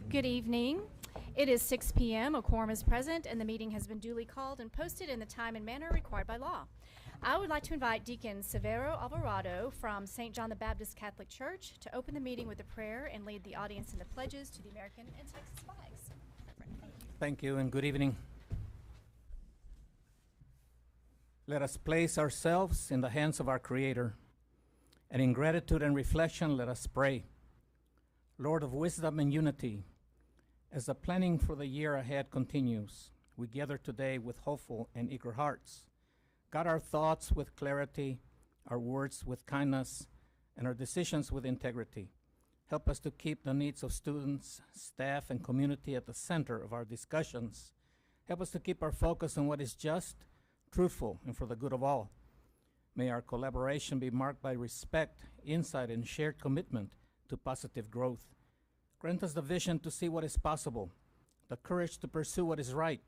Good evening. It is 6 p.m. A quorum is present, and the meeting has been duly called and posted in the time and manner required by law. I would like to invite Deacon Severo Alvarado from St. John the Baptist Catholic Church to open the meeting with a prayer and lead the audience in the pledges to the American and Texas flags. Thank you, and good evening. Let us place ourselves in the hands of our Creator, and in gratitude and reflection, let us pray. Lord of wisdom and unity, as the planning for the year ahead continues, we gather today with hopeful and eager hearts. Guide our thoughts with clarity, our words with kindness, and our decisions with integrity. Help us to keep the needs of students, staff, and community at the center of our discussions. Help us to keep our focus on what is just, truthful, and for the good of all. May our collaboration be marked by respect, insight, and shared commitment to positive growth. Grant us the vision to see what is possible, the courage to pursue what is right,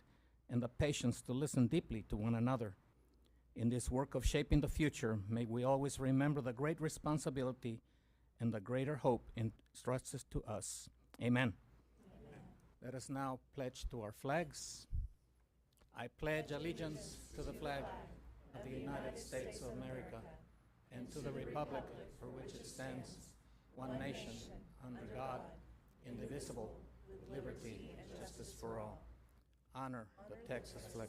and the patience to listen deeply to one another. In this work of shaping the future, may we always remember the great responsibility and the greater hope entrusted to us. Amen. Amen. Let us now pledge to our flags. I pledge allegiance to the flag of the United States of America and to the republic for which it stands, one nation, under God, indivisible, with liberty and justice for all. Honor the Texas flag.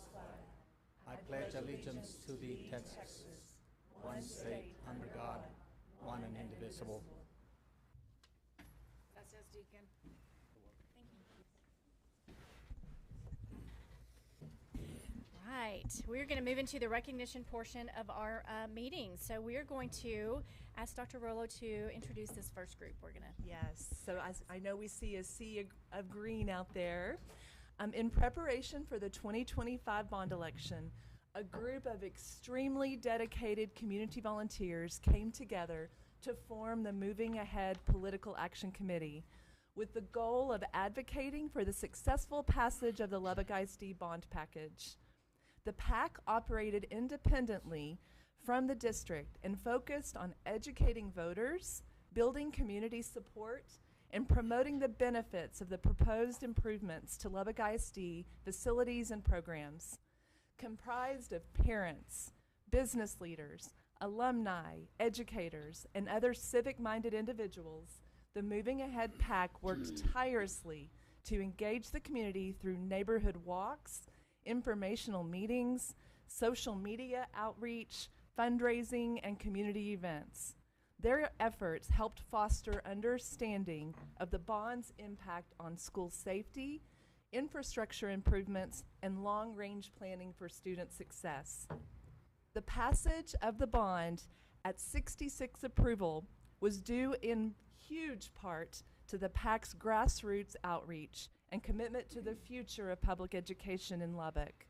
I pledge allegiance to thee, Texas, one state, under God, one and indivisible. That says Deacon. Thank you. Right, we're going to move into the recognition portion of our meeting. So we are going to ask Dr. Rollo to introduce this first group. We're going to. Yes, so I know we see a sea of green out there. In preparation for the 2025 bond election, a group of extremely dedicated community volunteers came together to form the Moving Ahead Political Action Committee with the goal of advocating for the successful passage of the Lubbock ISD bond package. The PAC operated independently from the district and focused on educating voters, building community support, and promoting the benefits of the proposed improvements to Lubbock ISD facilities and programs. Comprised of parents, business leaders, alumni, educators, and other civic-minded individuals, the Moving Ahead PAC worked tirelessly to engage the community through neighborhood walks, informational meetings, social media outreach, fundraising, and community events. Their efforts helped foster understanding of the bond's impact on school safety, infrastructure improvements, and long-range planning for student success. The passage of the bond at 66 approval was due in huge part to the PAC's grassroots outreach and commitment to the future of public education in Lubbock.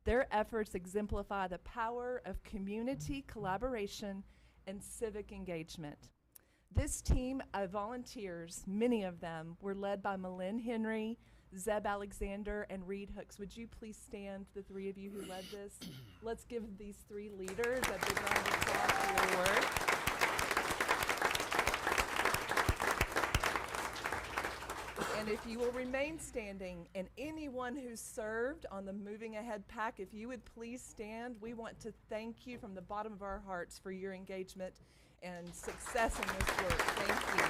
Their efforts exemplify the power of community collaboration and civic engagement. This team of volunteers, many of them, were led by Malin Henry, Zeb Alexander, and Reed Hooks. Would you please stand, the three of you who led this? Let's give these three leaders a big round of applause for their work. And if you will remain standing, and anyone who served on the Moving Ahead PAC, if you would please stand, we want to thank you from the bottom of our hearts for your engagement and success in this work. Thank you.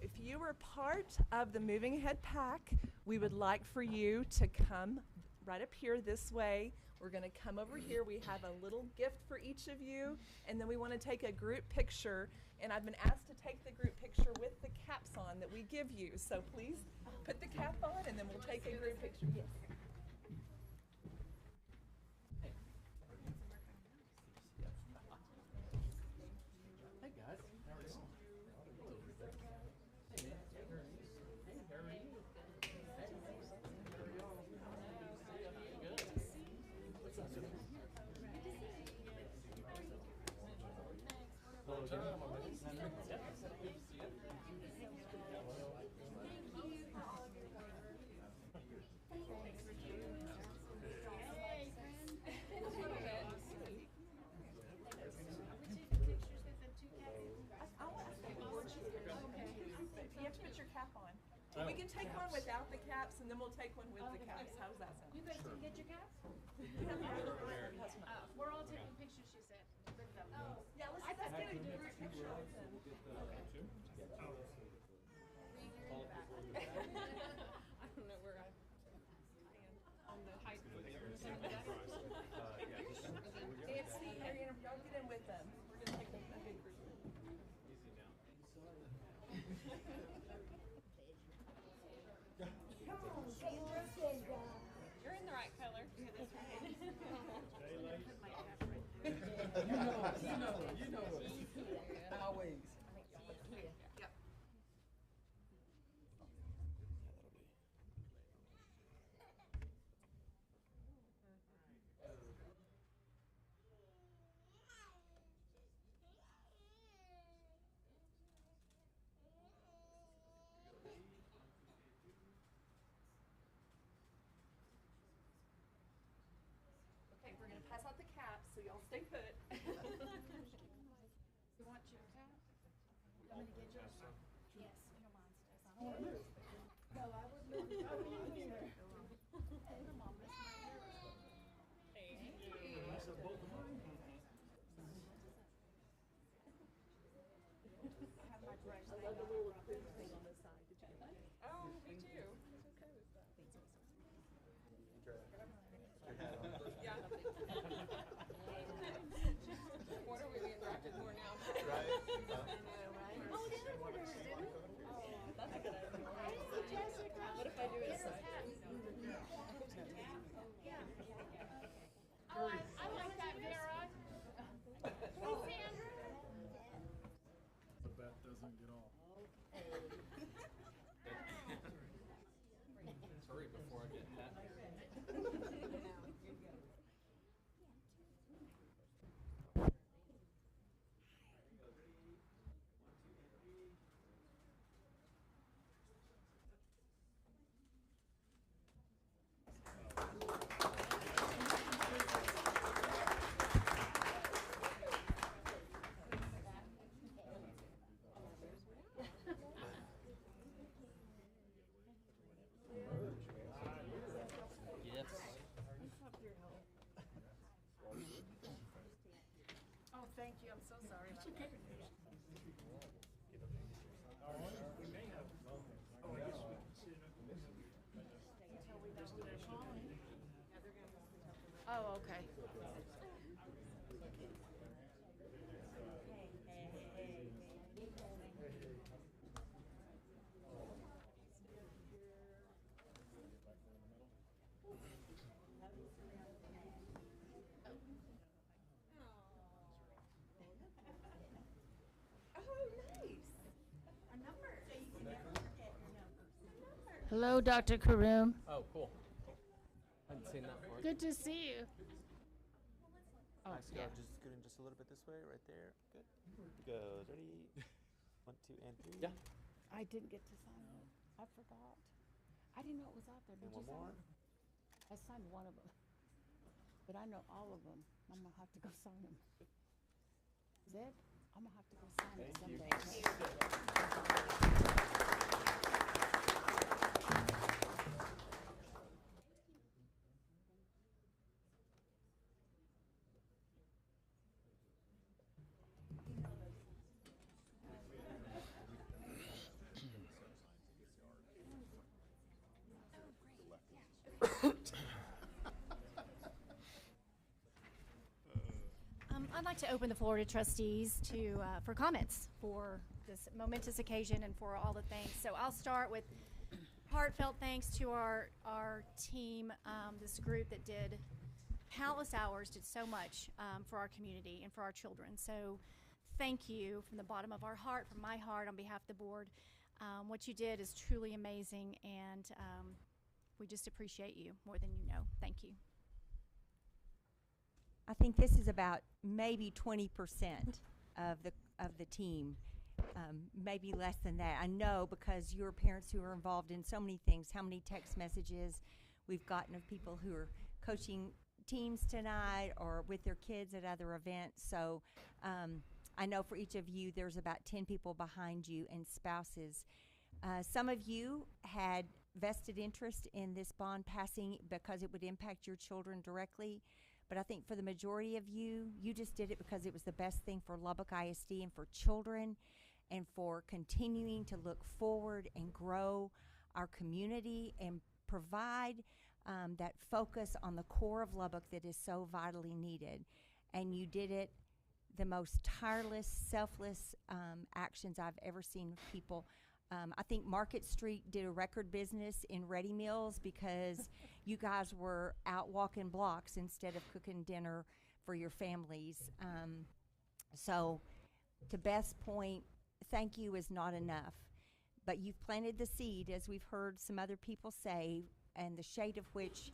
If you were part of the Moving Ahead PAC, we would like for you to come right up here this way. We're going to come over here. We have a little gift for each of you, and then we want to take a group picture. And I've been asked to take the group picture with the caps on that we give you. So please put the cap on, and then we'll take a group picture. Yes. Hey guys. We can take one without the caps, and then we'll take one with the caps. How does that sound? You guys didn't get your caps? We're all taking pictures, she said, with them. Yeah, let's get a group picture with them. I don't know where I on the height. Nancy, Ariana, y'all get in with them. We're gonna take a big group. You're in the right color. You know. Always. Yep. Okay, we're gonna pass out the caps, so y'all stay put. You want your cap? You want me to get yours? Yes, if you don't mind, Steph. I don't want to. No, I would move. I would either. Come on, miss my hair. I have my brush. I love the little food thing on the side. Did you get that? Oh, me too. Yeah. What are we being drafted for now? Oh, the other orders didn't? That's a good idea. Hey, Jessica. What if I do it side? Oh, I like that, Vera. Hey, Sandra. The bat doesn't get off. Hurry before I get that. Yes. Oh, thank you. I'm so sorry about that. Oh, okay. Hello, Dr. Karoom. Oh, cool. Hadn't seen that before. Good to see you. Oh, Nice go. yeah. Just scoot in just a little bit this way, right there. Good. Goes. Ready? 1, 2, and 3. Yeah. I didn't get to sign it. I forgot. I didn't know it was out there. Did And you one more. I signed one of them. But I know all of them. I'm going to have to go sign them. Zeb, I'm going to have to go sign it someday. I'd like to open the floor to trustees to for comments for this momentous occasion and for all the thanks. So I'll start with heartfelt thanks to our team, this group that did countless hours, did so much for our community and for our children. So thank you from the bottom of our heart, from my heart, on behalf of the board. What you did is truly amazing, and we just appreciate you more than you know. Thank you. I think this is about maybe 20% of the team, maybe less than that. I know because you're parents who are involved in so many things, how many text messages we've gotten of people who are coaching teams tonight or with their kids at other events. So I know for each of you, there's about 10 people behind you and spouses. Some of you had vested interest in this bond passing because it would impact your children directly. But I think for the majority of you, you just did it because it was the best thing for Lubbock ISD and for children and for continuing to look forward and grow our community and provide that focus on the core of Lubbock that is so vitally needed. And you did it the most tireless, selfless actions I've ever seen people. I think Market Street did a record business in ready meals because you guys were out walking blocks instead of cooking dinner for your families. So to Beth's point, thank you is not enough. But you've planted the seed, as we've heard some other people say, and the shade of which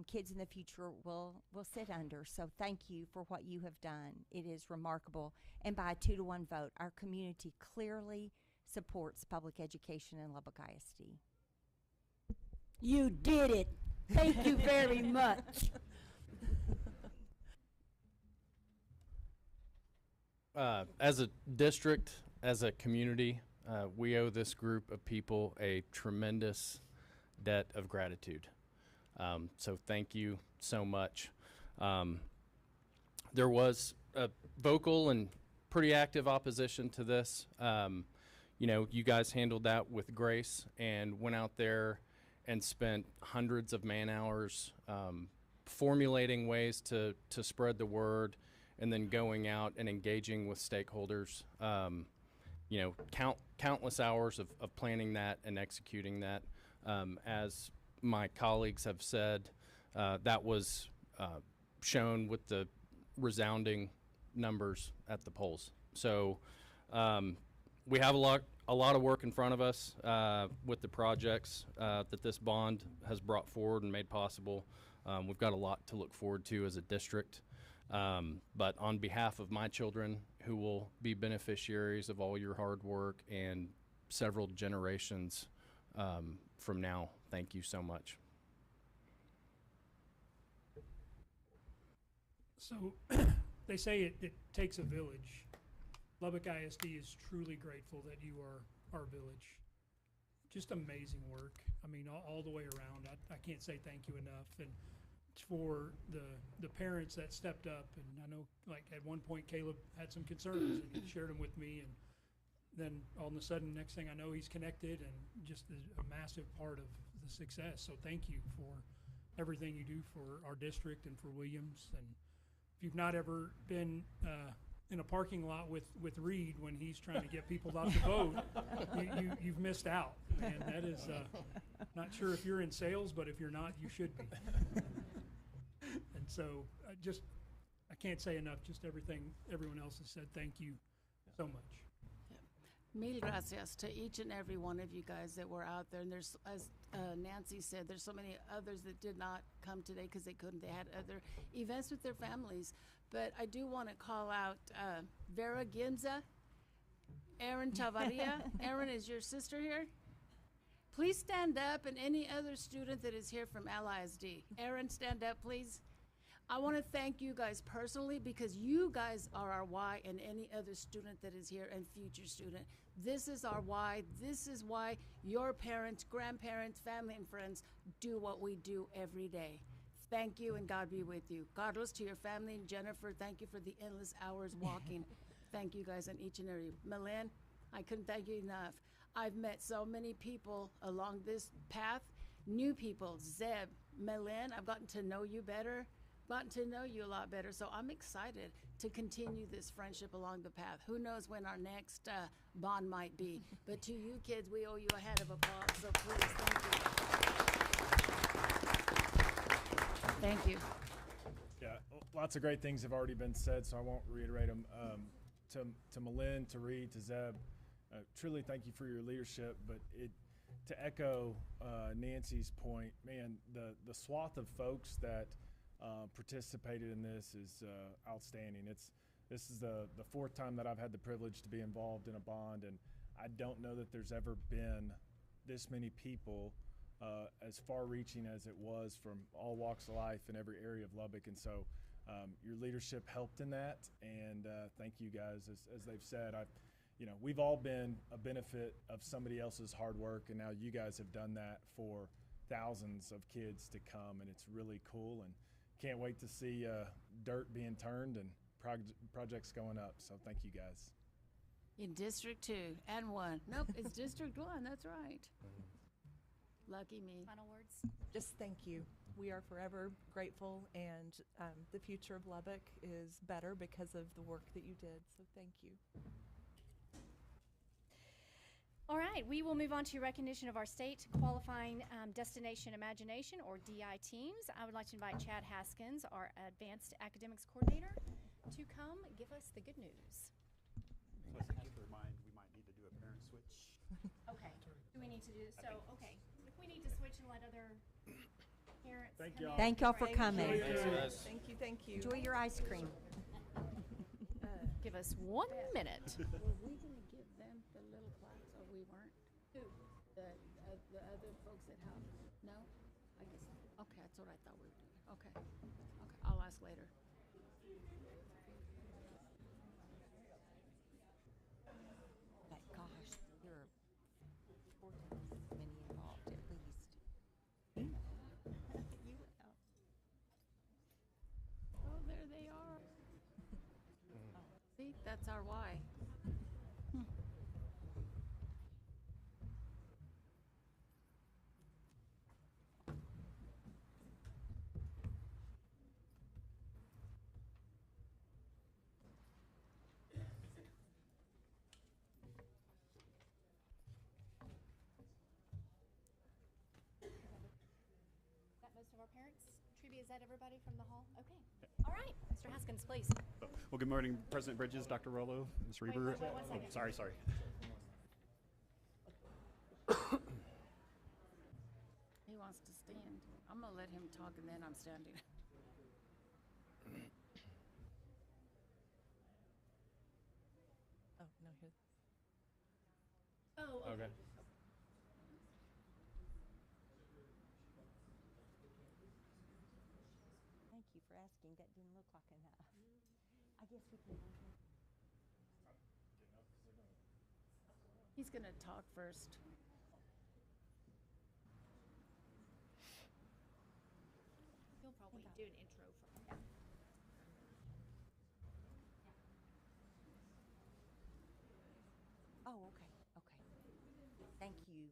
kids in the future will sit under. So thank you for what you have done. It is remarkable. And by a 2-to-1 vote, our community clearly supports public education in Lubbock ISD. You did it. Thank you very much. As a district, as a community, we owe this group of people a tremendous debt of gratitude. So thank you so much. There was a vocal and pretty active opposition to this. You know, you guys handled that with grace and went out there and spent hundreds of man hours formulating ways to spread the word, and then going out and engaging with stakeholders. You know, countless hours of planning that and executing that. As my colleagues have said, that was shown with the resounding numbers at the polls. So we have a lot of work in front of us with the projects that this bond has brought forward and made possible. We've got a lot to look forward to as a district. But on behalf of my children, who will be beneficiaries of all your hard work and several generations from now, thank you so much. So they say it takes a village. Lubbock ISD is truly grateful that you are our village. Just amazing work. I mean, all the way around. I can't say thank you enough. And for the parents that stepped up, and I know, like, at one point Caleb had some concerns and he shared them with me, and then all of a sudden, next thing I know, he's connected and just a massive part of the success. So thank you for everything you do for our district and for Williams. And if you've not ever been in a parking lot with Reed when he's trying to get people out to vote, you've missed out. And that is, not sure if you're in sales, but if you're not, you should be. And so I can't say enough, just everything everyone else has said. Thank you so much. Mil gracias to each and every one of you guys that were out there. And there's, as Nancy said, there's so many others that did not come today because they couldn't. They had other events with their families. But I do want to call out Vera Ginza, Erin Tavaria. Erin, is your sister here? Please stand up, and any other student that is here from LISD. Erin, stand up, please. I want to thank you guys personally, because you guys are our why, and any other student that is here and future student. This is our why. This is why your parents, grandparents, family, and friends do what we do every day. Thank you, and God be with you. Carlos, to your family, and Jennifer, thank you for the endless hours walking. Thank you guys, and each and every. Milan, I couldn't thank you enough. I've met so many people along this path, new people. Zeb, Milan, I've gotten to know you better. Gotten to know you a lot better, so I'm excited to continue this friendship along the path. Who knows when our next bond might be, but to you kids, we owe you a hand of applause, so please, thank you. Yeah, lots of great things have already been said, so I won't reiterate them. To Malin, to Reed, to Zeb, truly thank you for your leadership, but to echo Nancy's point, man, the swath of folks that participated in this is outstanding. This is the fourth time that I've had the privilege to be involved in a bond, and I don't know that there's ever been this many people as far-reaching as it was from all walks of life in every area of Lubbock. And so your leadership helped in that, and thank you guys. As they've said, you know, we've all been a benefit of somebody else's hard work, and now you guys have done that for thousands of kids to come, and it's really cool, and can't wait to see dirt being turned and projects going up. So thank you guys. In District 2 and 1. Nope, it's District 1, that's right. Lucky me. Final words? Just thank you. We are forever grateful, and the future of Lubbock is better because of the work that you did. So thank you. All right, we will move on to recognition of our state qualifying destination imagination, or DI teams. I would like to invite Chad Haskins, our advanced academics coordinator, to come give us the good news. Keep in mind, we might need to do a parent switch. Okay, do we need to do this? So, okay, if we need to switch and let other parents Thank come y'all. in, Thank y'all for great. coming. Thank you. Thank you. Enjoy your ice cream. Give us 1 minute. Were we gonna give them the little plaques, or we weren't? Who? The other folks that have, no? I guess, okay, that's what I thought we were doing. Okay, I'll ask later. But gosh, there are 4 times as many involved at least. Oh, there they are. See, that's our why. Is that most of our parents? Trivia, is that everybody from the hall? Okay. All right, Mr. Haskins, please. Well, good morning, President Bridges, Dr. Rollo, Ms. Reber. wait, 1 second. Sorry. He wants to stand. I'm gonna let him talk and then I'm standing. Oh, no, here. Oh, Okay. Thank you for asking. That didn't look like enough. I guess we can. He's gonna talk first. He'll probably do an intro for Oh, okay, okay. Thank you.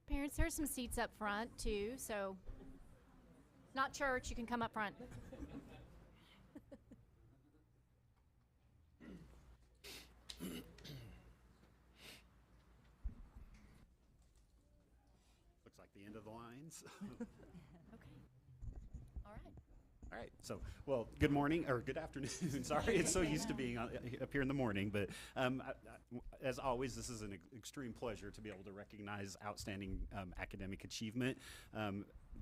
Parents, there's some seats up front too, so not church, you can come up front. Looks like the end of the lines. Okay. All right. All right. So, well, good morning or good afternoon. Sorry, it's so used to being up here in the morning. But as always, this is an extreme pleasure to be able to recognize outstanding academic achievement.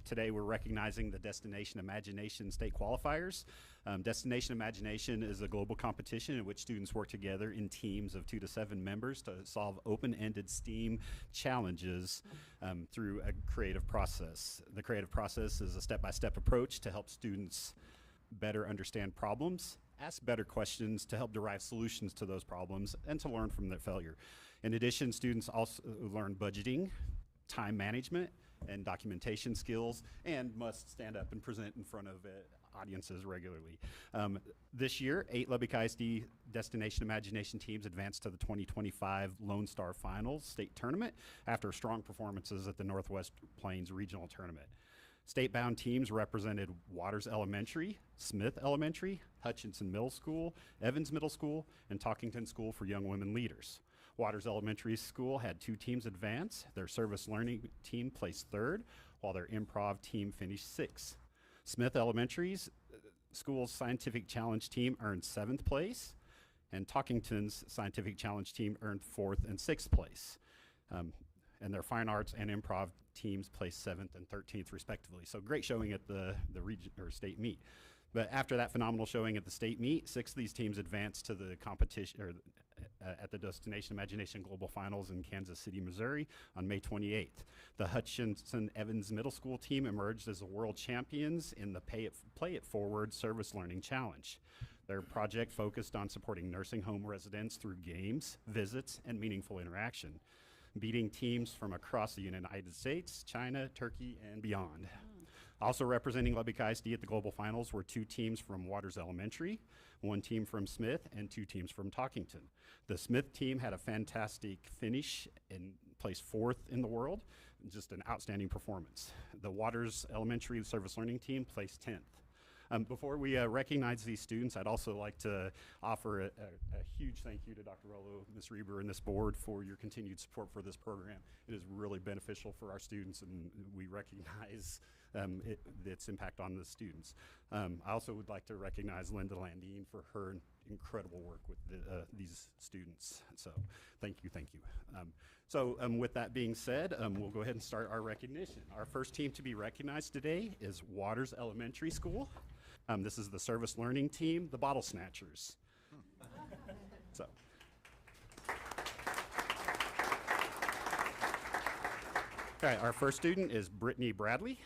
Today, we're recognizing the Destination Imagination State Qualifiers. Destination Imagination is a global competition in which students work together in teams of 2 to 7 members to solve open-ended STEAM challenges through a creative process. The creative process is a step-by-step approach to help students better understand problems, ask better questions to help derive solutions to those problems, and to learn from their failure. In addition, students also learn budgeting, time management, and documentation skills, and must stand up and present in front of audiences regularly. This year, 8 Lubbock ISD Destination Imagination teams advanced to the 2025 Lone Star Finals state tournament after strong performances at the Northwest Plains Regional Tournament. State-bound teams represented Waters Elementary, Smith Elementary, Hutchinson Middle School, Evans Middle School, and Talkington School for Young Women Leaders. Waters Elementary School had 2 teams advance. Their service learning team placed 3rd, while their improv team finished 6th. Smith Elementary's school's scientific challenge team earned 7th place, and Talkington's scientific challenge team earned 4th and 6th place. And their fine arts and improv teams placed 7th and 13th respectively. So great showing at the region or state meet. But after that phenomenal showing at the state meet, 6 of these teams advanced to the competition, or at the Destination Imagination Global Finals in Kansas City, Missouri on May 28th. The Hutchinson Evans Middle School team emerged as the world champions in the Play It Forward Service Learning Challenge. Their project focused on supporting nursing home residents through games, visits, and meaningful interaction, beating teams from across the United States, China, Turkey, and beyond. Also representing Lubbock ISD at the Global Finals were 2 teams from Waters Elementary, 1 team from Smith, and 2 teams from Talkington. The Smith team had a fantastic finish and placed 4th in the world, just an outstanding performance. The Waters Elementary Service Learning team placed 10th. Before we recognize these students, I'd also like to offer a huge thank you to Dr. Rollo, Ms. Reber, and this board for your continued support for this program. It is really beneficial for our students, and we recognize its impact on the students. I also would like to recognize Linda Landine for her incredible work with these students. So thank you, thank you. With that being said, we'll go ahead and start our recognition. Our first team to be recognized today is Waters Elementary School. This is the service learning team, the Bottle Snatchers. So. All right, our first student is Brittany Bradley.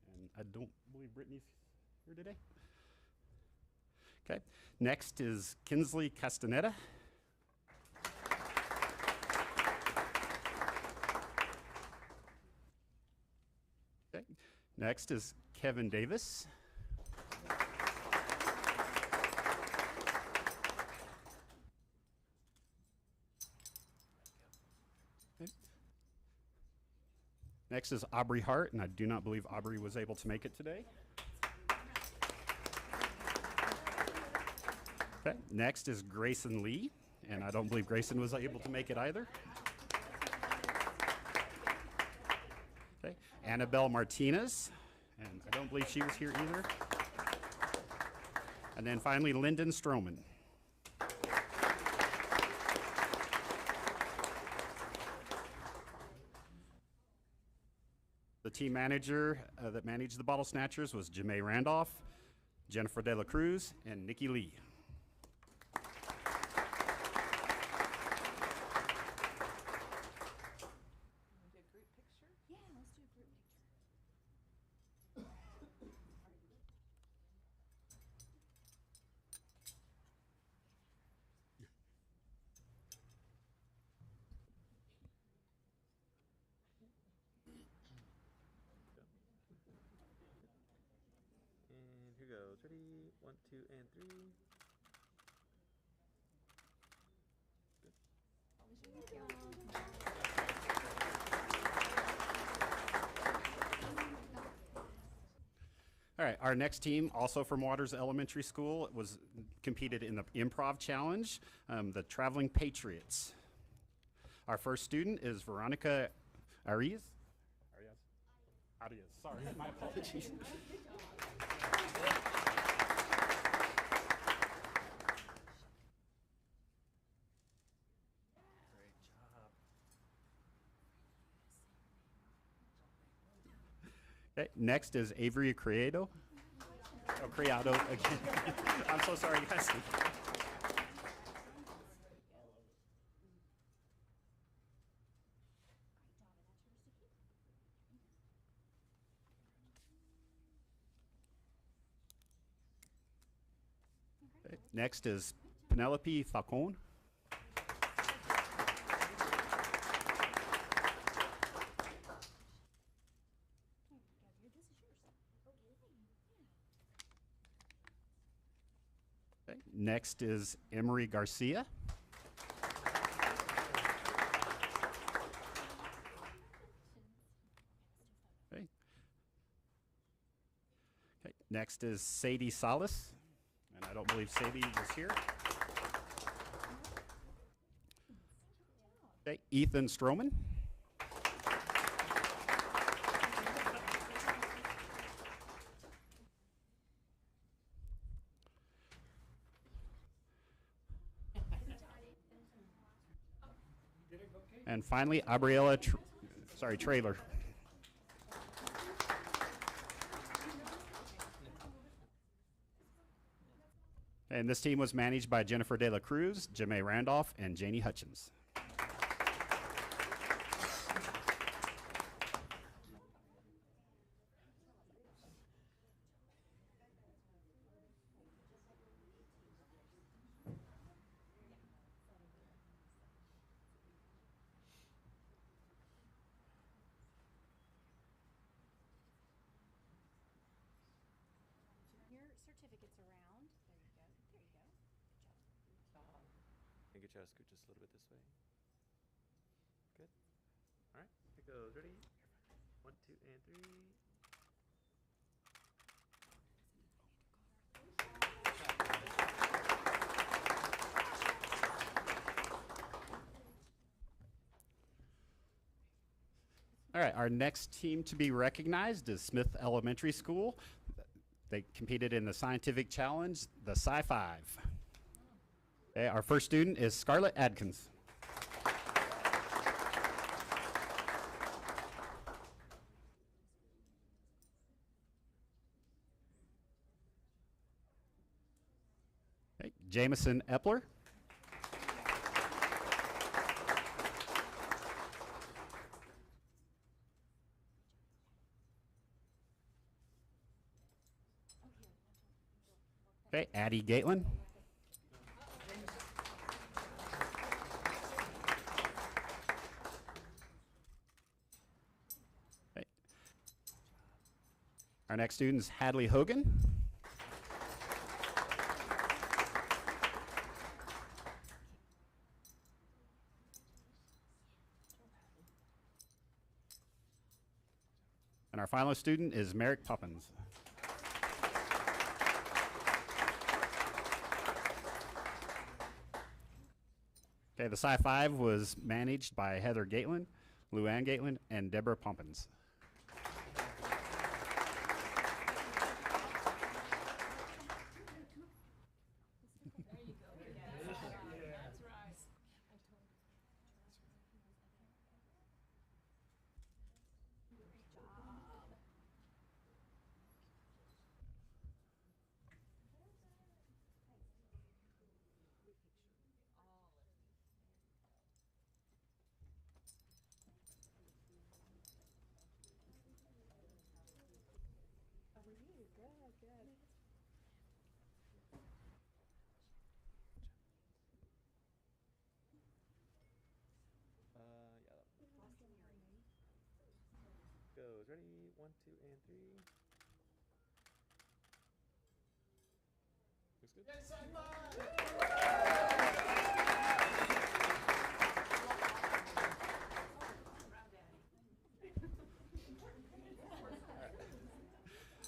And I don't believe Brittany's here today. Okay, next is Kinsley Castaneda. Okay, next is Kevin Davis. Next is Aubrey Hart, and I do not believe Aubrey was able to make it today. Okay. Next is Grayson Lee, and I don't believe Grayson was able to make it either. Okay. Annabelle Martinez, and I don't believe she was here either. And then finally, Lyndon Stroman. The team manager that managed the Bottle Snatchers was Jamae Randolph, Jennifer De La Cruz, and Nikki Lee. And here goes. Ready? 1, 2, and 3. All right, our next team, also from Waters Elementary School, competed in the Improv Challenge, the Traveling Patriots. Our first student is Veronica Arias. Arias, sorry, my apologies. Okay, next is Avery Criado. Oh, Criado again. I'm so sorry, guys. Okay, next is Penelope Falcone. Okay, next is Emery Garcia. Okay. Okay, next is Sadie Salas, and I don't believe Sadie is here. Okay, Ethan Stroman. And finally, Abriella Trailer. And this team was managed by Jennifer De La Cruz, Jamae Randolph, and Janie Hutchins. Your certificates around. There you go. There you go. Good job. And get you to scoot just a little bit this way. Good. All right, here goes. Ready? 1, 2, and 3. All right, our next team to be recognized is Smith Elementary School. They competed in the Scientific Challenge, the Sci-5. Okay, our first student is Scarlett Adkins. Okay, Jameson Epler. Okay, Addie Gatelin. Okay. Our next student is Hadley Hogan. And our final student is Merrick Poppins. Okay, the Sci-5 was managed by Heather Gatelin, Luann Gatelin, and Deborah Pompins. Goes. Ready? 1, 2, and 3. Looks good.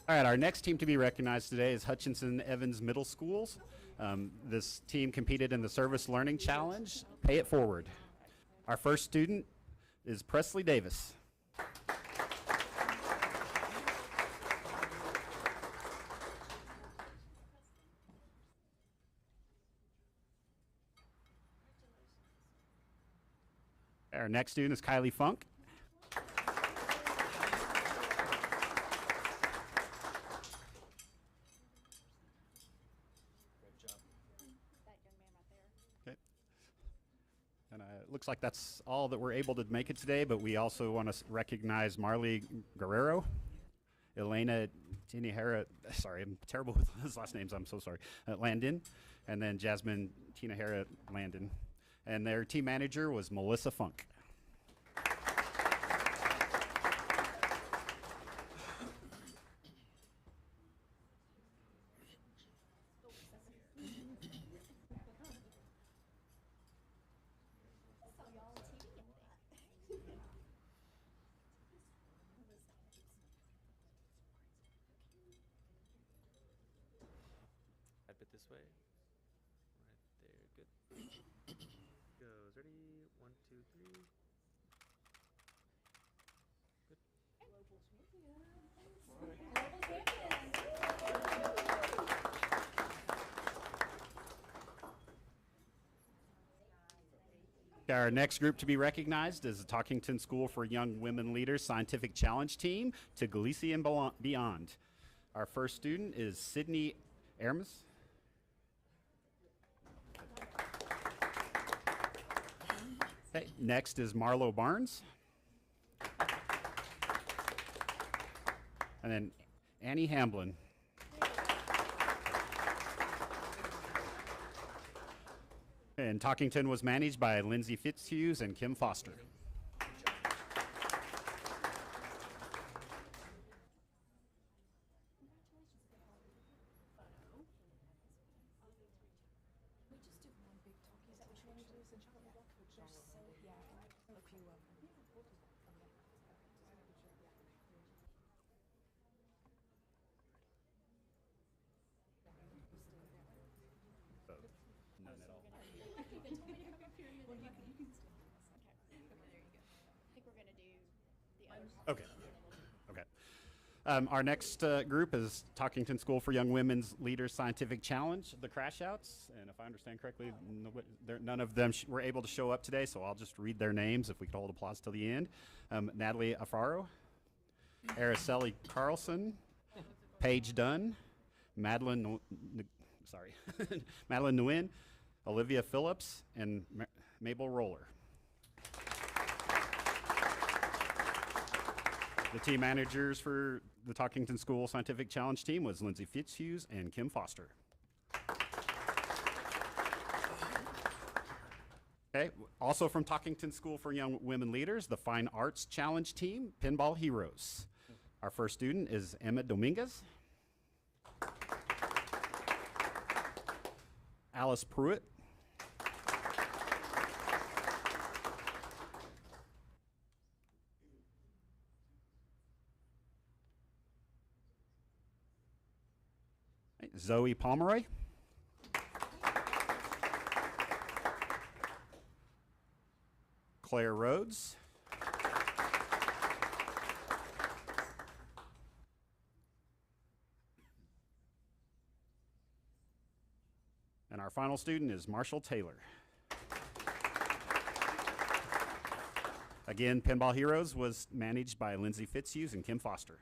All right, our next team to be recognized today is Hutchinson Evans Middle Schools. This team competed in the Service Learning Challenge, Pay It Forward. Our first student is Presley Davis. Our next student is Kylie Funk. Okay. And it looks like that's all that we're able to make it today, but we also want to recognize Marley Guerrero, Elena Tinajera, sorry, I'm terrible with his last names, I'm so sorry, Landon, and then Jasmine Tinajera Landon. And their team manager was Melissa Funk. A bit this way. Right there, good. Goes. Ready? 1, 2, 3. Good. Our next group to be recognized is the Talkington School for Young Women Leaders Scientific Challenge Team to Galicia and beyond. Our first student is Sydney Ermes. Okay, next is Marlo Barnes. And then Annie Hamblin. And Talkington was managed by Lindsay Fitzhughes and Kim Foster. None at all. Okay. Okay. Our next group is Talkington School for Young Women's Leaders Scientific Challenge, the Crash Outs. And if I understand correctly, none of them were able to show up today, so I'll just read their names if we could hold applause till the end. Natalie Afaro, Araceli Carlson, Paige Dunn, Madeline Madeline Nguyen, Olivia Phillips, and Mabel Roller. The team managers for the Talkington School Scientific Challenge team was Lindsay Fitzhughes and Kim Foster. Okay, also from Talkington School for Young Women Leaders, the Fine Arts Challenge team, Pinball Heroes. Our first student is Emma Dominguez. Alice Pruitt. Zoe Pomeroy. Claire Rhodes. And our final student is Marshall Taylor. Again, Pinball Heroes was managed by Lindsay Fitzhughes and Kim Foster.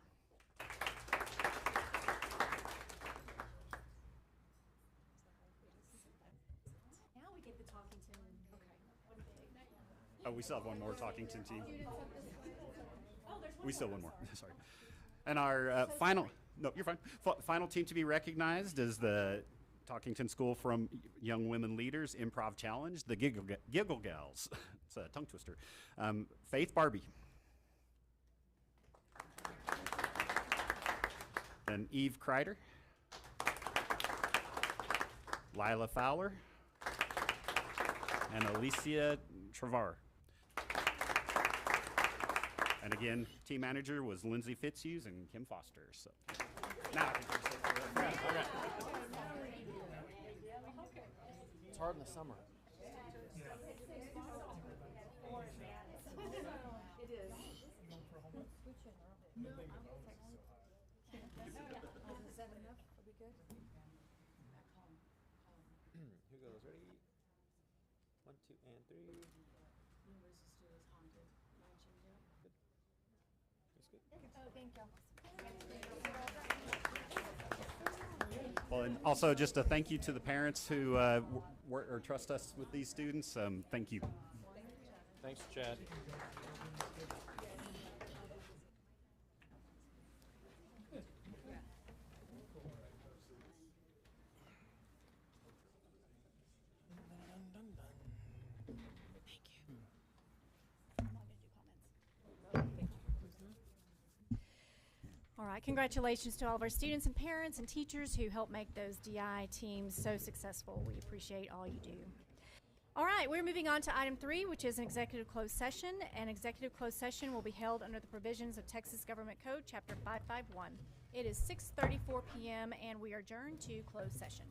Now we get the Talkington. Oh, we still have one more Talkington team. We still have one more. Sorry. And our final, no, you're fine. Final team to be recognized is the Talkington School from Young Women Leaders Improv Challenge, the Giggle Gals. It's a tongue twister. Faith Barbie. And Eve Kreider. Lila Fowler. And Alicia Travar. And again, team manager was Lindsay Fitzhughes and Kim Foster. So now I can just say okay. It's hard in the summer. Who goes? Ready? 1, 2, and 3. Well, and also just a thank you to the parents who or trust us with these students. Thank you. Thanks, Chad. All right, congratulations to all of our students and parents and teachers who helped make those DI teams so successful. We appreciate all you do. All right, we're moving on to item 3, which is an executive closed session. An executive closed session will be held under the provisions of Texas Government Code, Chapter 551. It is 6:34 p.m. and we are adjourned to closed session.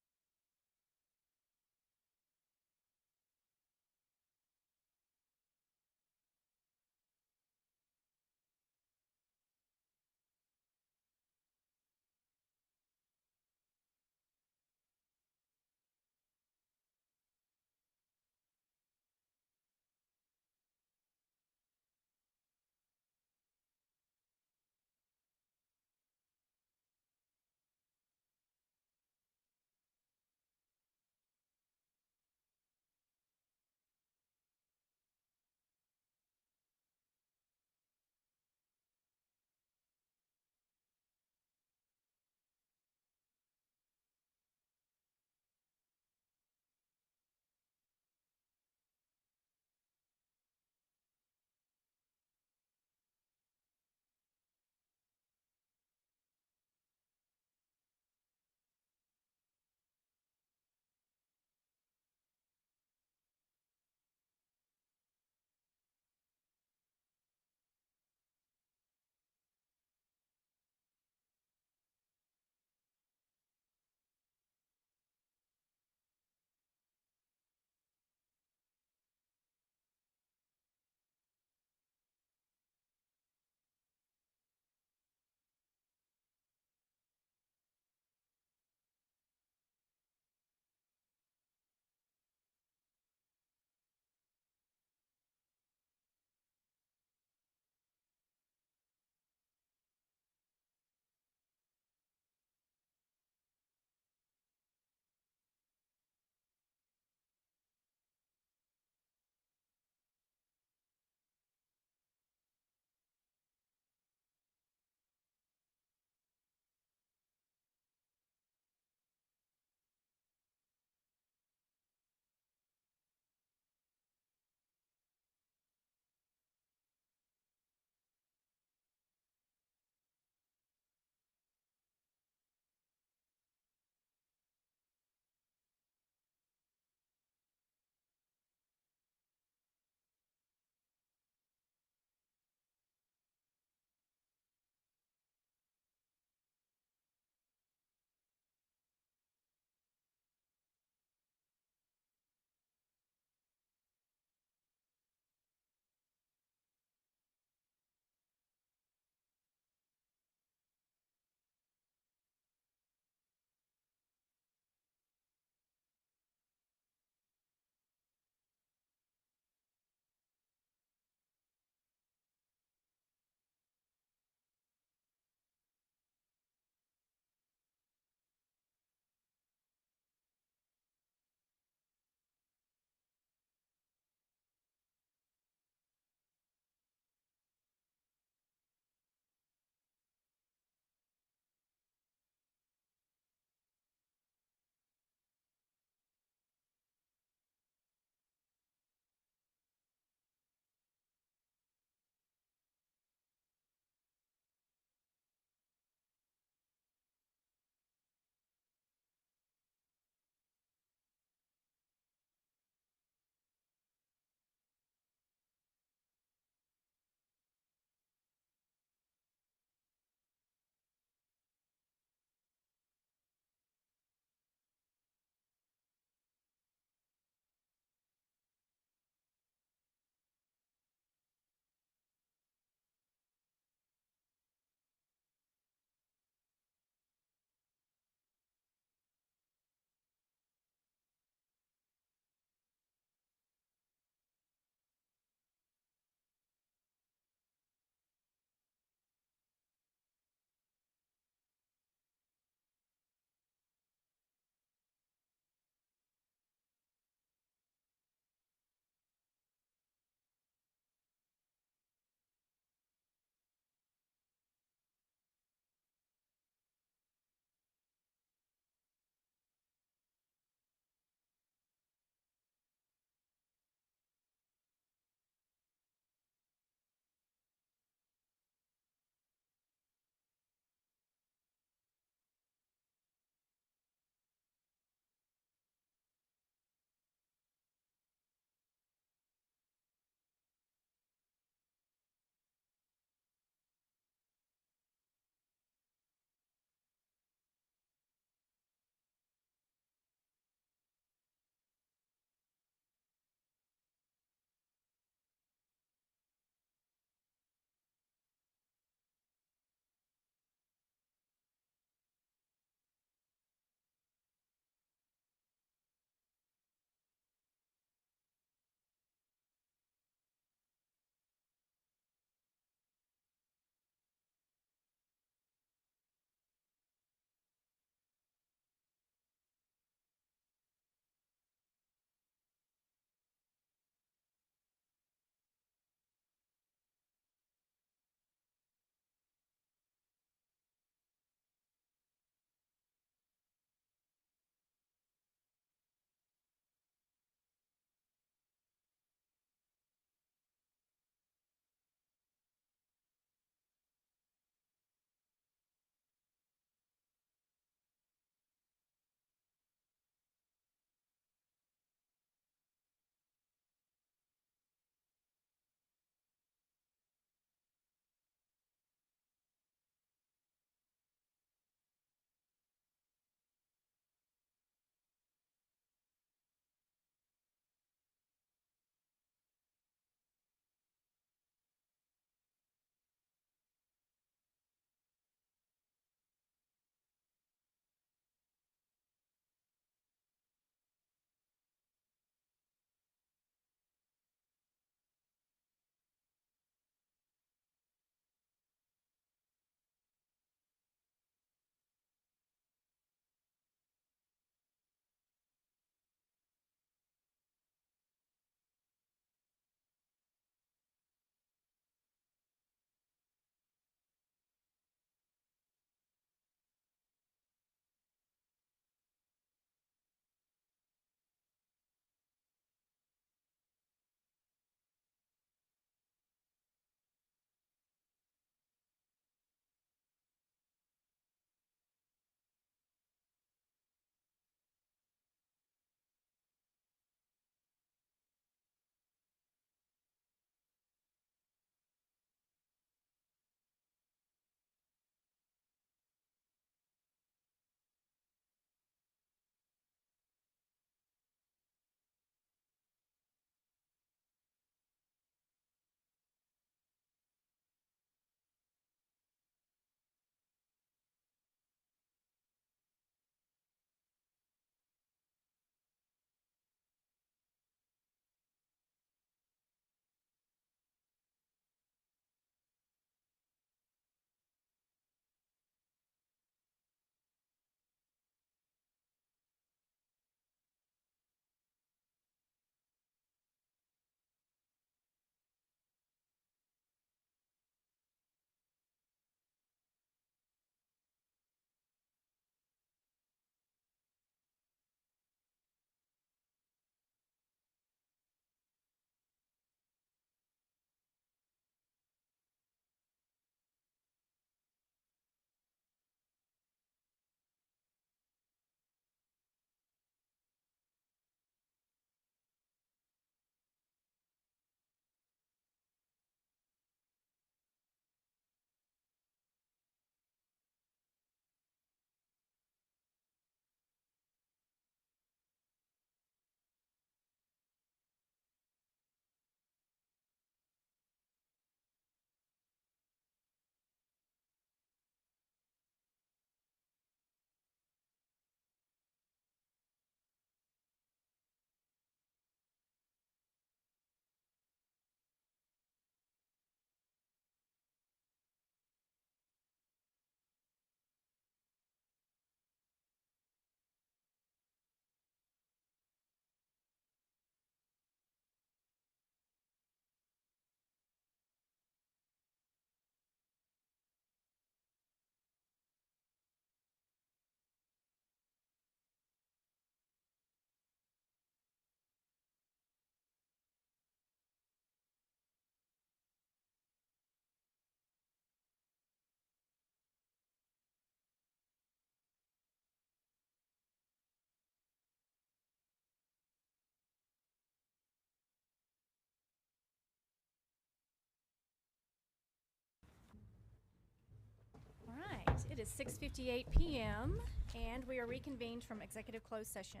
is 6:58 p.m. and we are reconvened from executive closed session.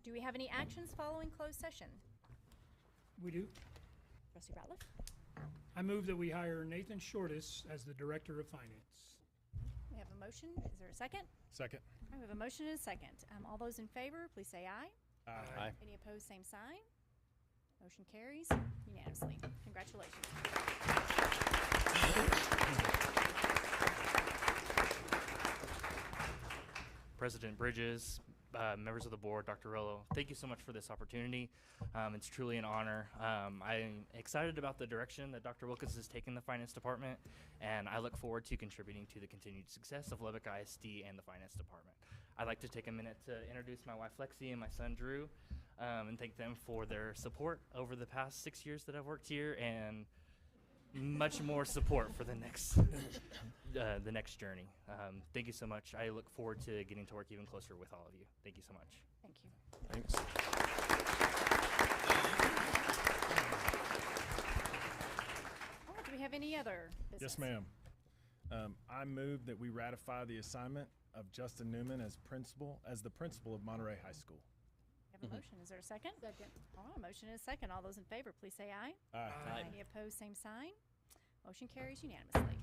Do we have any actions following closed session? We do. Trustee Ratliff? I move that we hire Nathan Shortis as the Director of Finance. We have a motion. Is there a second? Second. We have a motion and a second. All those in favor, please say aye. Aye. Any opposed, same sign. Motion carries unanimously. Congratulations. President Bridges, members of the board, Dr. Rollo, thank you so much for this opportunity. It's truly an honor. I'm excited about the direction that Dr. Wilkins has taken the finance department, and I look forward to contributing to the continued success of Lubbock ISD and the finance department. I'd like to take a minute to introduce my wife Lexi and my son Drew, and thank them for their support over the past 6 years that I've worked here, and much more support for the next journey. Thank you so much. I look forward to getting to work even closer with all of you. Thank you so much. Thank you. Thanks. Do we have any other business? Yes, ma'am. I move that we ratify the assignment of Justin Newman as the principal of Monterey High School. We have a motion. Is there a second? Second. All right, motion and a second. All those in favor, please say aye. Aye. Any opposed, same sign. Motion carries unanimously.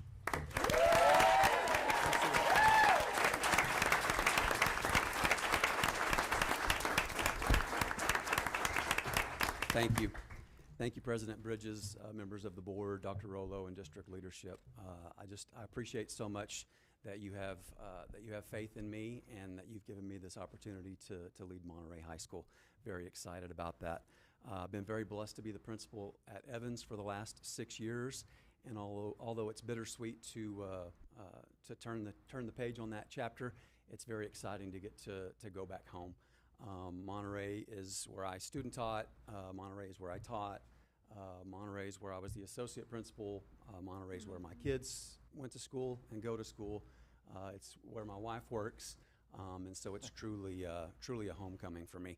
Thank you. Thank you, President Bridges, members of the board, Dr. Rollo, and district leadership. I appreciate so much that you have faith in me and that you've given me this opportunity to lead Monterey High School. Very excited about that. I've been very blessed to be the principal at Evans for the last 6 years, and although it's bittersweet to turn the page on that chapter, it's very exciting to get to go back home. Monterey is where I student taught. Monterey is where I taught. Monterey is where I was the associate principal. Monterey is where my kids went to school and go to school. It's where my wife works, and so it's truly a homecoming for me.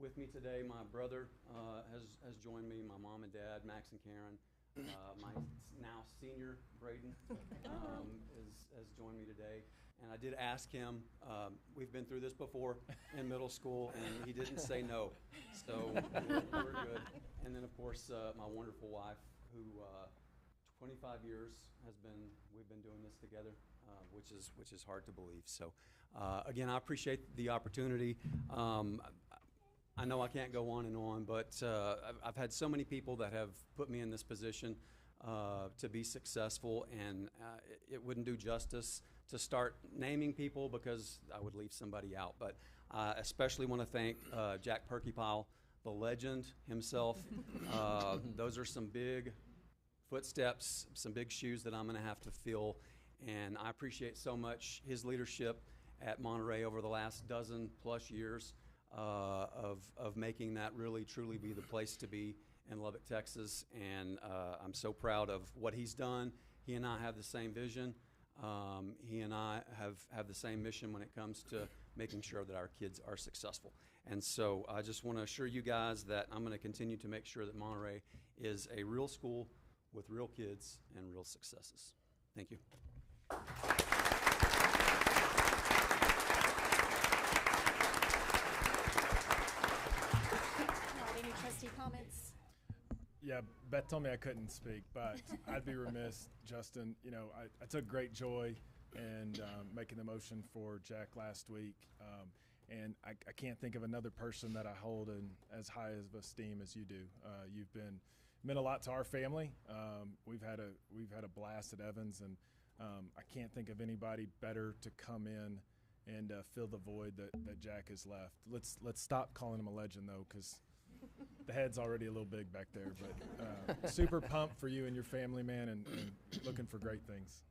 With me today, my brother has joined me. My mom and dad, Max and Karen. My now senior Braden has joined me today. And I did ask him, we've been through this before in middle school, and he didn't say no. So we're good. And then, of course, my wonderful wife, who 25 years we've been doing this together, which is hard to believe. So, again, I appreciate the opportunity. I know I can't go on and on, but I've had so many people that have put me in this position to be successful, and it wouldn't do justice to start naming people because I would leave somebody out. But I especially want to thank Jack Perkypile, the legend himself. Those are some big footsteps, some big shoes that I'm going to have to fill, and I appreciate so much his leadership at Monterey over the last dozen plus years of making that really truly be the place to be in Lubbock, Texas, and I'm so proud of what he's done. He and I have the same vision. He and I have the same mission when it comes to making sure that our kids are successful. And so I just want to assure you guys that I'm going to continue to make sure that Monterey is a real school with real kids and real successes. Thank you. Any trustee comments? Yeah, Beth told me I couldn't speak, but I'd be remiss, Justin. You know, I took great joy in making the motion for Jack last week, and I can't think of another person that I hold in as high of esteem as you do. You've meant a lot to our family. We've had a blast at Evans, and I can't think of anybody better to come in and fill the void that Jack has left. Let's stop calling him a legend though, because the head's already a little big back there, but super pumped for you and your family, man, and looking for great things.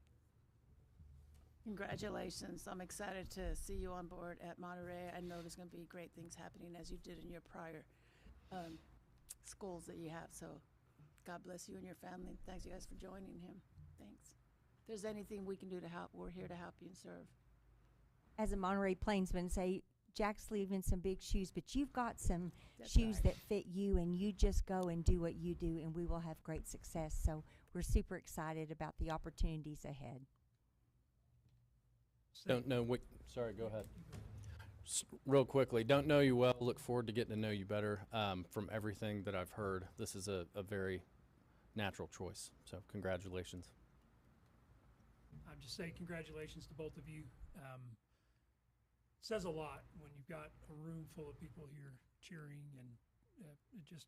Congratulations. I'm excited to see you on board at Monterey. I know there's going to be great things happening as you did in your prior schools that you have. So God bless you and your family. Thanks, you guys, for joining him. Thanks. If there's anything we can do to help, we're here to help you and serve. As a Monterey Plainsman, say Jack's leaving some big shoes, but you've got some That's shoes right. that fit you, and you just go and do what you do, and we will have great success. So we're super excited about the opportunities ahead. Don't know what, sorry, go ahead. Real quickly, don't know you well, look forward to getting to know you better. From everything that I've heard, this is a very natural choice, so congratulations. I'd just say congratulations to both of you. Says a lot when you've got a room full of people here cheering, and it just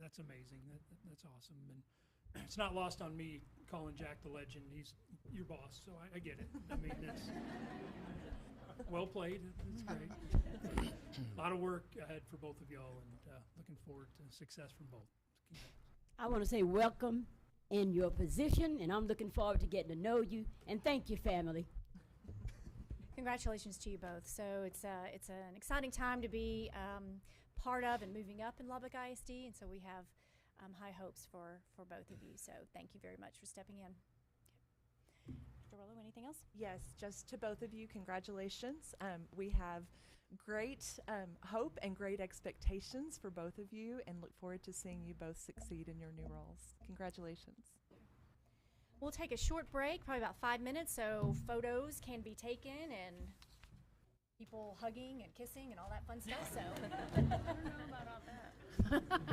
that's amazing. That's awesome, and it's not lost on me calling Jack the legend. He's your boss, so I get it. I mean, that's well played. It's great. A lot of work ahead for both of y'all, and looking forward to success from both. I want to say welcome in your position, and I'm looking forward to getting to know you. And thank you, family. Congratulations to you both. So it's an exciting time to be part of and moving up in Lubbock ISD, and so we have high hopes for both of you. So thank you very much for stepping in. Dr. Rollo, anything else? Yes, just to both of you, congratulations. We have great hope and great expectations for both of you, and look forward to seeing you both succeed in your new roles. Congratulations. We'll take a short break, probably about 5 minutes, so photos can be taken and people hugging and kissing and all that fun stuff. So I don't know about all that.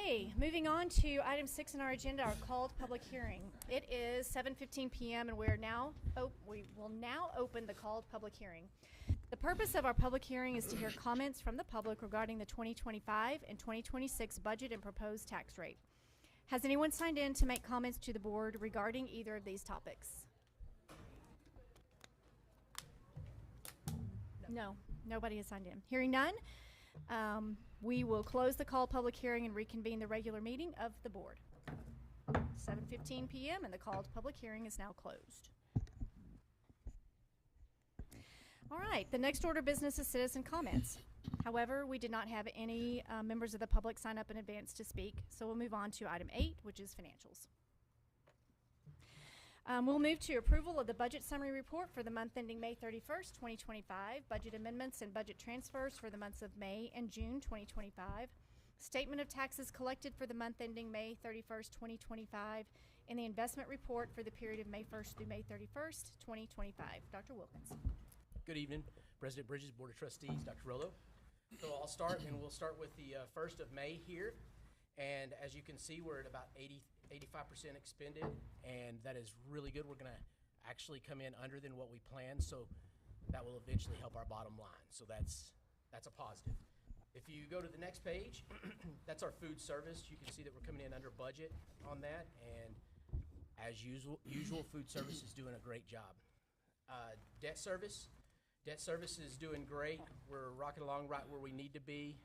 Okay, moving on to item 6 on our agenda, our called public hearing. It is 7:15 p.m. and we will now open the called public hearing. The purpose of our public hearing is to hear comments from the public regarding the 2025 and 2026 budget and proposed tax rate. Has anyone signed in to make comments to the board regarding either of these topics? No, nobody has signed in. Hearing none, we will close the called public hearing and reconvene the regular meeting of the board. 7:15 p.m. and the called public hearing is now closed. All right, the next order of business is citizen comments. However, we did not have any members of the public sign up in advance to speak, so we'll move on to item 8, which is financials. We'll move to approval of the budget summary report for the month ending May 31st, 2025, budget amendments and budget transfers for the months of May and June 2025, statement of taxes collected for the month ending May 31st, 2025, and the investment report for the period of May 1st through May 31st, 2025. Dr. Wilkins. Good evening, President Bridges, Board of Trustees, Dr. Rollo. So I'll start, and we'll start with the 1st of May here. And as you can see, we're at about 85% expended, and that is really good. We're going to actually come in under than what we planned, so that will eventually help our bottom line. So that's a positive. If you go to the next page, that's our food service. You can see that we're coming in under budget on that, and as usual, food service is doing a great job. Debt service is doing great. We're rocking along right where we need to be.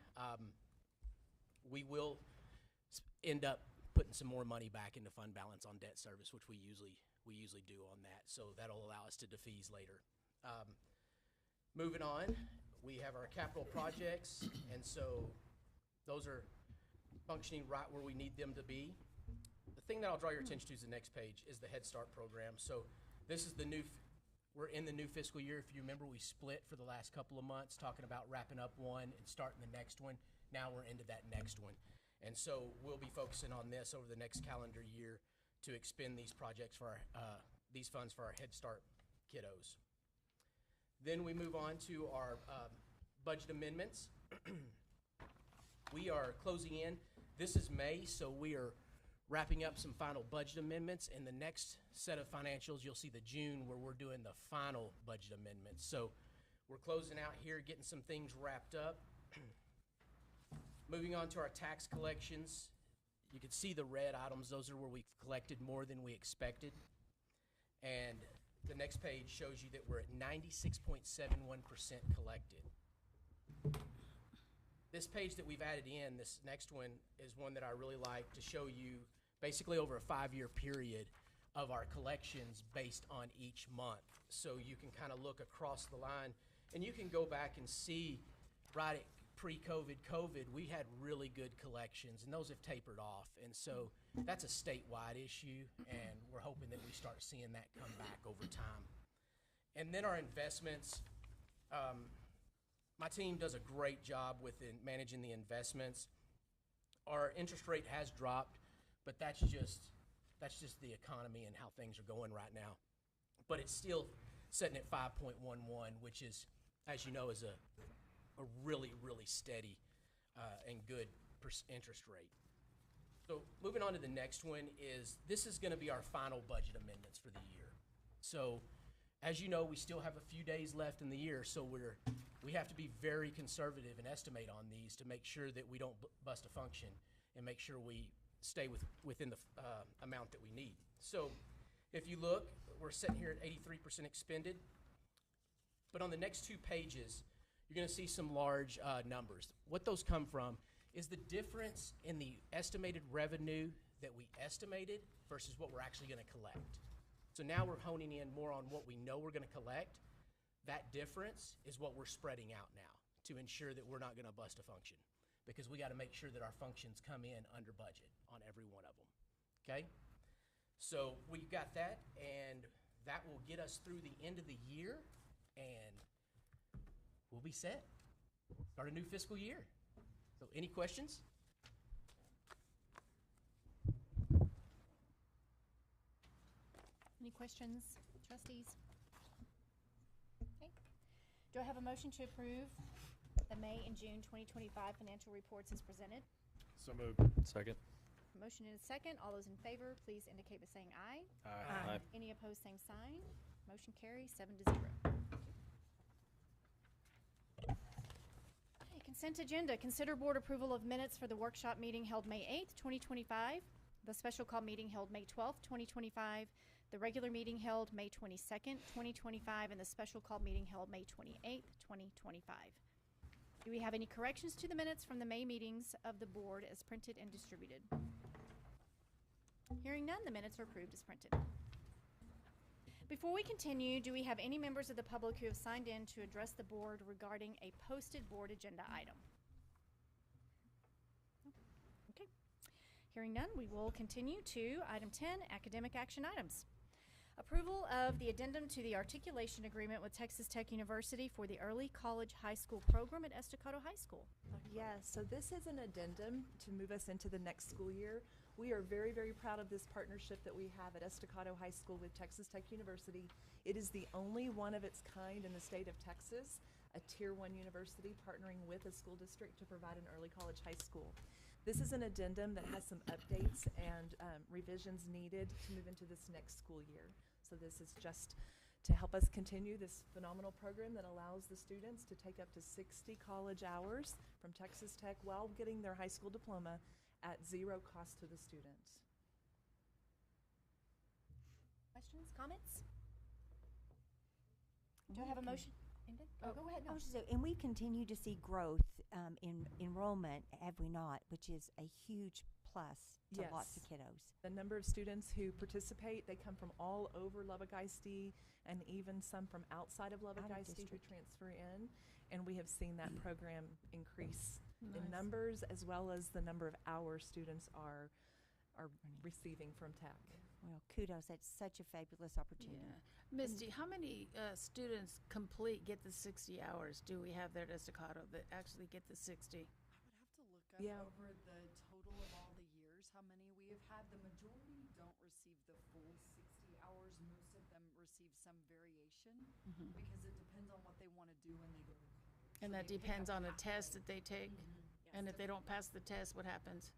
We will end up putting some more money back into fund balance on debt service, which we usually do on that. So that'll allow us to defease later. Moving on, we have our capital projects, and so those are functioning right where we need them to be. The thing that I'll draw your attention to is the next page is the Head Start program. So this is we're in the new fiscal year. If you remember, we split for the last couple of months talking about wrapping up one and starting the next one. Now we're into that next one. And so we'll be focusing on this over the next calendar year to expend these projects for these funds for our Head Start kiddos. Then we move on to our budget amendments. We are closing in. This is May, so we are wrapping up some final budget amendments. In the next set of financials, you'll see the June where we're doing the final budget amendments. So we're closing out here, getting some things wrapped up. Moving on to our tax collections, you can see the red items. Those are where we've collected more than we expected. And the next page shows you that we're at 96.71% collected. This page that we've added in, this next one, is one that I really like to show you basically over a 5-year period of our collections based on each month. So you can kind of look across the line, and you can go back and see right at pre-COVID, we had really good collections, and those have tapered off. And so that's a statewide issue, and we're hoping that we start seeing that come back over time. And then our investments, my team does a great job with managing the investments. Our interest rate has dropped, but that's just the economy and how things are going right now. But it's still sitting at 5.11, which is, as you know, is a really, really steady and good interest rate. So moving on to the next one this is going to be our final budget amendments for the year. So as you know, we still have a few days left in the year, so we have to be very conservative and estimate on these to make sure that we don't bust a function and make sure we stay within the amount that we need. So if you look, we're sitting here at 83% expended, but on the next 2 pages, you're going to see some large numbers. What those come from is the difference in the estimated revenue that we estimated versus what we're actually going to collect. So now we're honing in more on what we know we're going to collect. That difference is what we're spreading out now to ensure that we're not going to bust a function, because we got to make sure that our functions come in under budget on every one of them. Okay? So we've got that, and that will get us through the end of the year, and we'll be set. Start a new fiscal year. So any questions? Any questions, trustees? Okay. Do I have a motion to approve the May and June 2025 financial reports as presented? So moved. Second. Motion and a second. All those in favor, please indicate by saying aye. Aye. Any opposed, same sign. Motion carries 7-0. Okay, consent agenda. Consider board approval of minutes for the workshop meeting held May 8th, 2025, the special call meeting held May 12th, 2025, the regular meeting held May 22nd, 2025, and the special call meeting held May 28th, 2025. Do we have any corrections to the minutes from the May meetings of the board as printed and distributed? Hearing none, the minutes are approved as printed. Before we continue, do we have any members of the public who have signed in to address the board regarding a posted board agenda item? Okay. Hearing none, we will continue to item 10, academic action items. Approval of the addendum to the articulation agreement with Texas Tech University for the early college high school program at Estacado High School. Yes, so this is an addendum to move us into the next school year. We are very, very proud of this partnership that we have at Estacado High School with Texas Tech University. It is the only one of its kind in the state of Texas, a Tier 1 university partnering with a school district to provide an early college high school. This is an addendum that has some updates and revisions needed to move into this next school year. So this is just to help us continue this phenomenal program that allows the students to take up to 60 college hours from Texas Tech while getting their high school diploma at zero cost to the student. Questions, comments? Do I have a motion? Linda? Oh, go ahead. I No. was just saying, and we continue to see growth in enrollment, have we not? Which is a huge plus to lots of Yes. kiddos. The number of students who participate, they come from all over Lubbock ISD and even some from outside of Lubbock Out of ISD who district. transfer in. And we have seen that program increase in Nice. numbers as well as the number of hours students are receiving from Tech. Well, kudos, that's such a fabulous opportunity. Yeah. Misty, how many students get the 60 hours do we have there at Estacado that actually get the 60? I would have to look up Yeah. over the total of all the years how many we have had. The majority don't receive the full 60 hours. Most of them receive some variation because it depends on what they want to do when they go to college. And So that they pick depends up on a half of test it. that they take? Yes, And if they don't pass the test, what happens?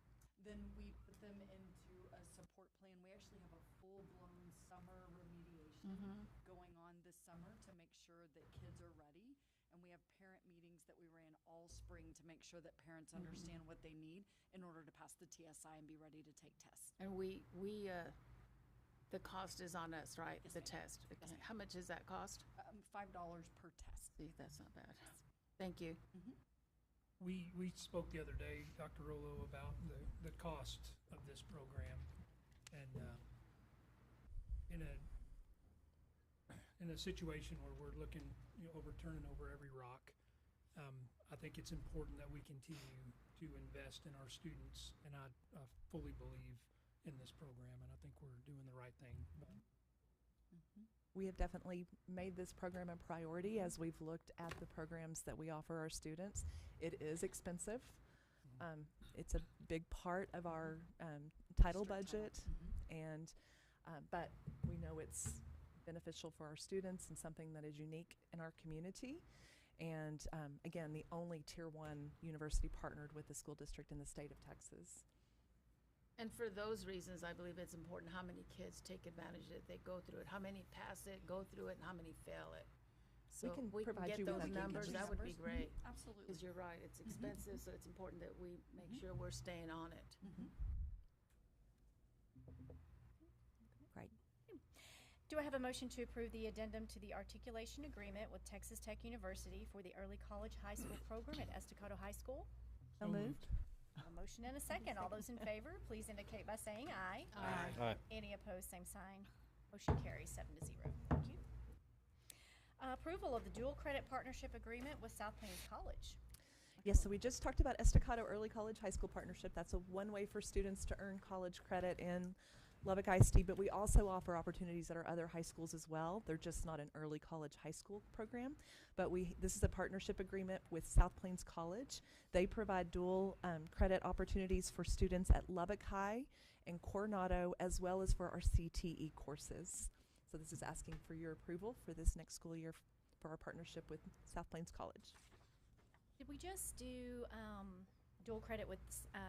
then we put them into a support plan. We actually have a full-blown summer remediation going on this summer to make sure that kids are ready. And we have parent meetings that we ran all spring to make sure that parents understand what they need in order to pass the TSI and be ready to take tests. And the cost is on us, right? Yes, The ma'am. test. Yes, ma'am. How much does that cost? $5 per test. See, that's not bad. Thank you. We spoke the other day, Dr. Rolo, about the cost of this program. And in a situation where we're looking, turning over every rock, I think it's important that we continue to invest in our students. And I fully believe in this program, and I think we're doing the right thing. We have definitely made this program a priority as we've looked at the programs that we offer our students. It is expensive. It's a big part of our title District budget, and but we know it's beneficial for our students and something that is unique in our community. And again, the only Tier 1 university partnered with the school district in the state of Texas. And for those reasons, I believe it's important how many kids take advantage of it, they go through it, how many pass it, go through it, and how many fail it. So can if we can provide get you with those that numbers, that would be numbers. great. Absolutely. Because you're right, it's expensive, so it's important that we make sure we're staying on it. Great. Do I have a motion to approve the addendum to the articulation agreement with Texas Tech University for the early college high school program at Estacado High School? So moved. A motion and a second. All those in favor, please indicate by saying aye. Aye. Any opposed, same sign. Motion carries 7-0. Thank you. Approval of the dual credit partnership agreement with South Plains College. Yes, so we just talked about Estacado Early College High School Partnership. That's one way for students to earn college credit in Lubbock ISD, but we also offer opportunities at our other high schools as well. They're just not an early college high school program, but this is a partnership agreement with South Plains College. They provide dual credit opportunities for students at Lubbock High and Coronado, as well as for our CTE courses. So this is asking for your approval for this next school year for our partnership with South Plains College. Did we just do dual credit with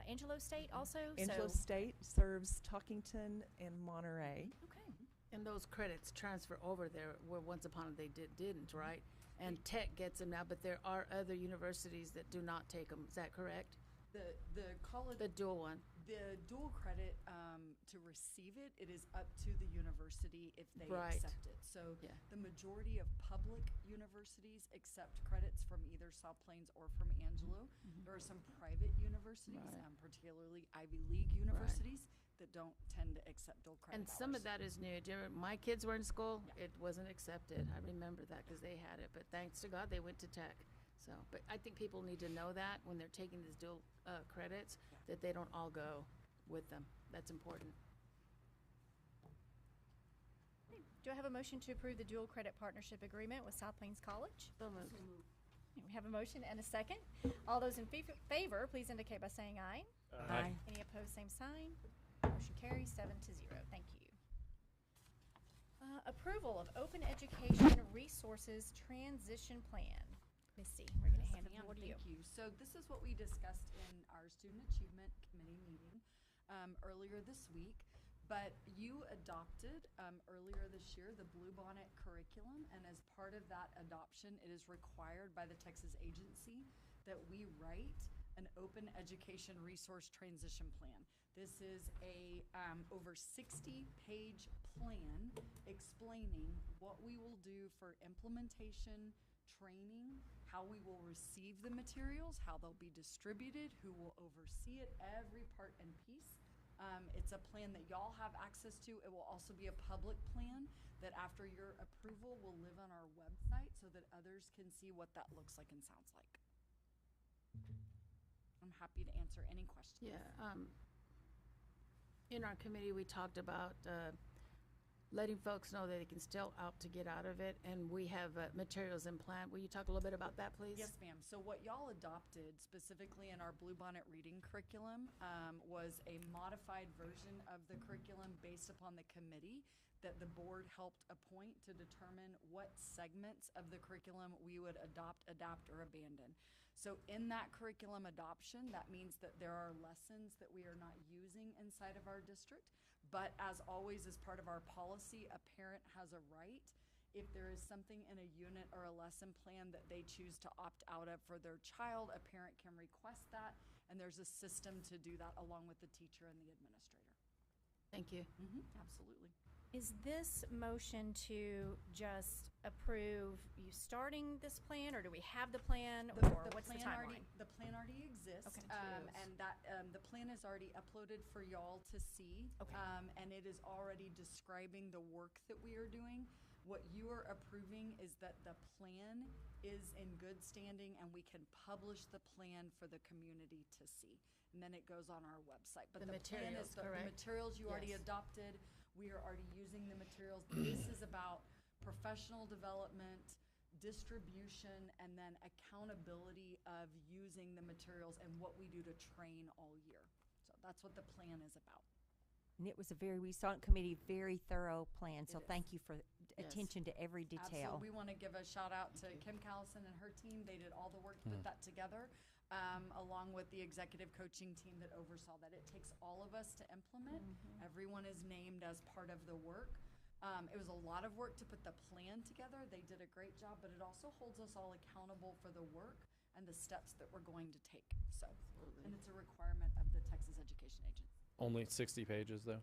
Angelo State also. Angelo so State serves Talkington and Monterey. Okay. And those credits transfer over there where once upon they didn't, right? And Tech gets them now, but there are other universities that do not take them. Is that correct? The college, The dual one. the dual credit, to receive it, it is up to the university if they Right. accept it. So Yeah. the majority of public universities accept credits from either South Plains or from Angelo. There are some private universities, Mm-hmm. Right. Particularly Ivy League universities, that don't tend to accept dual credit And some of hours. that is new. Do you remember my kids were in school, it wasn't accepted. I remember that because they had it, but thanks to God they went to Tech. So, but I think people need to know that when they're taking these dual credits, that they don't all go with them. That's important. Okay. Do I have a motion to approve the dual credit partnership agreement with South Plains College? So moved. We have a motion and a second. All those in favor, please indicate by saying aye. Aye. Any opposed, same sign. Motion carries 7-0. Thank you. Approval of Open Education Resources Transition Plan. Misty, we're going to hand it Ma'am, over to you. Thank you. So this is what we discussed in our Student Achievement Committee meeting earlier this week. But you adopted earlier this year the Bluebonnet curriculum, and as part of that adoption, it is required by the Texas agency that we write an Open Education Resource Transition Plan. This is a over 60-page plan explaining what we will do for implementation, training, how we will receive the materials, how they'll be distributed, who will oversee it, every part and piece. It's a plan that y'all have access to. It will also be a public plan that after your approval will live on our website so that others can see what that looks like and sounds like. I'm happy to answer any questions. Yeah. In our committee, we talked about letting folks know that they can still opt to get out of it, and we have materials in plan. Will you talk a little bit about that, please? Yes, ma'am. So what y'all adopted specifically in our Bluebonnet reading curriculum was a modified version of the curriculum based upon the committee that the board helped appoint to determine what segments of the curriculum we would adopt, adapt, or abandon. So in that curriculum adoption, that means that there are lessons that we are not using inside of our district. But as always, as part of our policy, a parent has a right. If there is something in a unit or a lesson plan that they choose to opt out of for their child, a parent can request that, and there's a system to do that along with the teacher and the administrator. Thank you. Absolutely. Is this motion to just approve you starting this plan, or do we have the plan, or what's the timeline? The plan already exists. Okay. And that, the plan is already uploaded for y'all to see. Okay. And it is already describing the work that we are doing. What you are approving is that the plan is in good standing and we can publish the plan for the community to see. And then it goes on our website. But The plan is materials, correct? the materials you already Yes. adopted. We are already using the materials. This is about professional development, distribution, and then accountability of using the materials and what we do to train all year. So that's what the plan is about. And it was we saw in committee, very thorough plan, so It is. thank you for Yes. attention to every detail. Absolutely. We want to give a shout out to Kim Callison and her team. They did all the work to put that together, along with the executive coaching team that oversaw that. It takes all of us to implement. Everyone is named as part of the work. It was a lot of work to put the plan together. They did a great job, but it also holds us all accountable for the work and the steps that we're going to take. So, and it's a requirement of the Texas Education Agency. Only 60 pages, though.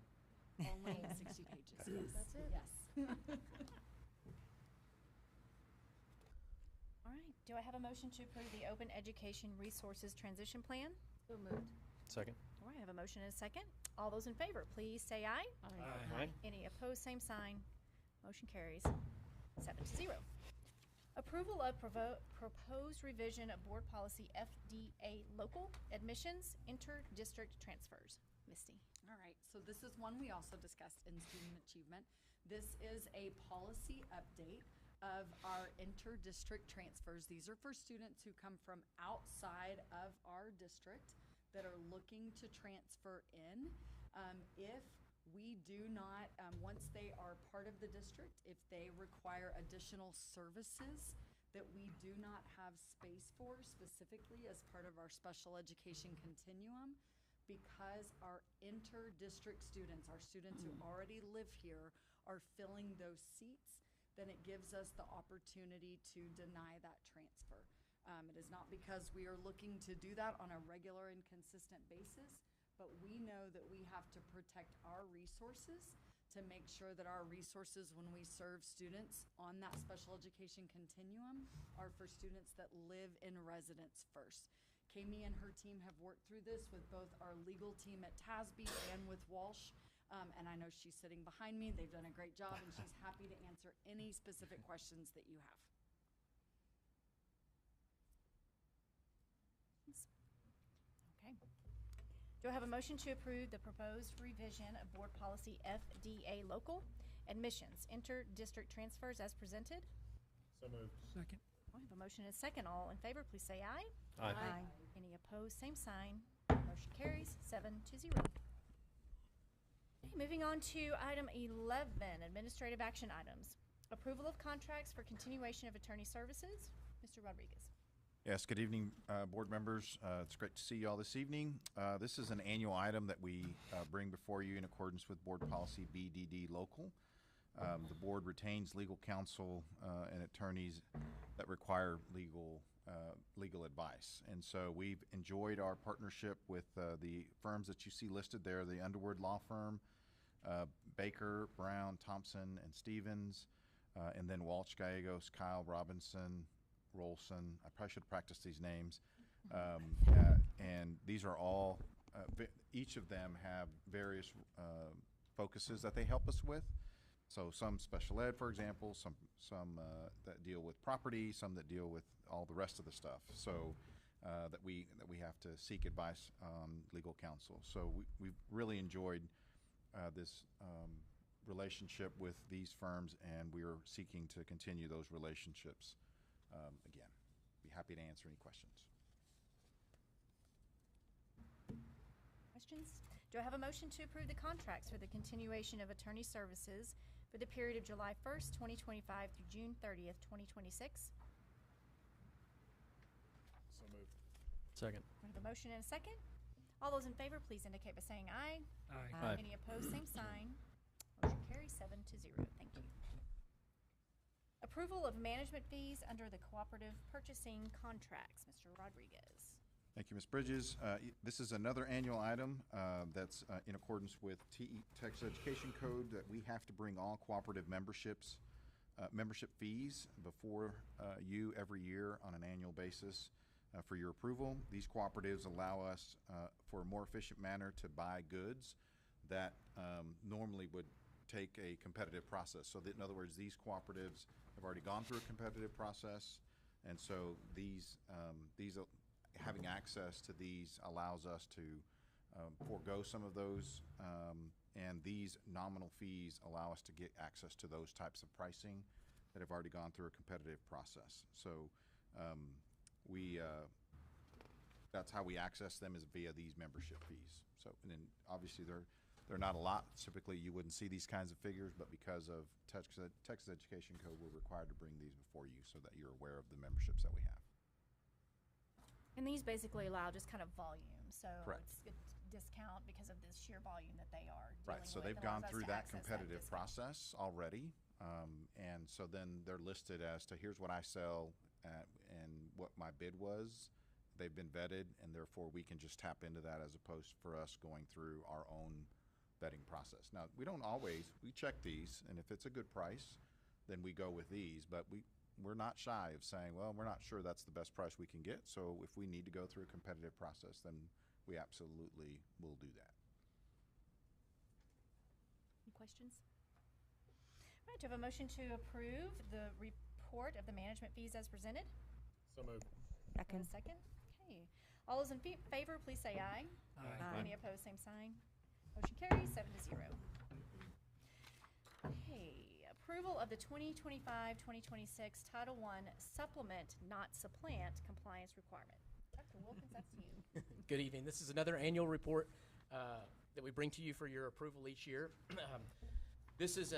Only 60 pages. Yes. That's it? Yes. All right. Do I have a motion to approve the Open Education Resources Transition Plan? So moved. Second. All right, I have a motion and a second. All those in favor, please say aye. Aye. Any opposed, same sign. Motion carries 7-0. Approval of proposed revision of Board Policy FDA Local Admissions Inter-District Transfers. Misty. All right, so this is one we also discussed in Student Achievement. This is a policy update of our inter-district transfers. These are for students who come from outside of our district that are looking to transfer in. If we do not, once they are part of the district, if they require additional services that we do not have space for specifically as part of our special education continuum, because our inter-district students, our students who already live here, are filling those seats, then it gives us the opportunity to deny that transfer. It is not because we are looking to do that on a regular and consistent basis, but we know that we have to protect our resources to make sure that our resources, when we serve students on that special education continuum, are for students that live in residence first. Kami and her team have worked through this with both our legal team at TASB and with Walsh. And I know she's sitting behind me. They've done a great job, and she's happy to answer any specific questions that you have. Okay. Do I have a motion to approve the proposed revision of Board Policy FDA Local Admissions, Inter-District Transfers as presented? So moved. Second. I have a motion and a second. All in favor, please say aye. Aye. Any opposed, same sign. Motion carries 7-0. Okay, moving on to item 11, administrative action items. Approval of contracts for continuation of attorney services. Mr. Rodriguez. Yes, good evening, board members. It's great to see you all this evening. This is an annual item that we bring before you in accordance with Board Policy BDD Local. The board retains legal counsel and attorneys that require legal advice. And so we've enjoyed our partnership with the firms that you see listed there, the Underwood Law Firm, Baker, Brown, Thompson, and Stevens, and then Walsh, Gallegos, Kyle, Robinson, Rolson. I probably should have practiced these names. And these are all, each of them have various focuses that they help us with. So some special ed, for example, some that deal with property, some that deal with all the rest of the stuff. So that we have to seek advice on legal counsel. So we've really enjoyed this relationship with these firms, and we are seeking to continue those relationships. Again, be happy to answer any questions. Questions? Do I have a motion to approve the contracts for the continuation of attorney services for the period of July 1st, 2025 through June 30th, 2026? So moved. Second. We have a motion and a second. All those in favor, please indicate by saying aye. Aye. Any opposed, same sign. Motion carries 7-0. Thank you. Approval of management fees under the cooperative purchasing contracts. Mr. Rodriguez. Thank you, Ms. Bridges. This is another annual item that's in accordance with Texas Education Code, that we have to bring all cooperative membership fees before you every year on an annual basis for your approval. These cooperatives allow us for a more efficient manner to buy goods that normally would take a competitive process. So that, in other words, these cooperatives have already gone through a competitive process, and so these having access to these allows us to forego some of those, and these nominal fees allow us to get access to those types of pricing that have already gone through a competitive process. So that's how we access them, is via these membership fees. So, and then obviously they're not a lot. Typically you wouldn't see these kinds of figures, but because of Texas Education Code, we're required to bring these before you so that you're aware of the memberships that we have. And these basically allow just kind of volume. So Correct. it's a discount because of the sheer volume that they are dealing Right, so with. they've It allows gone us through to that access competitive discount. process already. And so then they're listed as to, here's what I sell at, and what my bid was. They've been vetted, and therefore we can just tap into that, as opposed for us going through our own vetting process. Now, we don't always, we check these, and if it's a good price, then we go with these, but we're not shy of saying, well, we're not sure that's the best price we can get, so if we need to go through a competitive process, then we absolutely will do that. Any questions? All right, do I have a motion to approve the report of the management fees as presented? So moved. And a second? Okay. All those in favor, please say aye. Aye. Any opposed, same sign. Motion carries 7-0. Okay, approval of the 2025-2026 Title I Supplement, Not Supplant compliance requirement. Dr. Wilkins, that's you. Good evening. This is another annual report that we bring to you for your approval each year. This is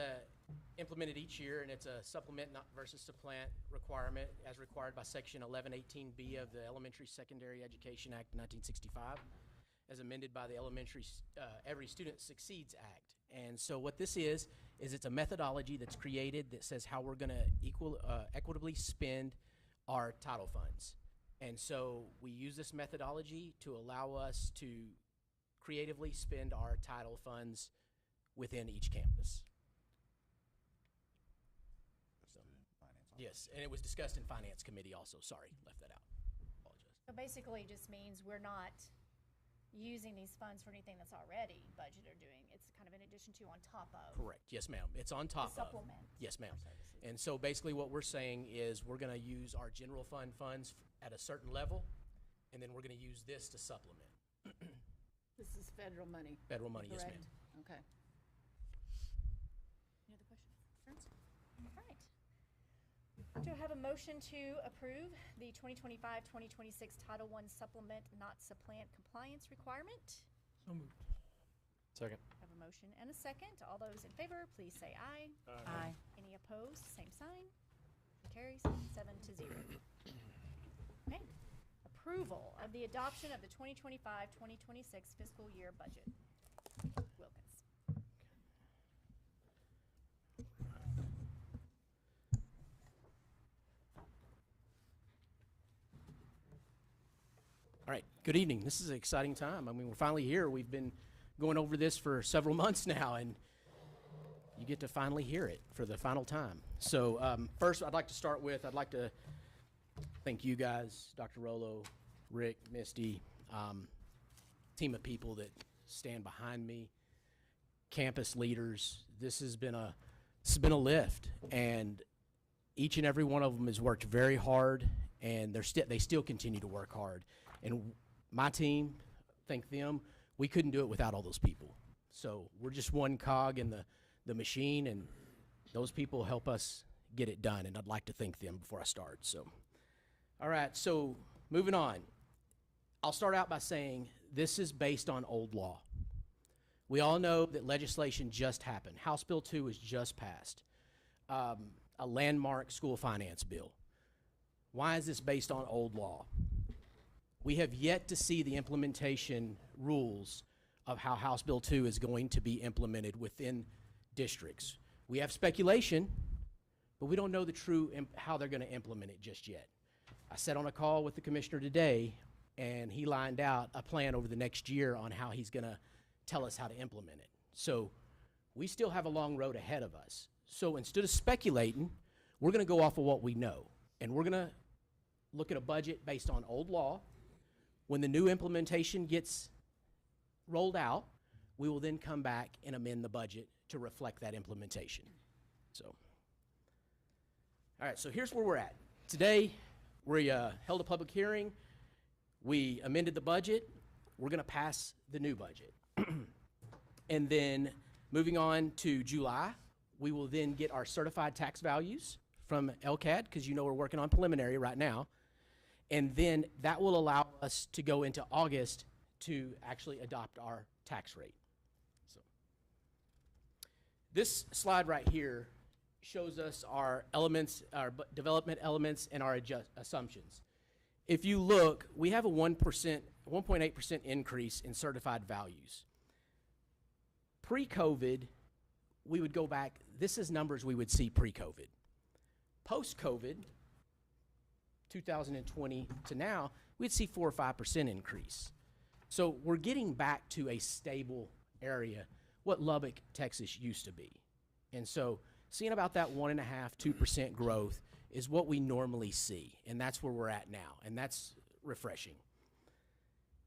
implemented each year, and it's a supplement not versus supplant requirement as required by Section 1118B of the Elementary Secondary Education Act 1965, as amended by the Every Student Succeeds Act. And so what this is it's a methodology that's created that says how we're going to equitably spend our title funds. And so we use this methodology to allow us to creatively spend our title funds within each campus. So, yes, and it was discussed in Finance Committee also. Sorry, left that out. Apologize. So basically, it just means we're not using these funds for anything that's already budgeted or doing. It's kind of in addition to, on top of. Correct. Yes, ma'am. It's on top of. Supplement. Yes, ma'am. our services. And so basically what we're saying is we're going to use our general fund funds at a certain level, and then we're going to use this to supplement. This is federal money. Federal money, yes, Correct. ma'am. Okay. Any other questions? Friends? All right. Do I have a motion to approve the 2025-2026 Title I Supplement Not Supplant Compliance Requirement? So moved. Second. I have a motion and a second. All those in favor, please say aye. Aye. Any opposed? Same sign. Motion carries 7-0. Okay. Approval of the adoption of the 2025-2026 fiscal year budget. Wilkins. All right, good evening. This is an exciting time. I mean, we're finally here. We've been going over this for several months now, and you get to finally hear it for the final time. So first, I'd like to thank you guys, Dr. Rollo, Rick, Misty, team of people that stand behind me, campus leaders. This has been a lift, and each and every one of them has worked very hard, and they still continue to work hard. And my team, thank them. We couldn't do it without all those people. So we're just one cog in the machine, and those people help us get it done, and I'd like to thank them before I start. So, all right, so moving on. I'll start out by saying this is based on old law. We all know that legislation just happened. House Bill 2 was just passed, a landmark school finance bill. Why is this based on old law? We have yet to see the implementation rules of how House Bill 2 is going to be implemented within districts. We have speculation, but we don't know the true how they're going to implement it just yet. I sat on a call with the commissioner today, and he lined out a plan over the next year on how he's going to tell us how to implement it. So we still have a long road ahead of us. So instead of speculating, we're going to go off of what we know, and we're going to look at a budget based on old law. When the new implementation gets rolled out, we will then come back and amend the budget to reflect that implementation. So, all right, so here's where we're at. Today, we held a public hearing. We amended the budget. We're going to pass the new budget. And then moving on to July, we will then get our certified tax values from LCAD, because you know we're working on preliminary right now. And then that will allow us to go into August to actually adopt our tax rate. So this slide right here shows us our elements, our development elements, and our assumptions. If you look, we have a 1.8% increase in certified values. Pre-COVID, we would go back, this is numbers we would see pre-COVID. Post-COVID, 2020 to now, we'd see 4 or 5% increase. So we're getting back to a stable area, what Lubbock, Texas used to be. And so seeing about that 1.5%, 2% growth is what we normally see, and that's where we're at now, and that's refreshing.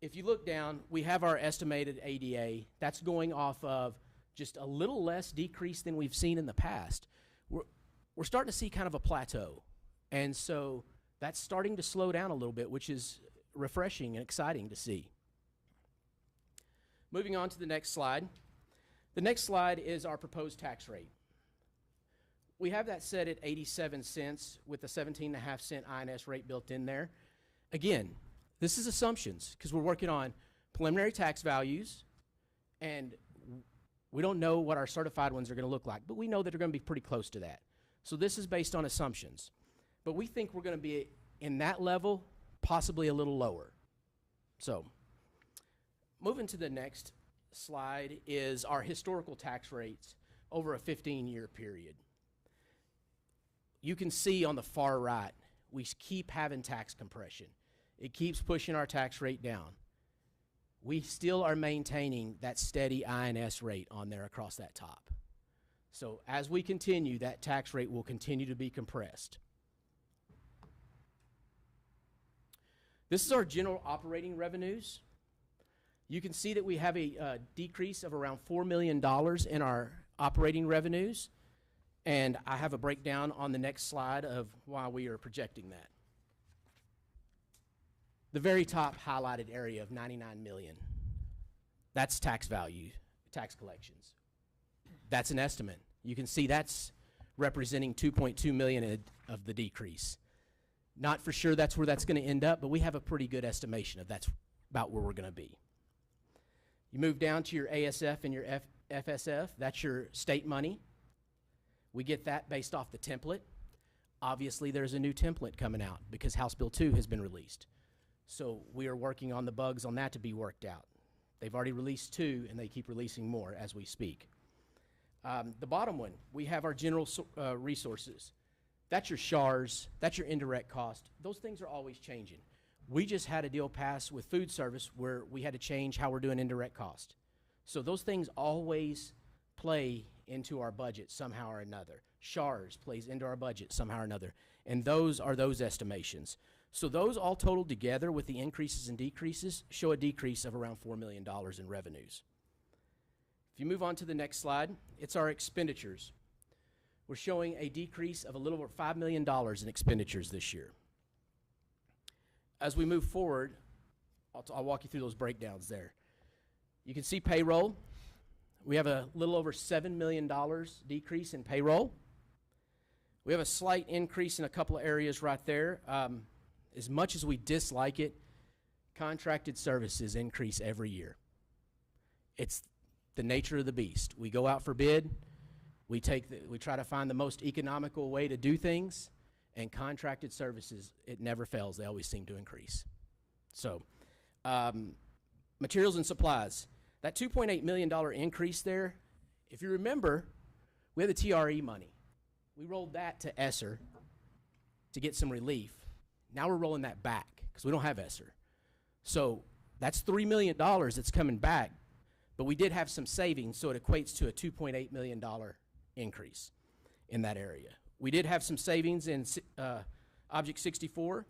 If you look down, we have our estimated ADA. That's going off of just a little less decrease than we've seen in the past. We're starting to see kind of a plateau, and so that's starting to slow down a little bit, which is refreshing and exciting to see. Moving on to the next slide. The next slide is our proposed tax rate. We have that set at 87 cents with a 17.5-cent INS rate built in there. Again, this is assumptions because we're working on preliminary tax values, and We don't know what our certified ones are going to look like, but we know that they're going to be pretty close to that. So this is based on assumptions. But we think we're going to be in that level, possibly a little lower. So moving to the next slide is our historical tax rates over a 15-year period. You can see on the far right, we keep having tax compression. It keeps pushing our tax rate down. We still are maintaining that steady INS rate on there across that top. So as we continue, that tax rate will continue to be compressed. This is our general operating revenues. You can see that we have a decrease of around $4 million in our operating revenues, and I have a breakdown on the next slide of why we are projecting that. The very top highlighted area of $99 million, that's tax value, tax collections. That's an estimate. You can see that's representing $2.2 million of the decrease. Not for sure that's where that's going to end up, but we have a pretty good estimation of that's about where we're going to be. You move down to your ASF and your FSF, that's your state money. We get that based off the template. Obviously, there's a new template coming out because House Bill 2 has been released. So we are working on the bugs on that to be worked out. They've already released 2, and they keep releasing more as we speak. The bottom one, we have our general resources. That's your SHARs, that's your indirect cost. Those things are always changing. We just had a deal pass with food service where we had to change how we're doing indirect cost. So those things always play into our budget somehow or another. SHARs plays into our budget somehow or another. And those are those estimations. So those all totaled together with the increases and decreases show a decrease of around $4 million in revenues. If you move on to the next slide, it's our expenditures. We're showing a decrease of a little over $5 million in expenditures this year. As we move forward, I'll walk you through those breakdowns there. You can see payroll. We have a little over $7 million decrease in payroll. We have a slight increase in a couple of areas right there. As much as we dislike it, contracted services increase every year. It's the nature of the beast. We go out for bid. We try to find the most economical way to do things, and contracted services, it never fails. They always seem to increase. So, materials and supplies. That $2.8 million increase there, if you remember, we had the TRE money. We rolled that to ESSER to get some relief. Now we're rolling that back because we don't have ESSER. So that's $3 million that's coming back, but we did have some savings, so it equates to a $2.8 million increase in that area. We did have some savings in Object 64,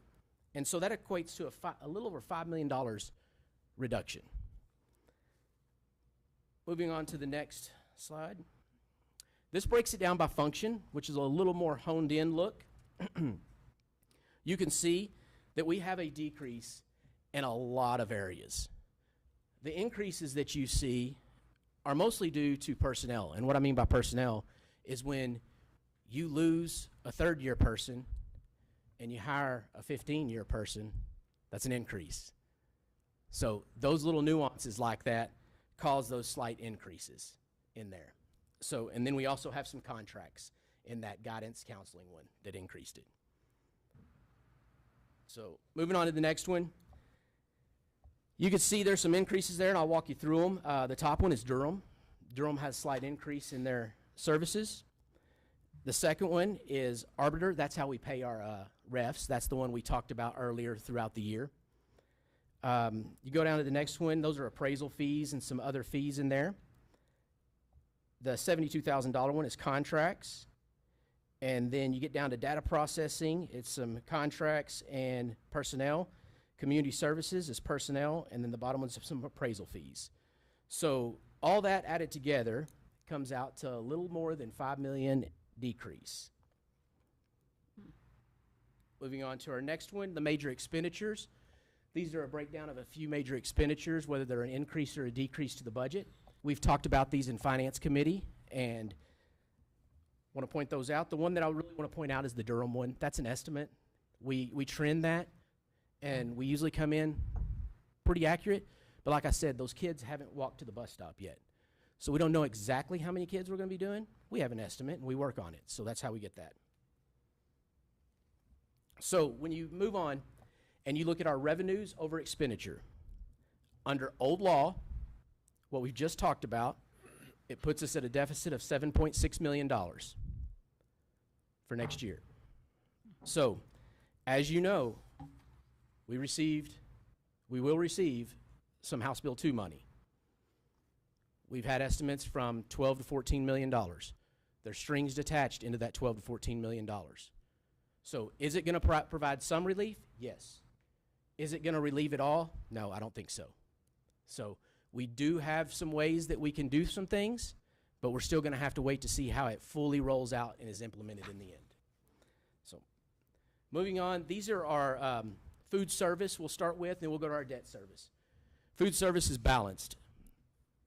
and so that equates to a little over $5 million reduction. Moving on to the next slide. This breaks it down by function, which is a little more honed in look. You can see that we have a decrease in a lot of areas. The increases that you see are mostly due to personnel, and what I mean by personnel is when you lose a third-year person and you hire a 15-year person, that's an increase. So those little nuances like that cause those slight increases in there. So, and then we also have some contracts in that guidance counseling one that increased it. So moving on to the next one. You can see there's some increases there, and I'll walk you through them. The top one is Durham. Durham has a slight increase in their services. The second one is Arbiter. That's how we pay our refs. That's the one we talked about earlier throughout the year. You go down to the next one. Those are appraisal fees and some other fees in there. The $72,000 one is contracts. And then you get down to data processing. It's some contracts and personnel. Community services is personnel. And then the bottom one's some appraisal fees. So all that added together comes out to a little more than $5 million decrease. Moving on to our next one, the major expenditures. These are a breakdown of a few major expenditures, whether they're an increase or a decrease to the budget. We've talked about these in Finance Committee and want to point those out. The one that I really want to point out is the Durham one. That's an estimate. We trend that, and we usually come in pretty accurate. But like I said, those kids haven't walked to the bus stop yet. So we don't know exactly how many kids we're going to be doing. We have an estimate, and we work on it. So that's how we get that. So when you move on and you look at our revenues over expenditure, under old law, what we've just talked about, it puts us at a deficit of $7.6 million for next year. So, as you know, we will receive some House Bill 2 money. We've had estimates from $12 to $14 million. There's strings attached into that $12 to $14 million. So is it going to provide some relief? Yes. Is it going to relieve it all? No, I don't think so. So we do have some ways that we can do some things, but we're still going to have to wait to see how it fully rolls out and is implemented in the end. So moving on, these are our food service we'll start with, and we'll go to our debt service. Food service is balanced.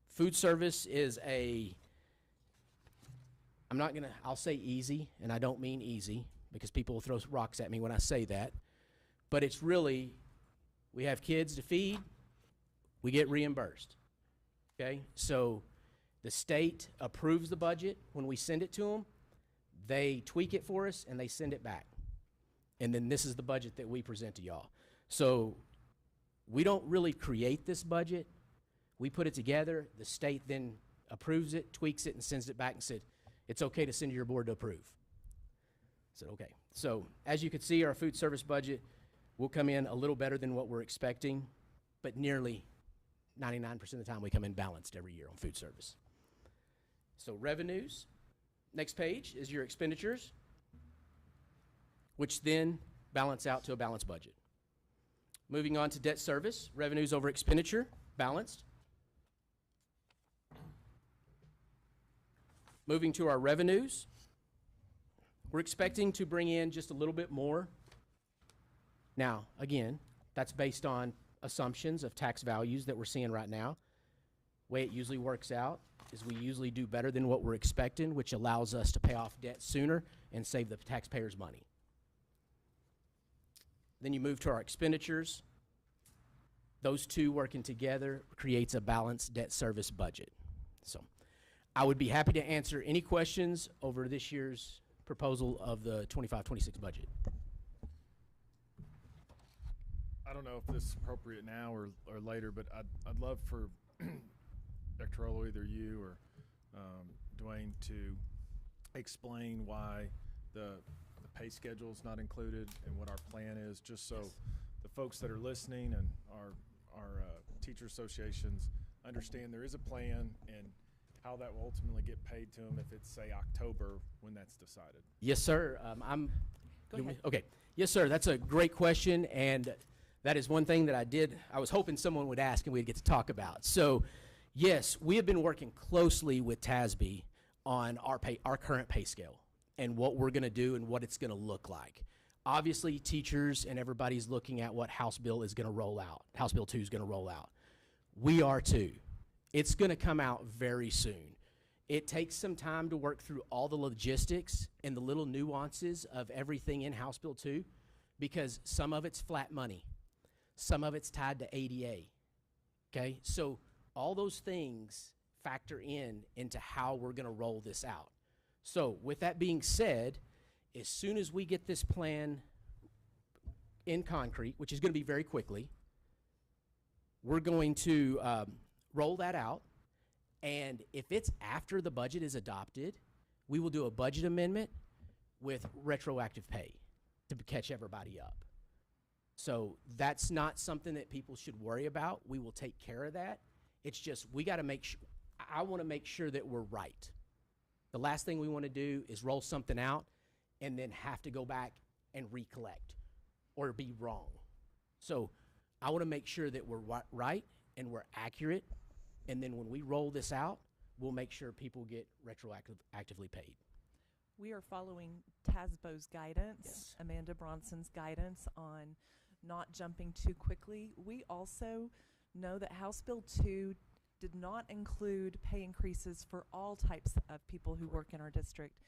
Food service is I'll say easy, and I don't mean easy, because people will throw rocks at me when I say that. But it's really, we have kids to feed, we get reimbursed. Okay? So the state approves the budget when we send it to them. They tweak it for us, and they send it back. And then this is the budget that we present to y'all. So we don't really create this budget. We put it together. The state then approves it, tweaks it, and sends it back and said, it's okay to send to your board to approve. I said, okay. So as you can see, our food service budget will come in a little better than what we're expecting, but nearly 99% of the time we come in balanced every year on food service. So revenues. Next page is your expenditures, which then balance out to a balanced budget. Moving on to debt service, revenues over expenditure, balanced. Moving to our revenues, we're expecting to bring in just a little bit more. Now, again, that's based on assumptions of tax values that we're seeing right now. The way it usually works out is we usually do better than what we're expecting, which allows us to pay off debt sooner and save the taxpayers money. Then you move to our expenditures. Those two working together creates a balanced debt service budget. So I would be happy to answer any questions over this year's proposal of the 25-26 budget. I don't know if this is appropriate now or later, but I'd love for Dr. Rolo, either you or Dwayne, to explain why the pay schedule is not included and what our plan is, just so the folks that are listening and our teacher associations understand there is a plan and how that will ultimately get paid to them if it's, say, October when that's decided. Yes, sir. Go ahead. Okay. Yes, sir. That's a great question, and that is one thing that I was hoping someone would ask and we'd get to talk about. So, yes, we have been working closely with TASB on our current pay scale and what we're going to do and what it's going to look like. Obviously, teachers and everybody's looking at what House Bill is going to roll out. House Bill 2 is going to roll out. We are too. It's going to come out very soon. It takes some time to work through all the logistics and the little nuances of everything in House Bill 2, because some of it's flat money. Some of it's tied to ADA. Okay? So all those things factor into how we're going to roll this out. So with that being said, as soon as we get this plan in concrete, which is going to be very quickly, we're going to roll that out. And if it's after the budget is adopted, we will do a budget amendment with retroactive pay to catch everybody up. So that's not something that people should worry about. We will take care of that. It's just we got to make sure, I want to make sure that we're right. The last thing we want to do is roll something out and then have to go back and recollect or be wrong. So I want to make sure that we're right and we're accurate. And then when we roll this out, we'll make sure people get retroactively paid. We are following TASBO's guidance, Yes. Amanda Bronson's guidance on not jumping too quickly. We also know that House Bill 2 did not include pay increases for all types of people who work in our district.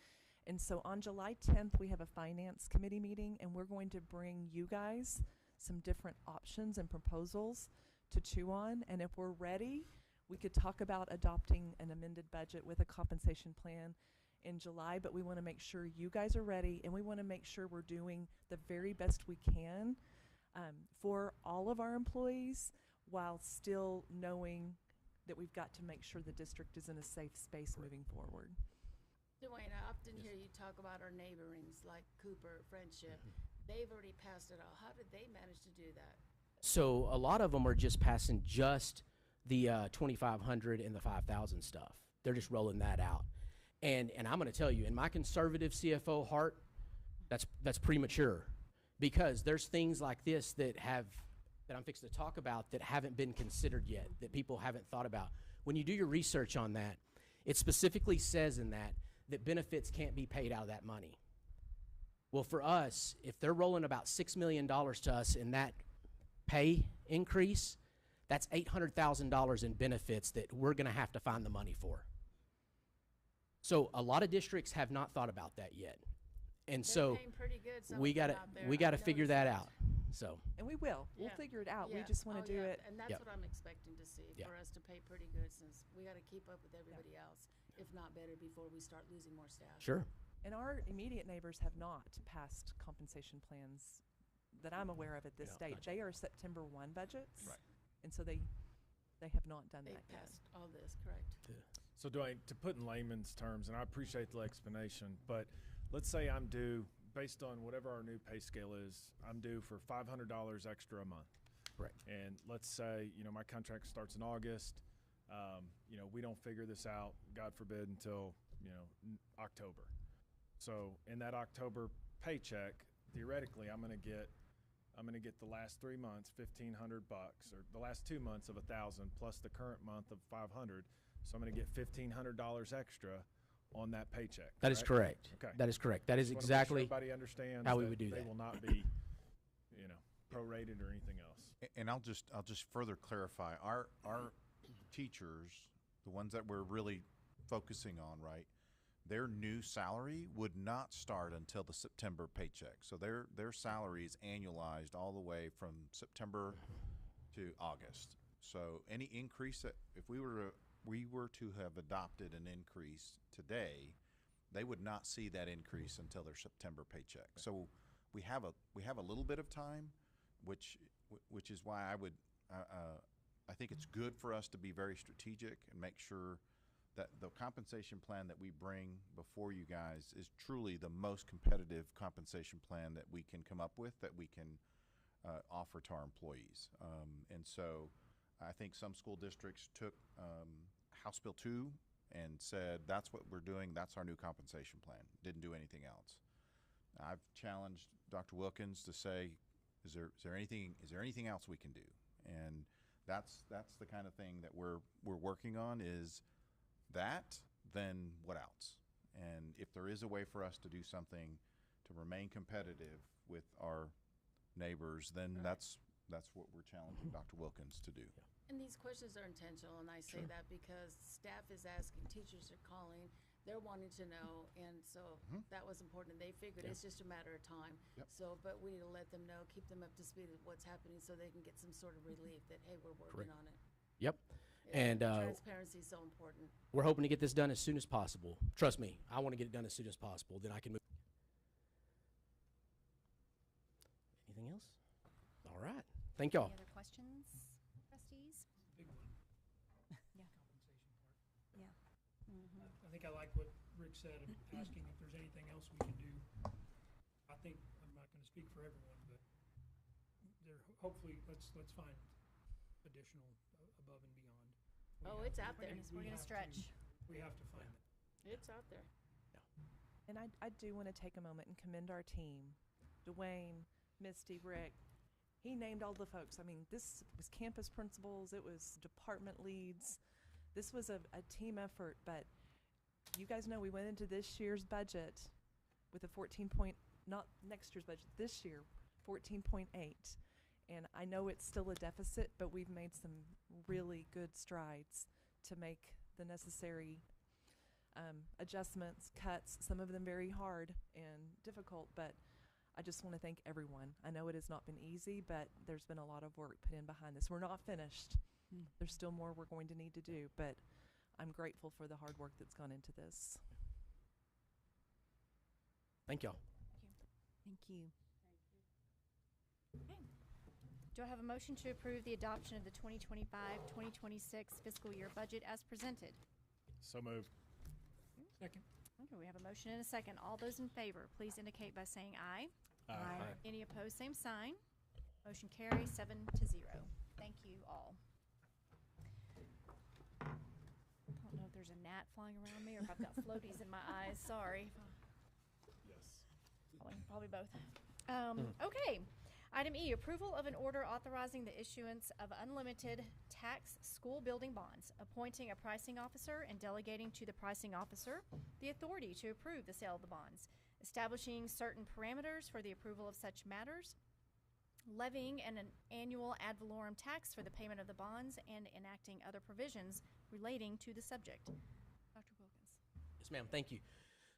And so on July 10th, we have a finance committee meeting, and we're going to bring you guys some different options and proposals to chew on. And if we're ready, We could talk about adopting an amended budget with a compensation plan in July, but we want to make sure you guys are ready, and we want to make sure we're doing the very best we can for all of our employees, while still knowing that we've got to make sure the district is in a safe space moving forward. Dwayne, I often hear you talk about our neighborings like Cooper, Friendship. They've already passed it all. How did they manage to do that? So a lot of them are just passing just the 2,500 and the 5,000 stuff. They're just rolling that out. And I'm going to tell you, in my conservative CFO heart, that's premature, because there's things like this that I'm fixing to talk about that haven't been considered yet, that people haven't thought about. When you do your research on that, it specifically says in that benefits can't be paid out of that money. Well, for us, if they're rolling about $6 million to us in that pay increase, that's $800,000 in benefits that we're going to have to find the money for. So a lot of districts have not thought about that yet. And They're so paying pretty good, some we of them got to out there. we got to I've figure noticed that out. So And we will. We'll Yeah. figure it out. We Yeah. just want to do yeah. it. And that's Yep. what I'm expecting to see, Yeah. for us to pay pretty good, since we got to keep up with everybody else, if not better, before we start losing more staff. sure. And our immediate neighbors have not passed compensation plans that I'm aware of at this No, stage. not They are September 1 budgets. Right. And so they have not done They that yet. passed all this, correct? So Dwayne, to put in layman's terms, and I appreciate the explanation, but let's say I'm due, based on whatever our new pay scale is, I'm due for $500 extra a month. Right. And let's say, my contract starts in August. We don't figure this out, God forbid, until, October. So in that October paycheck, theoretically, I'm going to get the last 3 months, $1,500, or the last 2 months of $1,000 plus the current month of $500. So I'm going to get $1,500 extra on that paycheck. That is correct. Okay. That is correct. That is Just wanna make sure exactly everybody understands how we that would do they that. will not be, prorated or anything else. And I'll just further clarify, our teachers, the ones that we're really focusing on, right, their new salary would not start until the September paycheck. So their salary is annualized all the way from September to August. So any increase that, if we were to have adopted an increase today, they would not see that increase until their September paycheck. So we have a little bit of time, which is why I think it's good for us to be very strategic and make sure that the compensation plan that we bring before you guys is truly the most competitive compensation plan that we can come up with, that we can offer to our employees. And so I think some school districts took House Bill 2 and said, that's what we're doing, that's our new compensation plan, didn't do anything else. I've challenged Dr. Wilkins to say, is there anything else we can do? And that's the kind of thing that we're working on, is that, then what else? And if there is a way for us to do something to remain competitive with our neighbors, then that's what we're challenging Dr. Wilkins to do. And these questions are intentional, and I say that because staff is asking, teachers are calling, they're wanting to know, and so that was important. They figured it's just a matter of time. Yep. So, but we need to let them know, keep them up to speed with what's happening, so they can get some sort of relief that, hey, we're working on it. Yep. Yeah, And transparency is so important. we're hoping to get this done as soon as possible. Trust me, I want to get it done as soon as possible. Then I can move. Anything else? All right. Thank y'all. Any other questions, trustees? Big one. Yeah. Compensation part. Yeah. I think I like what Rick said, of asking if there's anything else we can do. I think, I'm not going to speak for everyone, but hopefully, let's find additional above and beyond. Oh, it's out there. We're gonna stretch. We have to find it. It's out there. And I do want to take a moment and commend our team. Dwayne, Misty, Rick. He named all the folks. I mean, this was campus principals. It was department leads. This was a team effort, but you guys know we went into this year's budget with a not next year's budget, this year, 14.8. And I know it's still a deficit, but we've made some really good strides to make the necessary adjustments, cuts, some of them very hard and difficult, but I just want to thank everyone. I know it has not been easy, but there's been a lot of work put in behind this. We're not finished, There's still more we're going to need to do, but I'm grateful for the hard work that's gone into this. Thank y'all. Thank you. Okay. Do I have a motion to approve the adoption of the 2025-2026 fiscal year budget as presented? So moved. Second. Okay, we have a motion and a second. All those in favor, please indicate by saying aye. Aye. Any opposed, same sign. Motion carries 7-0. Thank you all. I don't know if there's a gnat flying around me or if I've got floaties in my eyes. Sorry. Yes. Probably both. Okay. Item E, approval of an order authorizing the issuance of unlimited tax school building bonds, appointing a pricing officer and delegating to the pricing officer the authority to approve the sale of the bonds, establishing certain parameters for the approval of such matters, levying an annual ad valorem tax for the payment of the bonds, and enacting other provisions relating to the subject. Dr. Wilkins. Yes, ma'am. Thank you.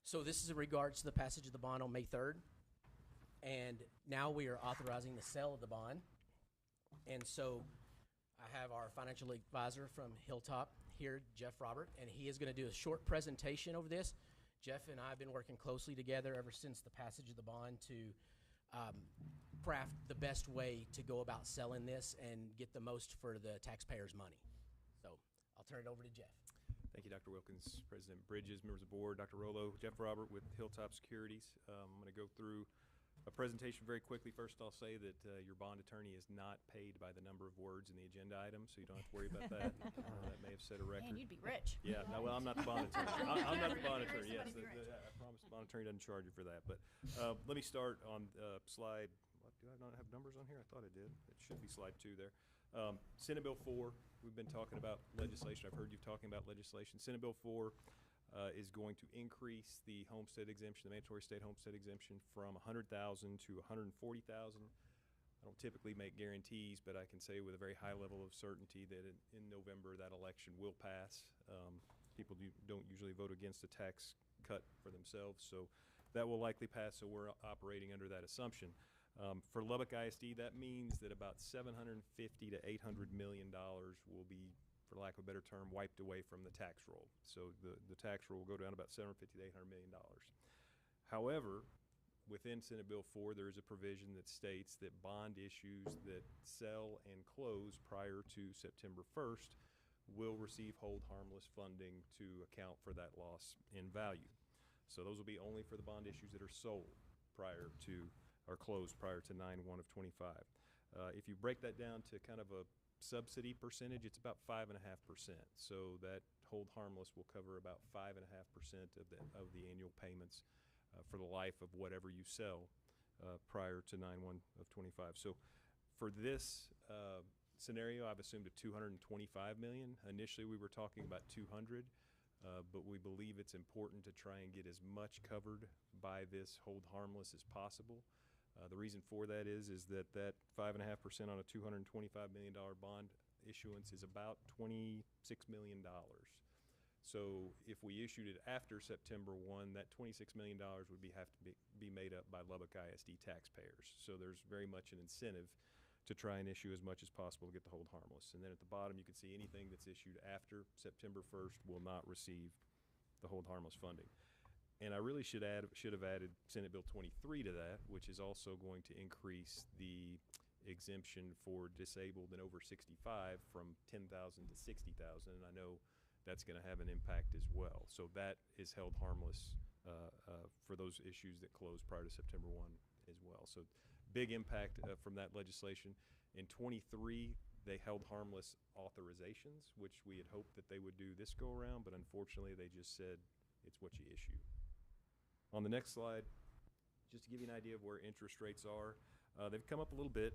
So this is in regards to the passage of the bond on May 3rd. And now we are authorizing the sale of the bond. And so I have our financial advisor from Hilltop here, Jeff Robert, and he is going to do a short presentation over this. Jeff and I have been working closely together ever since the passage of the bond to craft the best way to go about selling this and get the most for the taxpayers' money. So I'll turn it over to Jeff. Thank you, Dr. Wilkins, President Bridges, members of the board, Dr. Rollo, Jeff Robert with Hilltop Securities. I'm going to go through a presentation very quickly. First, I'll say that your bond attorney is not paid by the number of words in the agenda item, so you don't have to worry about that. That may have set a record. Man, you'd be rich. Yeah, no, well, I'm not the bond attorney. I'm not the bond attorney, yes. I promise the bond attorney doesn't charge you for that. But let me start on slide, what, do I not have numbers on here? I thought I did. It should be slide 2 there. Senate Bill 4, we've been talking about legislation. I've heard you talking about legislation. Senate Bill 4 is going to increase the homestead exemption, the mandatory state homestead exemption, from $100,000 to $140,000. I don't typically make guarantees, but I can say with a very high level of certainty that in November that election will pass. People don't usually vote against a tax cut for themselves, so that will likely pass, so we're operating under that assumption. For Lubbock ISD, that means that about $750 to $800 million will be, for lack of a better term, wiped away from the tax roll. So the tax roll will go down about $750 to $800 million. However, within Senate Bill 4, there is a provision that states that bond issues that sell and close prior to September 1st will receive hold harmless funding to account for that loss in value. So those will be only for the bond issues that are sold prior to, or closed prior to 9/1 of 25. If you break that down to kind of a subsidy percentage, it's about 5.5%. So that hold harmless will cover about 5.5% of the annual payments for the life of whatever you sell prior to 9/1 of 25. So for this scenario, I've assumed a $225 million. Initially, we were talking about 200, but we believe it's important to try and get as much covered by this hold harmless as possible. The reason for that is that 5.5% on a $225 million bond issuance is about $26 million. So if we issued it after September 1, that $26 million would have to be made up by Lubbock ISD taxpayers. So there's very much an incentive to try and issue as much as possible to get the hold harmless. And then at the bottom, you can see anything that's issued after September 1st will not receive the hold harmless funding. And I really should have added Senate Bill 23 to that, which is also going to increase the exemption for disabled and over 65 from $10,000 to $60,000. And I know that's going to have an impact as well. So that is held harmless for those issues that close prior to September 1 as well. So big impact from that legislation. In 23, they held harmless authorizations, which we had hoped that they would do this go around, but unfortunately they just said it's what you issue. On the next slide, just to give you an idea of where interest rates are, they've come up a little bit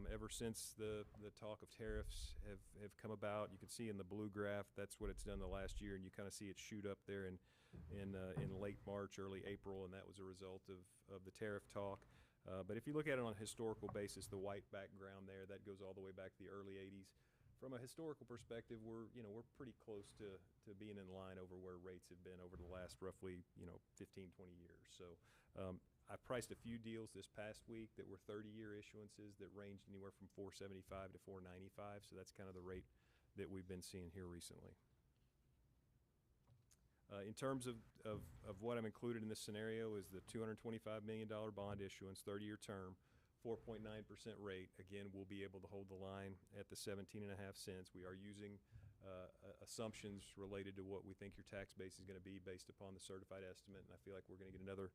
ever since the talk of tariffs have come about. You can see in the blue graph, that's what it's done the last year, and you kind of see it shoot up there in late March, early April, and that was a result of the tariff talk. But if you look at it on a historical basis, the white background there, that goes all the way back to the early 80s. From a historical perspective, we're pretty close to being in line over where rates have been over the last roughly 15, 20 years. So I priced a few deals this past week that were 30-year issuances that ranged anywhere from 475 to 495. So that's kind of the rate that we've been seeing here recently. In terms of what I'm included in this scenario is the $225 million bond issuance, 30-year term, 4.9% rate. Again, we'll be able to hold the line at the 17.5 cents. We are using assumptions related to what we think your tax base is going to be based upon the certified estimate, and I feel like we're going to get another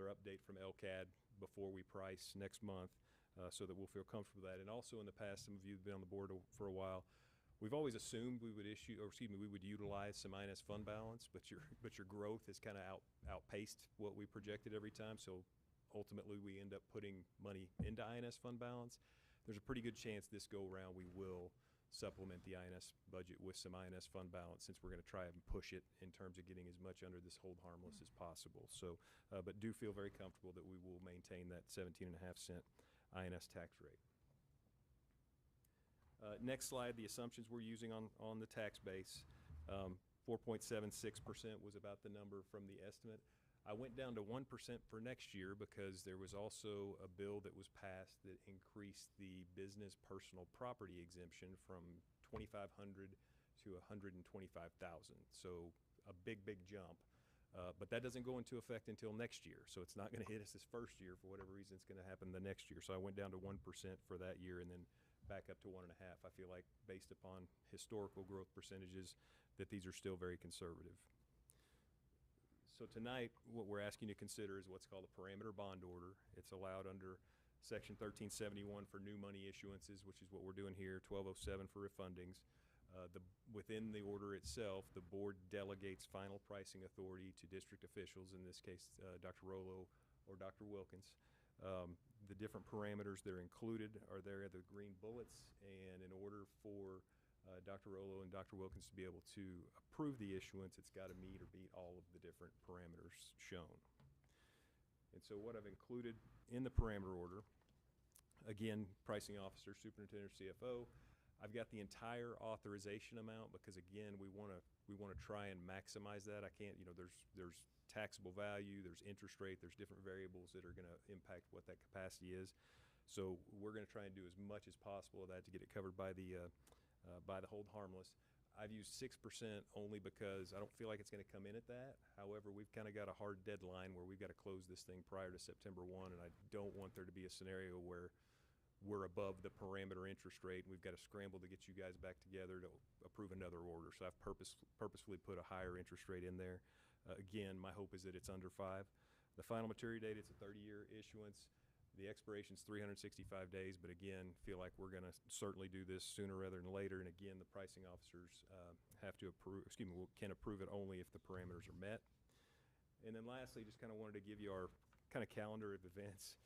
update from LCAD before we price next month, so that we'll feel comfortable with that. And also in the past, some of you have been on the board for a while, we've always assumed we would we would utilize some INS fund balance, but your growth has kind of outpaced what we projected every time. So ultimately, we end up putting money into INS fund balance. There's a pretty good chance this go around we will supplement the INS budget with some INS fund balance, since we're going to try and push it in terms of getting as much under this hold harmless as possible. So, but do feel very comfortable that we will maintain that 17.5 cent INS tax rate. Next slide, the assumptions we're using on the tax base. 4.76% was about the number from the estimate. I went down to 1% for next year because there was also a bill that was passed that increased the business personal property exemption from $2,500 to $125,000. So a big jump. But that doesn't go into effect until next year. So it's not going to hit us this first year. For whatever reason, it's going to happen the next year. So I went down to 1% for that year and then back up to 1.5. I feel like based upon historical growth percentages that these are still very conservative. So tonight, what we're asking you to consider is what's called a parameter bond order. It's allowed under Section 1371 for new money issuances, which is what we're doing here, 1207 for refundings. Within the order itself, the board delegates final pricing authority to district officials, in this case, Dr. Rollo or Dr. Wilkins. The different parameters that are included are there at the green bullets, and in order for Dr. Rollo and Dr. Wilkins to be able to approve the issuance, it's got to meet or beat all of the different parameters shown. And so what I've included in the parameter order, again, pricing officer, superintendent, CFO, I've got the entire authorization amount because, again, we want to try and maximize that. I can't, there's taxable value, there's interest rate, there's different variables that are going to impact what that capacity is. So we're going to try and do as much as possible of that to get it covered by the hold harmless. I've used 6% only because I don't feel like it's going to come in at that. However, we've kind of got a hard deadline where we've got to close this thing prior to September 1, and I don't want there to be a scenario where we're above the parameter interest rate and we've got to scramble to get you guys back together to approve another order. So I've purposefully put a higher interest rate in there. Again, my hope is that it's under 5. The final maturity date, it's a 30-year issuance. The expiration is 365 days, but again, feel like we're going to certainly do this sooner rather than later. And again, the pricing officers have to approve, can approve it only if the parameters are met. And then lastly, just kind of wanted to give you our kind of calendar of events.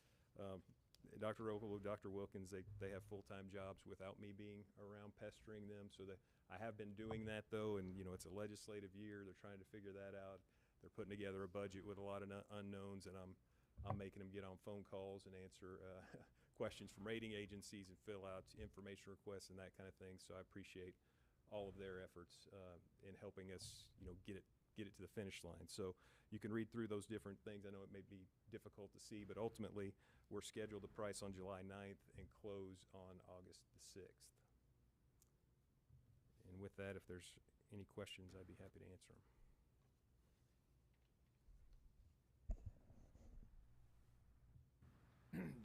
Dr. Rollo, Dr. Wilkins, they have full-time jobs without me being around pestering them. So that I have been doing that though, and it's a legislative year. They're trying to figure that out. They're putting together a budget with a lot of unknowns, and I'm making them get on phone calls and answer questions from rating agencies and fill out information requests and that kind of thing. So I appreciate all of their efforts in helping us, get it to the finish line. So you can read through those different things. I know it may be difficult to see, but ultimately we're scheduled to price on July 9th and close on August the 6th. And with that, if there's any questions, I'd be happy to answer them.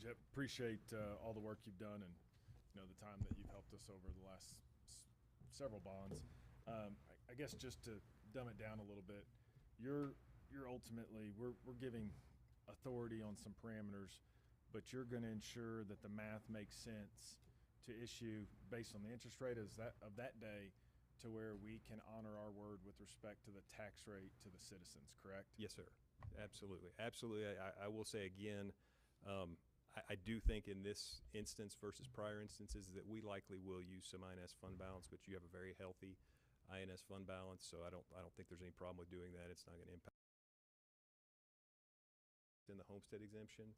Jeff, appreciate all the work you've done and the time that you've helped us over the last several bonds. I guess just to dumb it down a little bit, you're ultimately we're giving authority on some parameters, but you're going to ensure that the math makes sense to issue based on the interest rate of that day, to where we can honor our word with respect to the tax rate to the citizens. Correct? Yes, sir. Absolutely. I will say again. I do think in this instance versus prior instances that we likely will use some INS fund balance, but you have a very healthy INS fund balance, so I don't think there's any problem with doing that. It's not going to impact in the homestead exemption.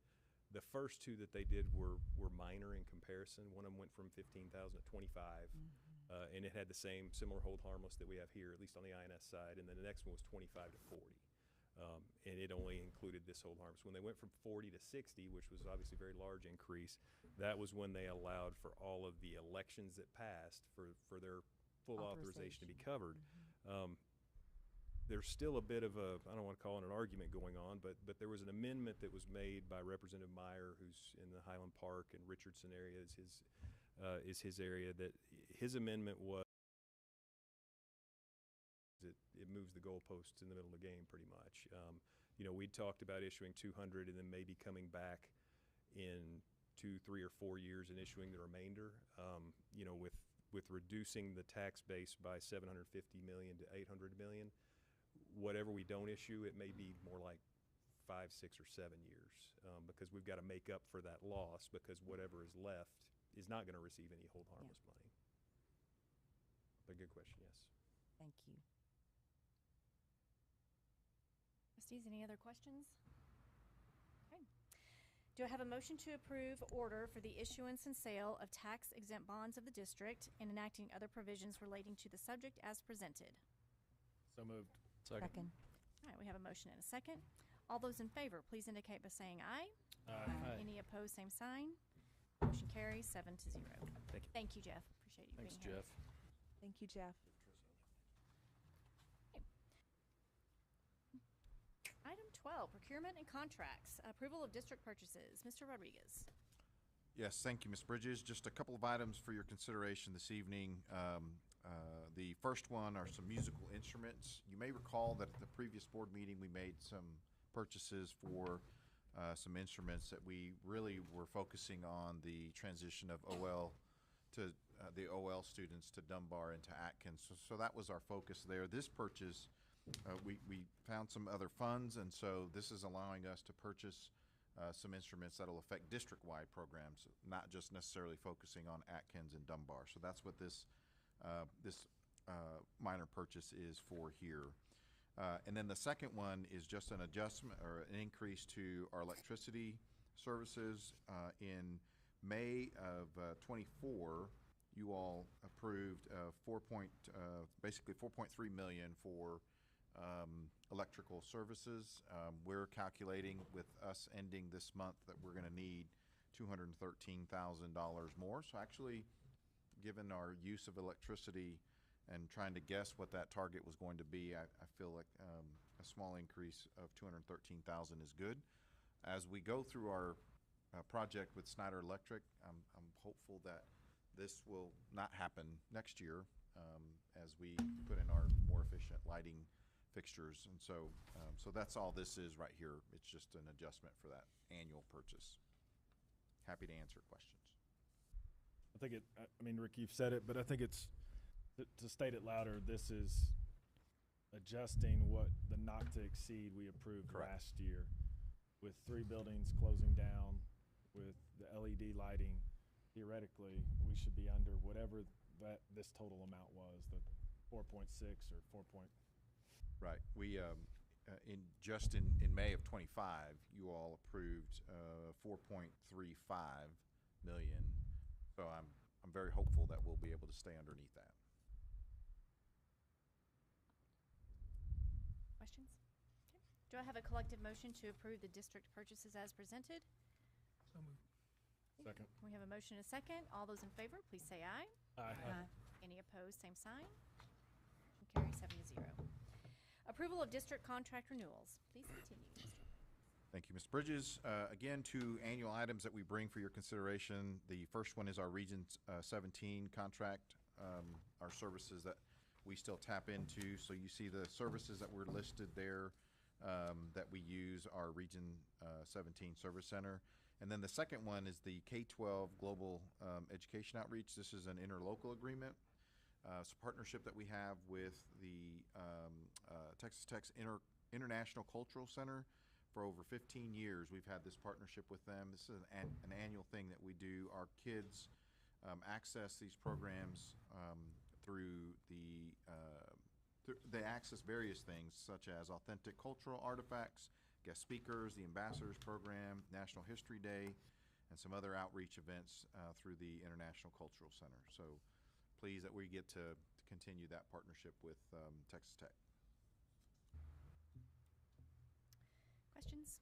The first two that they did were minor in comparison. One of them went from 15,000 to 25, and it had the similar hold harmless that we have here, at least on the INS side, and then the next one was 25 to 40. And it only included this hold harmless. When they went from 40 to 60, which was obviously a very large increase, that was when they allowed for all of the elections that passed for their full authorization to be covered. There's still a bit of a, I don't want to call it an argument going on, but there was an amendment that was made by Representative Meyer, who's in the Highland Park and Richardson area is his area, that his amendment was it moves the goalposts in the middle of the game pretty much. We talked about issuing 200 and then maybe coming back in 2, 3, or 4 years and issuing the remainder. With reducing the tax base by 750 million to 800 million, whatever we don't issue, it may be more like 5, 6, or 7 years, because we've got to make up for that loss, because whatever is left is not going to receive any hold harmless money. But good question, yes. Thank you. Trustees, any other questions? Okay. Do I have a motion to approve order for the issuance and sale of tax-exempt bonds of the district and enacting other provisions relating to the subject as presented? So moved. Second. All right, we have a motion and a second. All those in favor, please indicate by saying aye. Aye. Any opposed, same sign. Motion carries 7-0. Thank you. Thank you, Jeff. Appreciate you Thanks, being here. Jeff. Thank you, Jeff. Item 12, procurement and contracts. Approval of district purchases. Mr. Rodriguez. Yes, thank you, Ms. Bridges. Just a couple of items for your consideration this evening. The first one are some musical instruments. You may recall that at the previous board meeting, we made some purchases for some instruments that we really were focusing on the transition of OL to the OL students to Dunbar and to Atkins. So that was our focus there. This purchase, we found some other funds, and so this is allowing us to purchase some instruments that will affect district-wide programs, not just necessarily focusing on Atkins and Dunbar. So that's what this minor purchase is for here. And then the second one is just an adjustment or an increase to our electricity services. In May of 24, you all approved basically 4.3 million for electrical services. We're calculating with us ending this month that we're going to need $213,000 more. So actually, given our use of electricity and trying to guess what that target was going to be, I feel like a small increase of $213,000 is good. As we go through our project with Snyder Electric, I'm hopeful that this will not happen next year as we put in our more efficient lighting fixtures. And so that's all this is right here. It's just an adjustment for that annual purchase. Happy to answer questions. I think Rick, you've said it, but I think it's, to state it louder, this is adjusting what the not to exceed we approved last year. With 3 buildings closing down, with the LED lighting, theoretically, we should be under whatever this total amount was, the 4.6 or 4. Right. We in May of 25, you all approved 4.35 million. So I'm very hopeful that we'll be able to stay underneath that. Questions? Okay. Do I have a collective motion to approve the district purchases as presented? So moved. Second. We have a motion and a second. All those in favor, please say aye. Aye. Any opposed, same sign. Motion carries 7-0. Approval of district contract renewals. Please continue, Mr. Thank you, Ms. Bridges. Again, 2 annual items that we bring for your consideration. The first one is our Region 17 contract, our services that we still tap into. So you see the services that were listed there that we use our Region 17 Service Center. And then the second one is the K-12 Global Education Outreach. This is an interlocal agreement. It's a partnership that we have with the Texas Tech's International Cultural Center. For over 15 years, we've had this partnership with them. This is an annual thing that we do. Our kids access these programs through they access various things such as authentic cultural artifacts, guest speakers, the Ambassadors Program, National History Day, and some other outreach events through the International Cultural Center. So pleased that we get to continue that partnership with Texas Tech. Questions?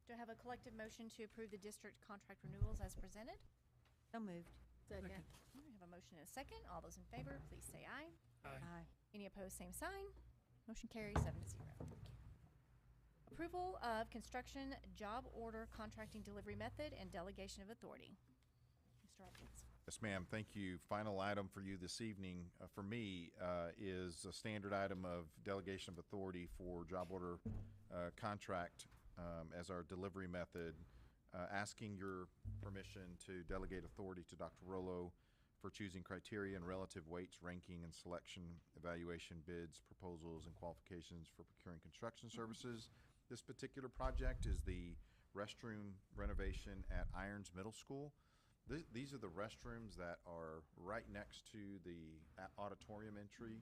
Do I have a collective motion to approve the district contract renewals as presented? So moved. Second. We have a motion and a second. All those in favor, please say aye. Aye. Any opposed, same sign. Motion carries 7-0. Approval of construction job order contracting delivery method and delegation of authority. Mr. Hopkins. Yes, ma'am. Thank you. Final item for you this evening, for me, is a standard item of delegation of authority for job order contract as our delivery method, asking your permission to delegate authority to Dr. Rollo for choosing criteria and relative weights, ranking and selection, evaluation, bids, proposals, and qualifications for procuring construction services. This particular project is the restroom renovation at Irons Middle School. These are the restrooms that are right next to the auditorium entry.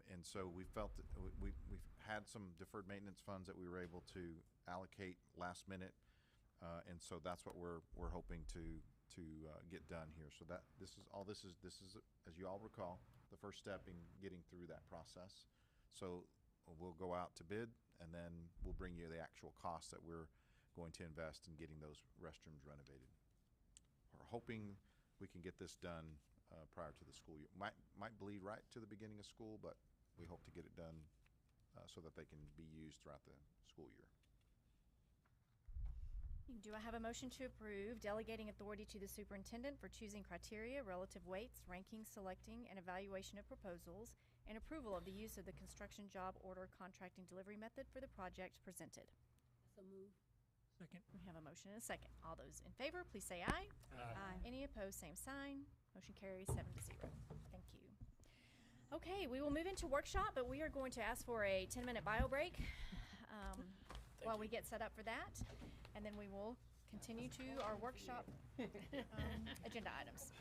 And so we felt that we've had some deferred maintenance funds that we were able to allocate last minute. And so that's what we're hoping to get done here. So that this is, as you all recall, the first step in getting through that process. So we'll go out to bid, and then we'll bring you the actual costs that we're going to invest in getting those restrooms renovated. We're hoping we can get this done prior to the school year. Might bleed right to the beginning of school, but we hope to get it done so that they can be used throughout the school year. Do I have a motion to approve delegating authority to the superintendent for choosing criteria, relative weights, ranking, selecting, and evaluation of proposals, and approval of the use of the construction job order contracting delivery method for the project presented? So moved. Second. We have a motion and a second. All those in favor, please say aye. Aye. Any opposed, same sign. Motion carries 7-0. Thank you. Okay, we will move into workshop, but we are going to ask for a 10-minute bio break while we get set up for that. And then we will continue to our workshop agenda items.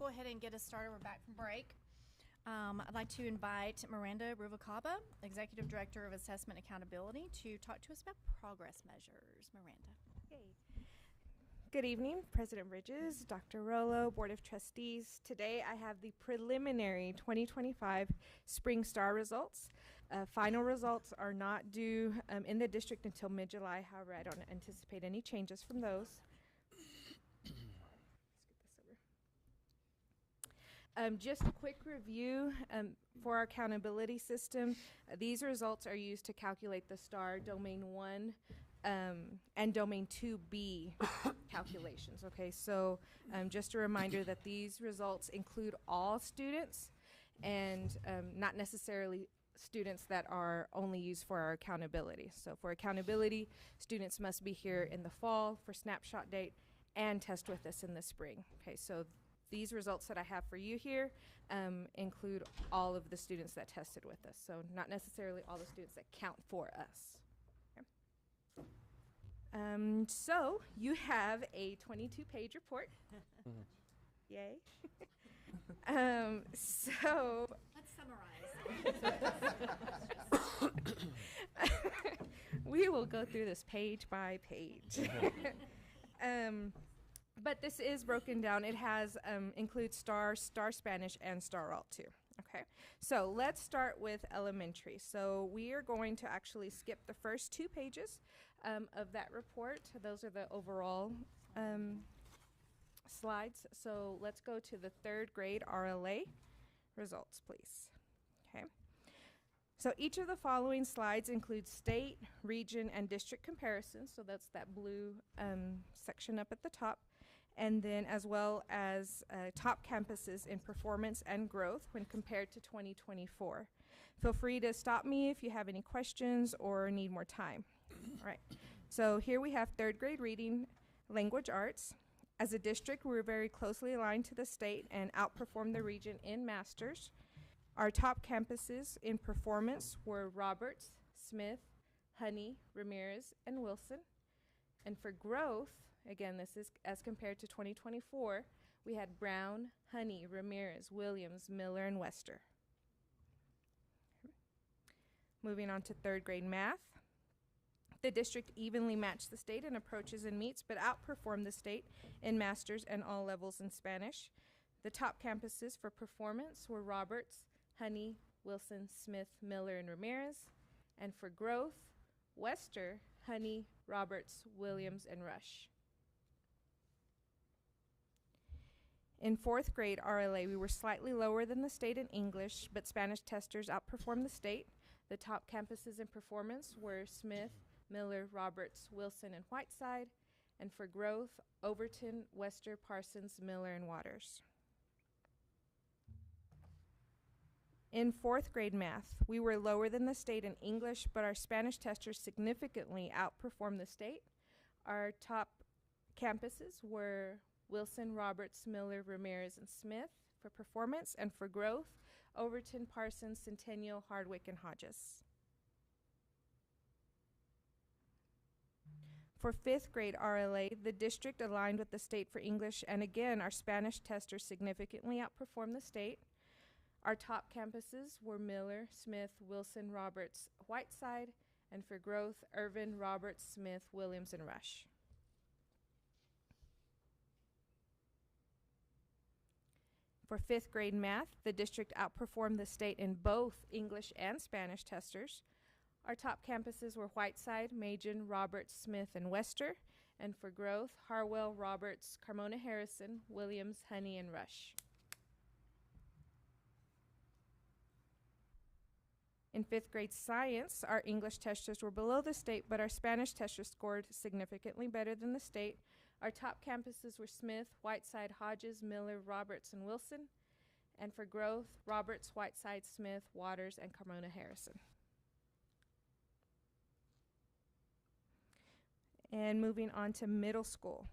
go ahead and get us started. We're back from break. I'd like to invite Miranda Ruvalcaba, Executive Director of Assessment Accountability, to talk to us about progress measures. Miranda. Good evening, President Bridges, Dr. Rollo, Board of Trustees. Today I have the preliminary 2025 Spring Star results. Final results are not due in the district until mid-July. However, I don't anticipate any changes from those. Just a quick review for our accountability system. These results are used to calculate the STAR Domain 1 and Domain 2B calculations. Okay, so just a reminder that these results include all students and not necessarily students that are only used for our accountability. So for accountability, students must be here in the fall for snapshot date and test with us in the spring. Okay, so these results that I have for you here include all of the students that tested with us. So not necessarily all the students that count for us. So you have a 22-page report. Yay. So let's summarize. We will go through this page by page. But this is broken down. It has includes STAR, STAR Spanish, and STAR Alt too. Okay, so let's start with elementary. So we are going to actually skip the first 2 pages of that report. Those are the overall slides. So let's go to the 3rd grade RLA results, please. Okay. So each of the following slides includes state, region, and district comparisons. So that's that blue section up at the top. And then as well as top campuses in performance and growth when compared to 2024. Feel free to stop me if you have any questions or need more time. All right, so here we have 3rd grade reading, language arts. As a district, we're very closely aligned to the state and outperform the region in masters. Our top campuses in performance were Roberts, Smith, Honey, Ramirez, and Wilson. And for growth, again, this is as compared to 2024, we had Brown, Honey, Ramirez, Williams, Miller, and Wester. Moving on to 3rd grade math. The district evenly matched the state in approaches and meets, but outperformed the state in masters and all levels in Spanish. The top campuses for performance were Roberts, Honey, Wilson, Smith, Miller, and Ramirez. And for growth, Wester, Honey, Roberts, Williams, and Rush. In 4th grade RLA, we were slightly lower than the state in English, but Spanish testers outperformed the state. The top campuses in performance were Smith, Miller, Roberts, Wilson, and Whiteside. And for growth, Overton, Wester, Parsons, Miller, and Waters. In 4th grade math, we were lower than the state in English, but our Spanish testers significantly outperformed the state. Our top campuses were Wilson, Roberts, Miller, Ramirez, and Smith for performance, and for growth, Overton, Parsons, Centennial, Hardwick, and Hodges. For 5th grade RLA, the district aligned with the state for English, and again, our Spanish testers significantly outperformed the state. Our top campuses were Miller, Smith, Wilson, Roberts, Whiteside, and for growth, Irvin, Roberts, Smith, Williams, and Rush. For 5th grade math, the district outperformed the state in both English and Spanish testers. Our top campuses were Whiteside, Machen, Roberts, Smith, and Wester. And for growth, Harwell, Roberts, Carmona Harrison, Williams, Honey, and Rush. In 5th grade science, our English testers were below the state, but our Spanish testers scored significantly better than the state. Our top campuses were Smith, Whiteside, Hodges, Miller, Roberts, and Wilson. And for growth, Roberts, Whiteside, Smith, Waters, and Carmona Harrison. And moving on to middle school.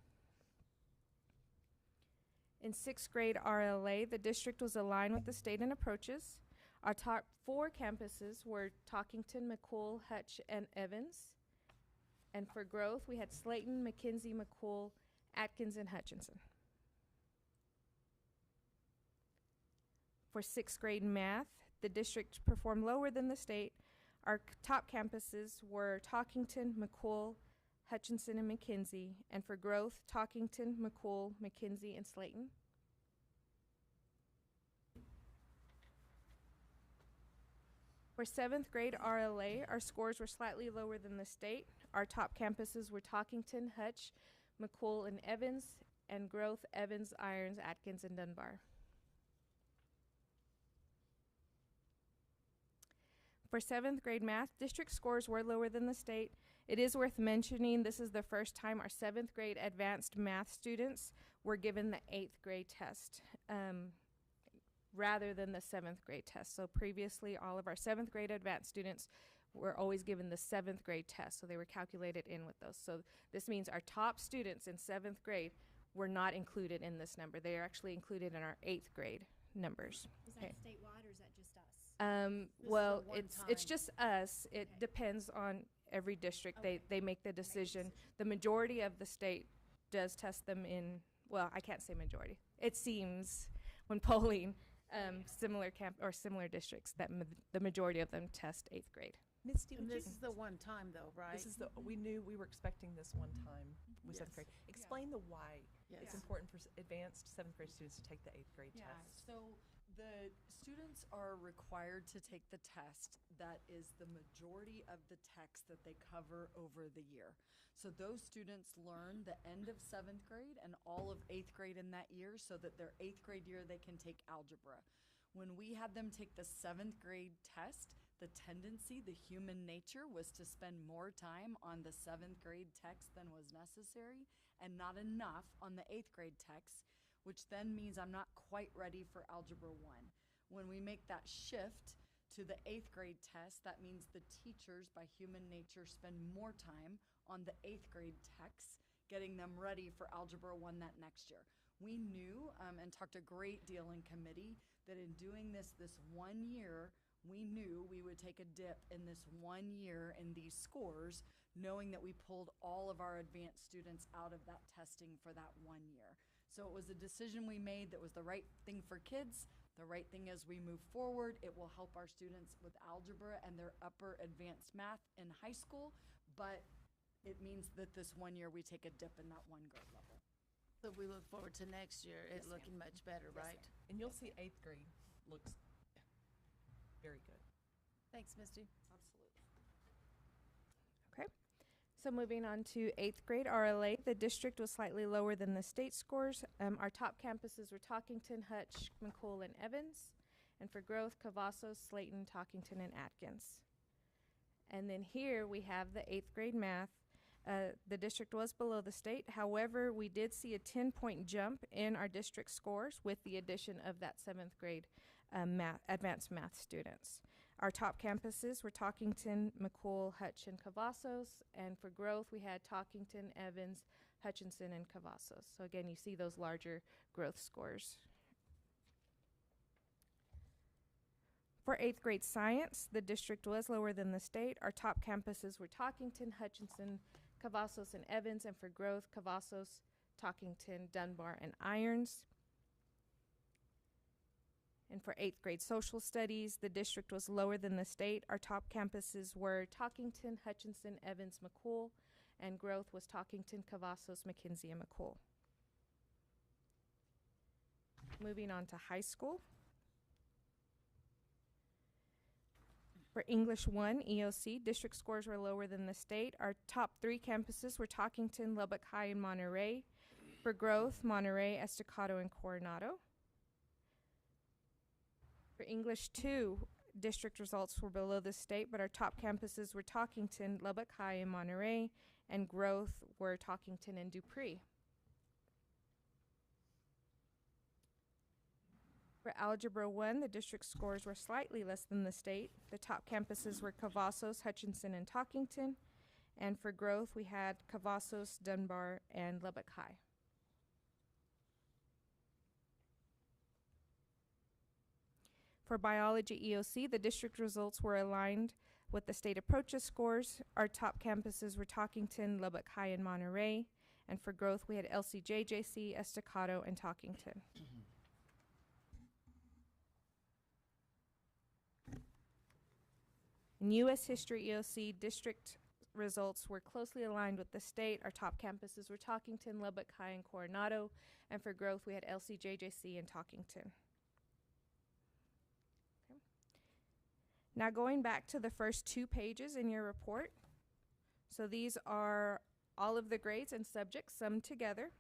In 6th grade RLA, the district was aligned with the state in approaches. Our top 4 campuses were Talkington, McCool, Hutch, and Evans. And for growth, we had Slayton, McKenzie, McCool, Atkins, and Hutchinson. For 6th grade math, the district performed lower than the state. Our top campuses were Talkington, McCool, Hutchinson, and McKinsey. And for growth, Talkington, McCool, McKinsey, and Slayton. For 7th grade RLA, our scores were slightly lower than the state. Our top campuses were Talkington, Hutch, McCool, and Evans, and growth, Evans, Irons, Atkins, and Dunbar. For 7th grade math, district scores were lower than the state. It is worth mentioning this is the first time our 7th grade advanced math students were given the 8th grade test rather than the 7th grade test. So previously, all of our 7th grade advanced students were always given the 7th grade test, so they were calculated in with those. So this means our top students in 7th grade were not included in this number. They are actually included in our 8th grade numbers. Is that statewide or is that just us? Well, it's just us. It depends on every district. They make the decision. The majority of the state does test them in, well, I can't say majority. It seems when polling similar districts that the majority of them test 8th grade. Misty, And this is the one time though, right? This is we knew we were expecting this one time with Yes. 7th grade. Explain the why. Yes. It's important for advanced 7th grade students to take the 8th grade test. So the students are required to take the test that is the majority of the text that they cover over the year. So those students learn the end of 7th grade and all of 8th grade in that year so that their 8th grade year they can take algebra. When we had them take the 7th grade test, the tendency, the human nature was to spend more time on the 7th grade text than was necessary and not enough on the 8th grade text, which then means I'm not quite ready for Algebra 1. When we make that shift to the 8th grade test, that means the teachers, by human nature, spend more time on the 8th grade text, getting them ready for Algebra 1 that next year. We knew and talked a great deal in committee that in doing this 1 year, we knew we would take a dip in this 1 year in these scores, knowing that we pulled all of our advanced students out of that testing for that 1 year. So it was a decision we made that was the right thing for kids, the right thing as we move forward. It will help our students with algebra and their upper advanced math in high school, but it means that this 1 year we take a dip in that 1 grade level. So we look forward to next year, it looking much better, right? And you'll see 8th grade looks very good. Thanks, Misty. Absolutely. Okay. So moving on to 8th grade RLA, the district was slightly lower than the state scores. Our top campuses were Talkington, Hutch, McCool, and Evans. And for growth, Cavazos, Slayton, Talkington, and Atkins. And then here we have the 8th grade math. The district was below the state. However, we did see a 10-point jump in our district scores with the addition of that 7th grade advanced math students. Our top campuses were Talkington, McCool, Hutch, and Cavazos. And for growth, we had Talkington, Evans, Hutchinson, and Cavazos. So again, you see those larger growth scores. For 8th grade science, the district was lower than the state. Our top campuses were Talkington, Hutchinson, Cavazos, and Evans. And for growth, Cavazos, Talkington, Dunbar, and Irons. And for 8th grade social studies, the district was lower than the state. Our top campuses were Talkington, Hutchinson, Evans, McCool, and growth was Talkington, Cavazos, McKinsey, and McCool. Moving on to high school. For English 1 EOC, district scores were lower than the state. Our top 3 campuses were Talkington, Lubbock High, and Monterey. For growth, Monterey, Estacado, and Coronado. For English 2, district results were below the state, but our top campuses were Talkington, Lubbock High, and Monterey, and growth were Talkington and Dupree. For Algebra 1, the district scores were slightly less than the state. The top campuses were Cavazos, Hutchinson, and Talkington. And for growth, we had Cavazos, Dunbar, and Lubbock High. For Biology EOC, the district results were aligned with the state approaches scores. Our top campuses were Talkington, Lubbock High, and Monterey. And for growth, we had LCJJC, Estacado, and Talkington. In U.S. History EOC, district results were closely aligned with the state. Our top campuses were Talkington, Lubbock High, and Coronado. And for growth, we had LCJJC and Talkington. Okay. Now going back to the first 2 pages in your report. So these are all of the grades and subjects summed together.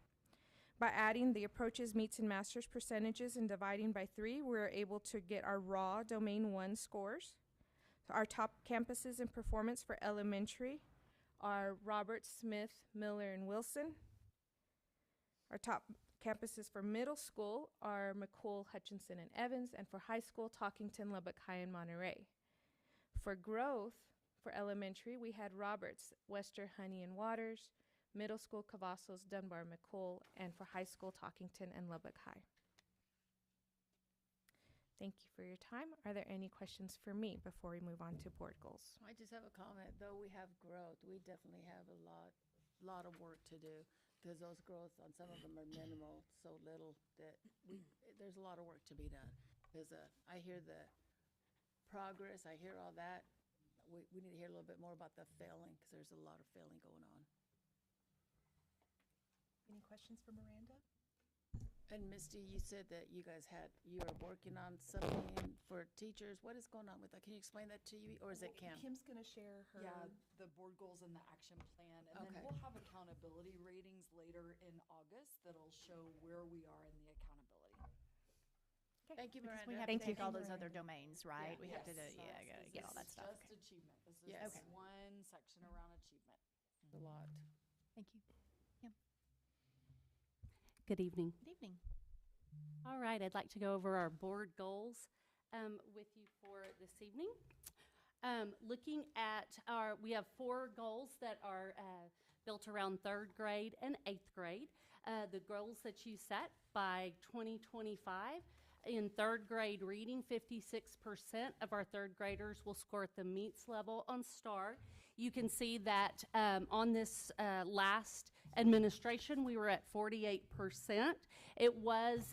By adding the approaches, meets, and masters percentages and dividing by 3, we're able to get our raw Domain 1 scores. So our top campuses in performance for elementary are Roberts, Smith, Miller, and Wilson. Our top campuses for middle school are McCool, Hutchinson, and Evans, and for high school, Talkington, Lubbock High, and Monterey. For growth, for elementary, we had Roberts, Wester, Honey, and Waters, middle school, Cavazos, Dunbar, McCool, and for high school, Talkington and Lubbock High. Thank you for your time. Are there any questions for me before we move on to board goals? I just have a comment. Though we have growth, we definitely have a lot of work to do, because those growths on some of them are minimal, so little that there's a lot of work to be done. Because I hear the progress, I hear all that. We need to hear a little bit more about the failing, because there's a lot of failing going on. Any questions for Miranda? And Misty, you said that you were working on something for teachers. What is going on with that? Can you explain that to you, or is it Kim? Kim's going to share her. Yeah, the board goals and the action plan. And Okay. then we'll have accountability ratings later in August that'll show where we are in the accountability. Thank you, Because Miranda. we have Thank to take you. all those other domains, right? We have to Yes. get all that This stuff. is just achievement. This is Yes. just one section around achievement. A lot. Thank you. Good evening. Good evening. All right, I'd like to go over our board goals with you for this evening. Looking at we have 4 goals that are built around 3rd grade and 8th grade. The goals that you set by 2025. In 3rd grade reading, 56% of our 3rd graders will score at the meets level on STAR. You can see that on this last administration, we were at 48%. It was,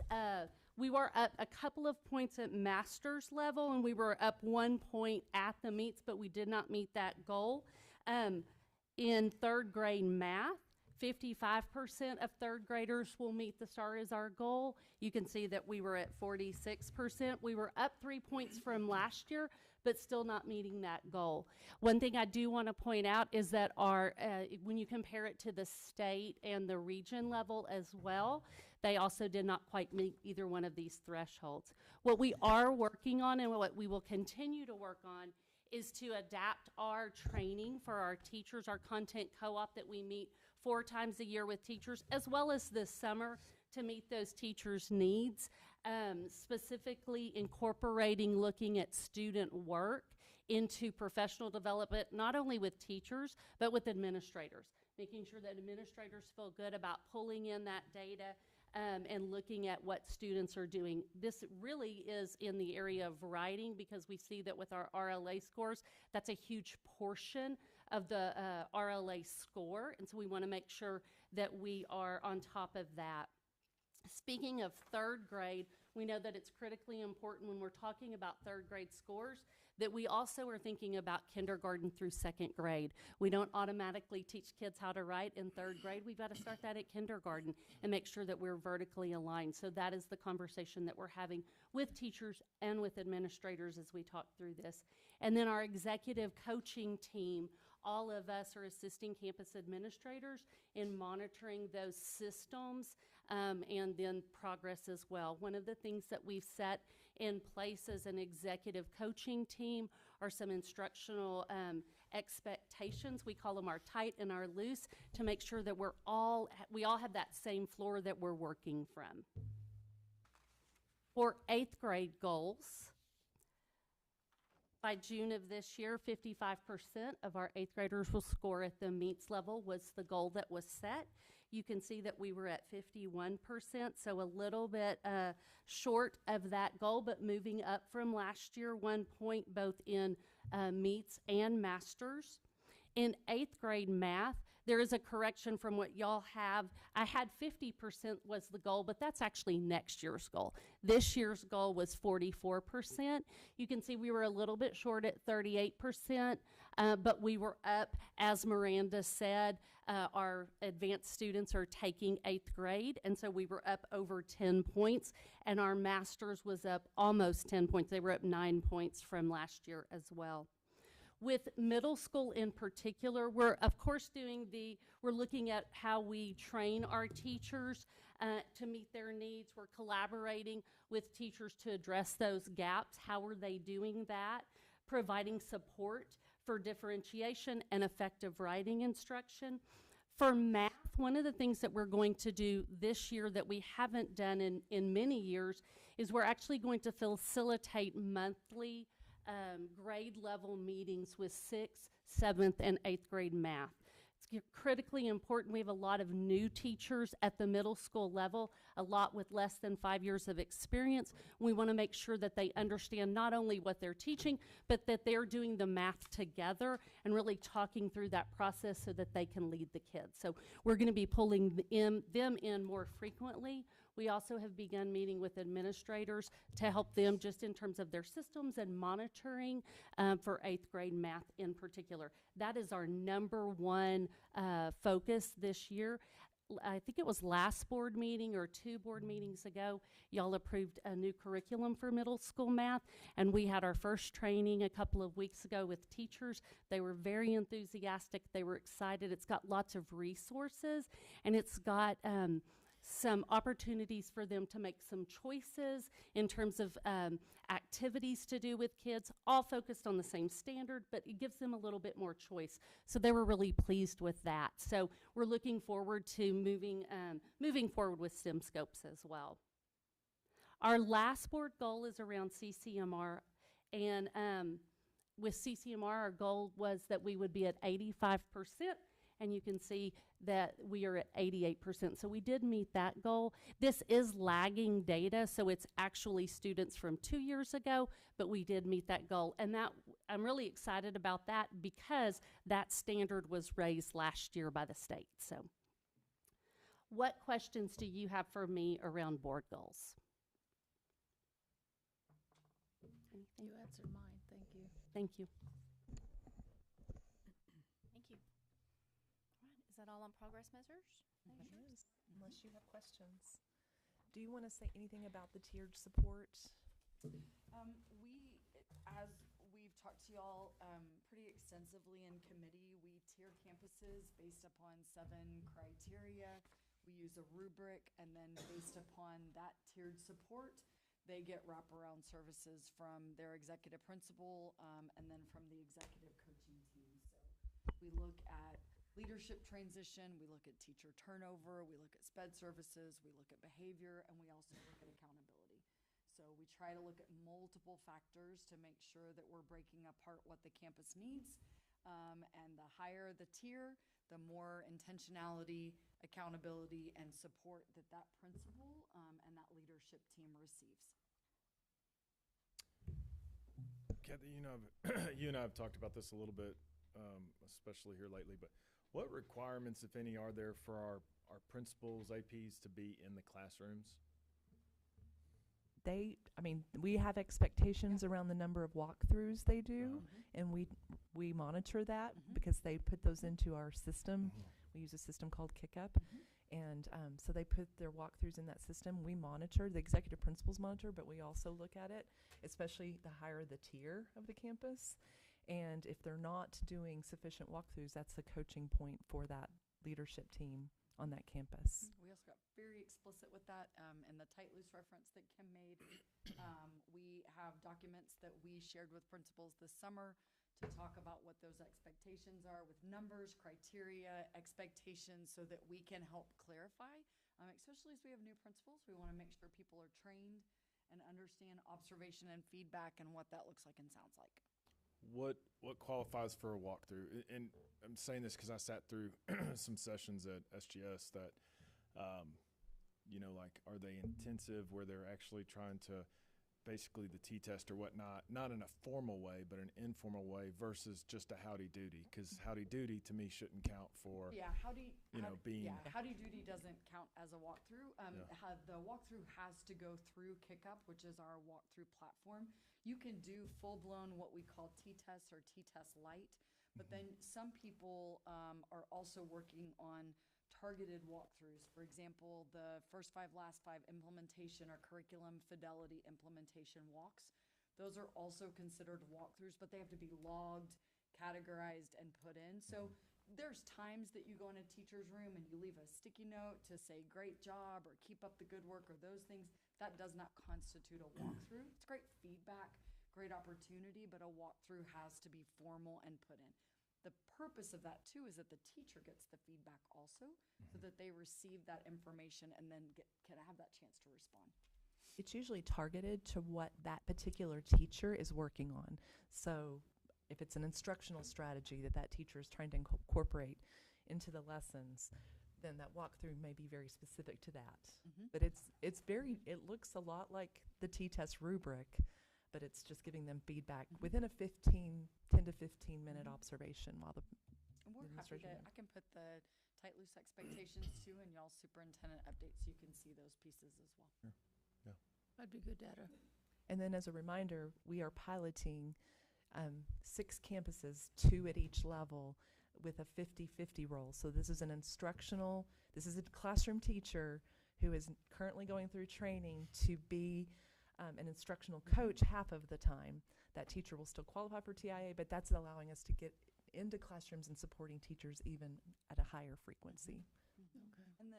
we were up a couple of points at master's level, and we were up 1 point at the meets, but we did not meet that goal. In 3rd grade math, 55% of 3rd graders will meet the STAR as our goal. You can see that we were at 46%. We were up 3 points from last year, but still not meeting that goal. One thing I do want to point out is that our, when you compare it to the state and the region level as well, they also did not quite meet either one of these thresholds. What we are working on and what we will continue to work on is to adapt our training for our teachers, our content co-op that we meet 4 times a year with teachers, as well as this summer to meet those teachers' needs, specifically incorporating looking at student work into professional development, not only with teachers, but with administrators, making sure that administrators feel good about pulling in that data and looking at what students are doing. This really is in the area of writing, because we see that with our RLA scores, that's a huge portion of the RLA score, and so we want to make sure that we are on top of that. Speaking of 3rd grade, we know that it's critically important when we're talking about 3rd grade scores that we also are thinking about kindergarten through 2nd grade. We don't automatically teach kids how to write in 3rd grade. We've got to start that at kindergarten and make sure that we're vertically aligned. So that is the conversation that we're having with teachers and with administrators as we talk through this. And then our executive coaching team, all of us are assisting campus administrators in monitoring those systems and then progress as well. One of the things that we've set in place as an executive coaching team are some instructional expectations. We call them our tight and our loose, to make sure that we all have that same floor that we're working from. For 8th grade goals, by June of this year, 55% of our 8th graders will score at the meets level was the goal that was set. You can see that we were at 51%, so a little bit short of that goal, but moving up from last year, 1 point both in meets and masters. In 8th grade math, There is a correction from what y'all have. I had 50% was the goal, but that's actually next year's goal. This year's goal was 44%. You can see we were a little bit short at 38%, but we were up, as Miranda said, our advanced students are taking 8th grade, and so we were up over 10 points, and our masters was up almost 10 points. They were up 9 points from last year as well. With middle school in particular, we're of course we're looking at how we train our teachers to meet their needs. We're collaborating with teachers to address those gaps. How are they doing that? Providing support for differentiation and effective writing instruction. For math, one of the things that we're going to do this year that we haven't done in many years is we're actually going to facilitate monthly grade level meetings with 6th, 7th, and 8th grade math. It's critically important. We have a lot of new teachers at the middle school level, a lot with less than 5 years of experience. We want to make sure that they understand not only what they're teaching, but that they're doing the math together and really talking through that process so that they can lead the kids. So we're going to be pulling them in more frequently. We also have begun meeting with administrators to help them just in terms of their systems and monitoring for 8th grade math in particular. That is our number one focus this year. I think it was last board meeting or 2 board meetings ago, y'all approved a new curriculum for middle school math, and we had our first training a couple of weeks ago with teachers. They were very enthusiastic. They were excited. It's got lots of resources, and it's got some opportunities for them to make some choices in terms of activities to do with kids, all focused on the same standard, but it gives them a little bit more choice. So they were really pleased with that. So we're looking forward to moving forward with STEM scopes as well. Our last board goal is around CCMR, and with CCMR, our goal was that we would be at 85%. And you can see that we are at 88%. So we did meet that goal. This is lagging data, so it's actually students from 2 years ago, but we did meet that goal. And that I'm really excited about that because that standard was raised last year by the state. So what questions do you have for me around board goals? Anything? You answered mine. Thank you. Thank you. Thank you. All right, is that all on progress measures? That is, unless you have questions. Do you want to say anything about the tiered support? As we've talked to y'all pretty extensively in committee, we tier campuses based upon 7 criteria. We use a rubric, and then based upon that tiered support, they get wraparound services from their executive principal and then from the executive coaching team. So we look at leadership transition, we look at teacher turnover, we look at SPED services, we look at behavior, and we also look at accountability. So we try to look at multiple factors to make sure that we're breaking apart what the campus needs. And the higher the tier, the more intentionality, accountability, and support that principal and that leadership team receives. Kathy, you and I have talked about this a little bit, especially here lately, but what requirements, if any, are there for our principals, APs to be in the classrooms? We have expectations around the number of walkthroughs they do, and we monitor that because they put those into our system. We use a system called KickUp, and so they put their walkthroughs in that system. We monitor, the executive principals monitor, but we also look at it, especially the higher the tier of the campus. And if they're not doing sufficient walkthroughs, that's the coaching point for that leadership team on that campus. We also got very explicit with that in the tight loose reference that Kim made. We have documents that we shared with principals this summer to talk about what those expectations are with numbers, criteria, expectations, so that we can help clarify, especially as we have new principals. We want to make sure people are trained and understand observation and feedback and what that looks like and sounds like. What qualifies for a walkthrough? And I'm saying this because I sat through some sessions at SGS that, like, are they intensive where they're actually trying to basically the T-test or whatnot, not in a formal way, but an informal way versus just a howdy doody, because howdy doody to me shouldn't count for, Yeah, being. Yeah, howdy doody doesn't count as a walkthrough. The walkthrough has to go through KickUp, which is our walkthrough platform. You can do full-blown what we call T-test or T-test light, but then some people are also working on targeted walkthroughs. For example, the first 5, last 5 implementation or curriculum fidelity implementation walks. Those are also considered walkthroughs, but they have to be logged, categorized, and put in. So there's times that you go in a teacher's room and you leave a sticky note to say great job or keep up the good work or those things. That does not constitute a walkthrough. It's great feedback, great opportunity, but a walkthrough has to be formal and put in. The purpose of that too is that the teacher gets the feedback also, so that they receive that information and then can have that chance to respond. It's usually targeted to what that particular teacher is working on. So if it's an instructional strategy that teacher is trying to incorporate into the lessons, then that walkthrough may be very specific to that. But it looks a lot like the T-test rubric, but it's just giving them feedback within a 10 to 15 minute observation while the And we're happy administration. I can put the tight loose expectations too in y'all's superintendent updates so you can see those pieces as well. That'd be good data. And then as a reminder, we are piloting 6 campuses, 2 at each level, with a 50-50 role. So this is a classroom teacher who is currently going through training to be an instructional coach half of the time. That teacher will still qualify for TIA, but that's allowing us to get into classrooms and supporting teachers even at a higher frequency. Okay. And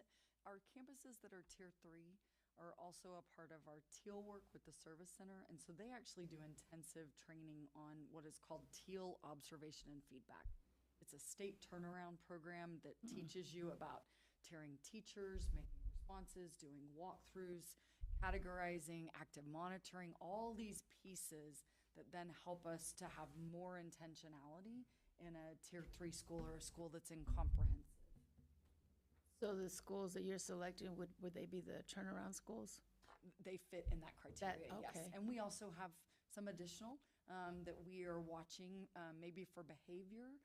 our campuses that are tier 3 are also a part of our teal work with the service center. And so they actually do intensive training on what is called teal observation and feedback. It's a state turnaround program that teaches you about tiering teachers, making responses, doing walkthroughs, categorizing, active monitoring, all these pieces that then help us to have more intentionality in a tier 3 school or a school that's in comprehensive. So the schools that you're selecting, would they be the turnaround schools? They fit in that criteria, yes. Okay. And we also have some additional that we are watching, maybe for behavior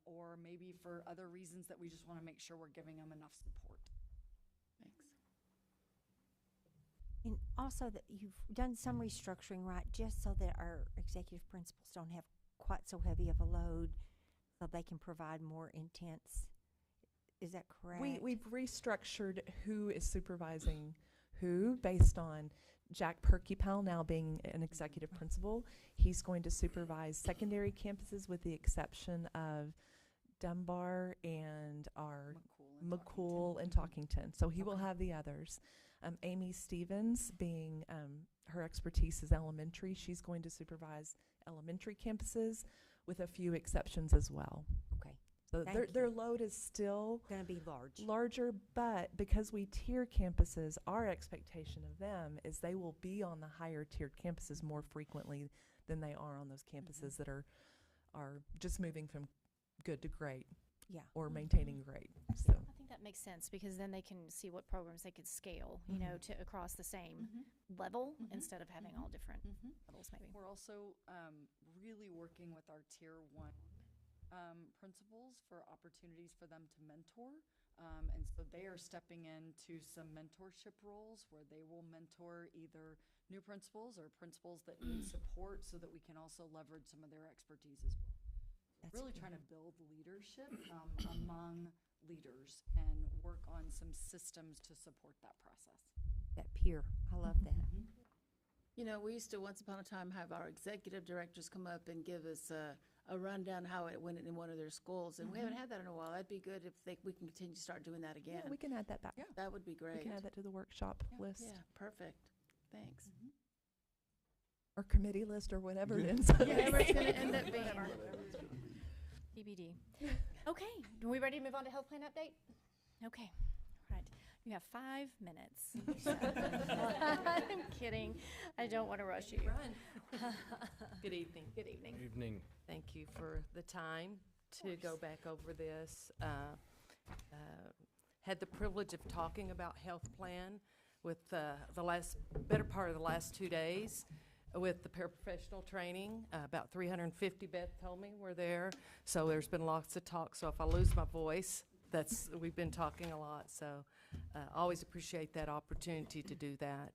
or maybe for other reasons that we just want to make sure we're giving them enough support. Thanks. And also that you've done some restructuring, right, just so that our executive principals don't have quite so heavy of a load, so they can provide more intense. Is that correct? We've restructured who is supervising who based on Jack Perkypal now being an executive principal. He's going to supervise secondary campuses with the exception of Dunbar and our McCool and Talkington. So he will have the others. Amy Stevens, being her expertise is elementary, she's going to supervise elementary campuses with a few exceptions as well. Okay. So their load is still going to be larger, but because we tier campuses, our expectation of them is they will be on the higher tiered campuses more frequently than they are on those campuses that are just moving from good to great. Yeah. Or maintaining great. So I think that makes sense because then they can see what programs they could scale, you know, to across the same level instead of having all different levels maybe. We're also really working with our tier 1 principals for opportunities for them to mentor. And so they are stepping into some mentorship roles where they will mentor either new principals or principals that need support so that we can also leverage some of their expertise as well. Really trying to build leadership among leaders and work on some systems to support that process. That peer, I love that. You know, we used to once upon a time have our executive directors come up and give us a rundown how it went in one of their schools, and we haven't had that in a while. That'd be good if we can continue to start doing that again. yeah, we can add that back. Yeah. That would be great. We can add that to the workshop list Yeah, perfect. Thanks. or committee list or whatever it ends up Whatever it's going to end up being. TBD. Okay, are we ready to move on to health plan update? Okay, all right. You have 5 minutes. I'm kidding. I don't want to rush you. Good evening. Good evening. Good evening. Thank you for the time to go back over this. Had the privilege of talking about health plan with the better part of the last 2 days with the paraprofessional training. About 350, Beth told me, were there. So there's been lots of talk. So if I lose my voice, we've been talking a lot. So always appreciate that opportunity to do that.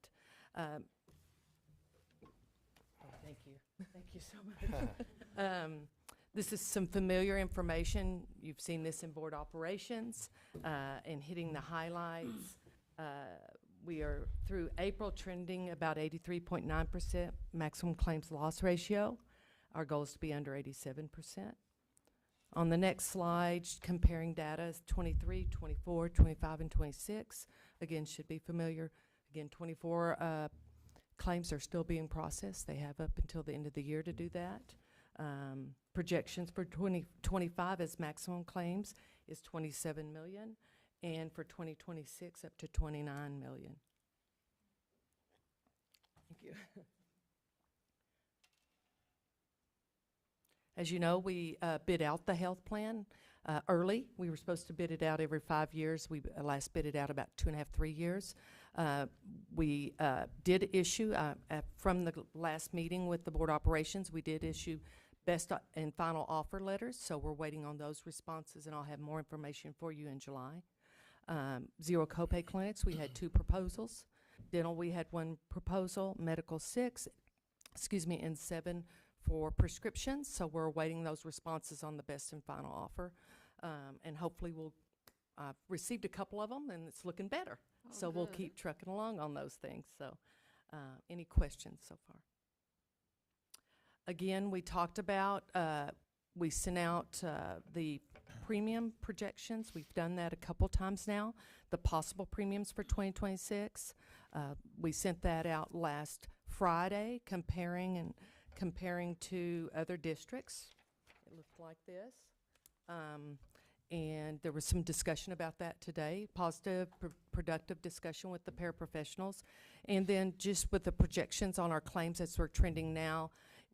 Thank you. Thank you so much. This is some familiar information. You've seen this in board operations and hitting the highlights. We are through April trending about 83.9% maximum claims loss ratio. Our goal is to be under 87%. On the next slide, comparing data is 23, 24, 25, and 26. Again, should be familiar. Again, 24 claims are still being processed. They have up until the end of the year to do that. Projections for 2025 as maximum claims is 27 million. And for 2026, up to 29 million. Thank you. As you know, we bid out the health plan early. We were supposed to bid it out every 5 years. We last bid it out about 2.5, 3 years. We did issue, from the last meeting with the board operations, we did issue best and final offer letters. So we're waiting on those responses, and I'll have more information for you in July. Zero copay clinics, we had 2 proposals. Dental, we had 1 proposal. Medical 6, and 7 for prescriptions. So we're awaiting those responses on the best and final offer. And hopefully we'll, received a couple of them, and it's looking better. So we'll keep trucking along on those things. So any questions so far? Again, we talked about, we sent out the premium projections. We've done that a couple times now, the possible premiums for 2026. We sent that out last Friday, comparing to other districts. It looked like this. And there was some discussion about that today, positive, productive discussion with the paraprofessionals. And then just with the projections on our claims as we're trending now,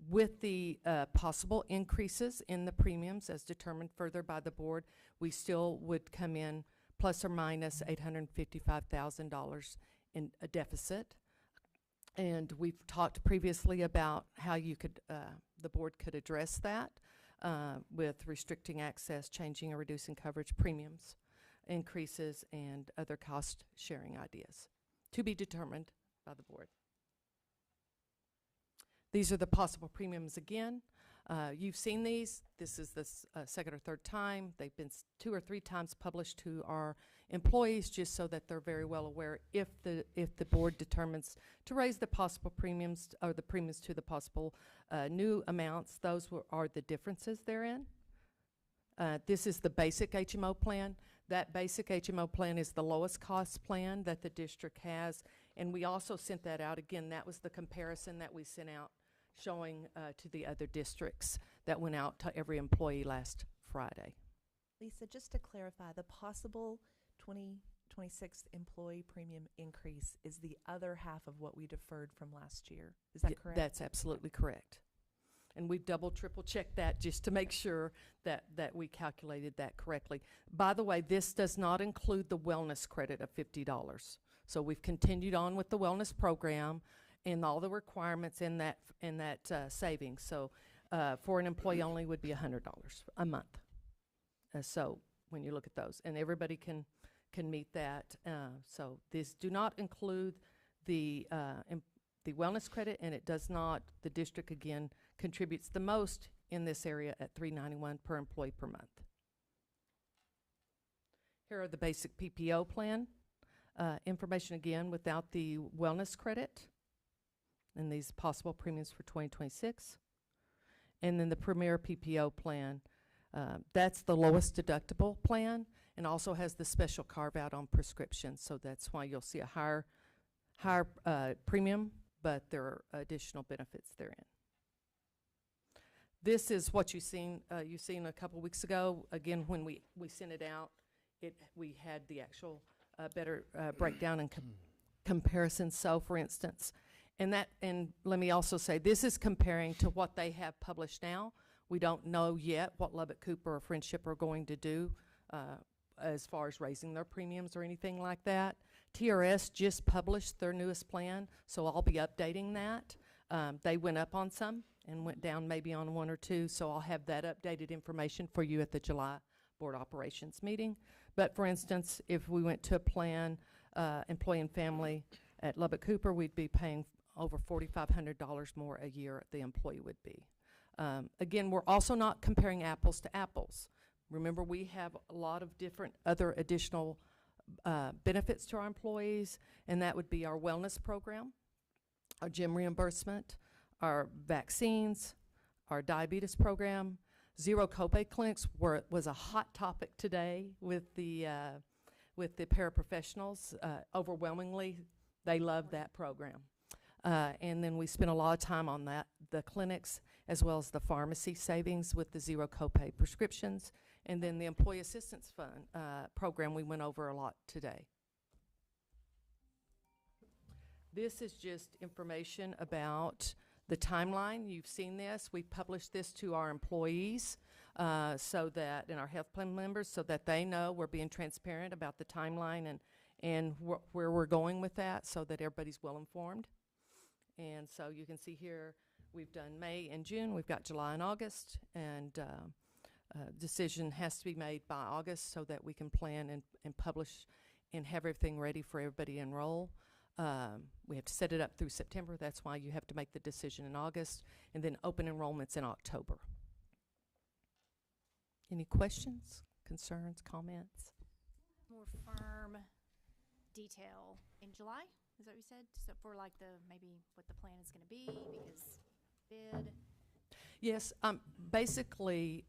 with the possible increases in the premiums as determined further by the board, we still would come in plus or minus $855,000 in a deficit. And we've talked previously about how you could, the board could address that with restricting access, changing or reducing coverage premiums, increases, and other cost sharing ideas to be determined by the board. These are the possible premiums again. You've seen these. This is the second or third time. They've been 2 or 3 times published to our employees just so that they're very well aware if the board determines to raise the possible premiums or the premiums to the possible new amounts. Those are the differences therein. This is the basic HMO plan. That basic HMO plan is the lowest cost plan that the district has. And we also sent that out. Again, that was the comparison that we sent out showing to the other districts that went out to every employee last Friday. Lisa, just to clarify, the possible 2026 employee premium increase is the other half of what we deferred from last year. Is that correct? That's absolutely correct. And we've double, triple checked that just to make sure that we calculated that correctly. By the way, this does not include the wellness credit of $50. So we've continued on with the wellness program and all the requirements in that savings. So for an employee only would be $100 a month. So when you look at those, and everybody can meet that. So these do not include the wellness credit, and it does not. The district again contributes the most in this area at $391 per employee per month. Here are the basic PPO plan information again without the wellness credit. And these possible premiums for 2026. And then the Premier PPO plan, that's the lowest deductible plan and also has the special carve out on prescriptions. So that's why you'll see a higher premium, but there are additional benefits therein. This is what you've seen a couple weeks ago. Again, when we sent it out, we had the actual better breakdown and comparison. So for instance, and let me also say, this is comparing to what they have published now. We don't know yet what Lubbock, Cooper, or Friendship are going to do as far as raising their premiums or anything like that. TRS just published their newest plan, so I'll be updating that. They went up on some and went down maybe on one or two, so I'll have that updated information for you at the July Board Operations meeting. But for instance, if we went to a plan, employee and family at Lubbock Cooper, we'd be paying over $4,500 more a year the employee would be. Again, we're also not comparing apples to apples. Remember, we have a lot of different other additional benefits to our employees, and that would be our wellness program, our gym reimbursement, our vaccines, our diabetes program. Zero copay clinics was a hot topic today with the paraprofessionals. Overwhelmingly, they love that program. And then we spent a lot of time on that, the clinics, as well as the pharmacy savings with the zero copay prescriptions. And then the Employee Assistance Fund program we went over a lot today. This is just information about the timeline. You've seen this. We published this to our employees so that, and our health plan members, so that they know we're being transparent about the timeline and where we're going with that, so that everybody's well informed. And so you can see here, we've done May and June, we've got July and August, and decision has to be made by August so that we can plan and publish and have everything ready for everybody to enroll. We have to set it up through September. That's why you have to make the decision in August, and then open enrollments in October. Any questions, concerns, comments? More firm detail in July, is that what you said? So for like maybe what the plan is going to be, because bid. Yes, basically,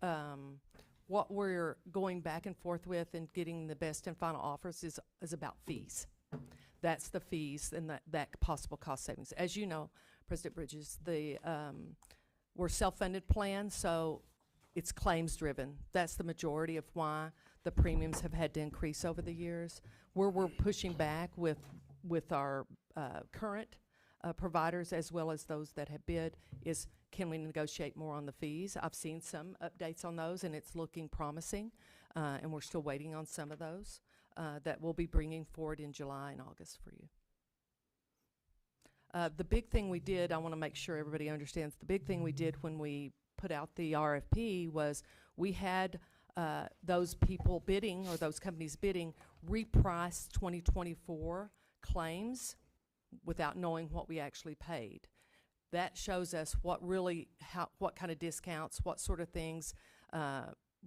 what we're going back and forth with and getting the best and final offers is about fees. That's the fees and that possible cost savings. As you know, President Bridges, we're self-funded plan, so it's claims driven. That's the majority of why the premiums have had to increase over the years. Where we're pushing back with our current providers, as well as those that have bid, is can we negotiate more on the fees? I've seen some updates on those, and it's looking promising, and we're still waiting on some of those that we'll be bringing forward in July and August for you. The big thing we did, I want to make sure everybody understands, the big thing we did when we put out the RFP was we had those people bidding, or those companies bidding, reprice 2024 claims without knowing what we actually paid. That shows us what kind of discounts, what sort of things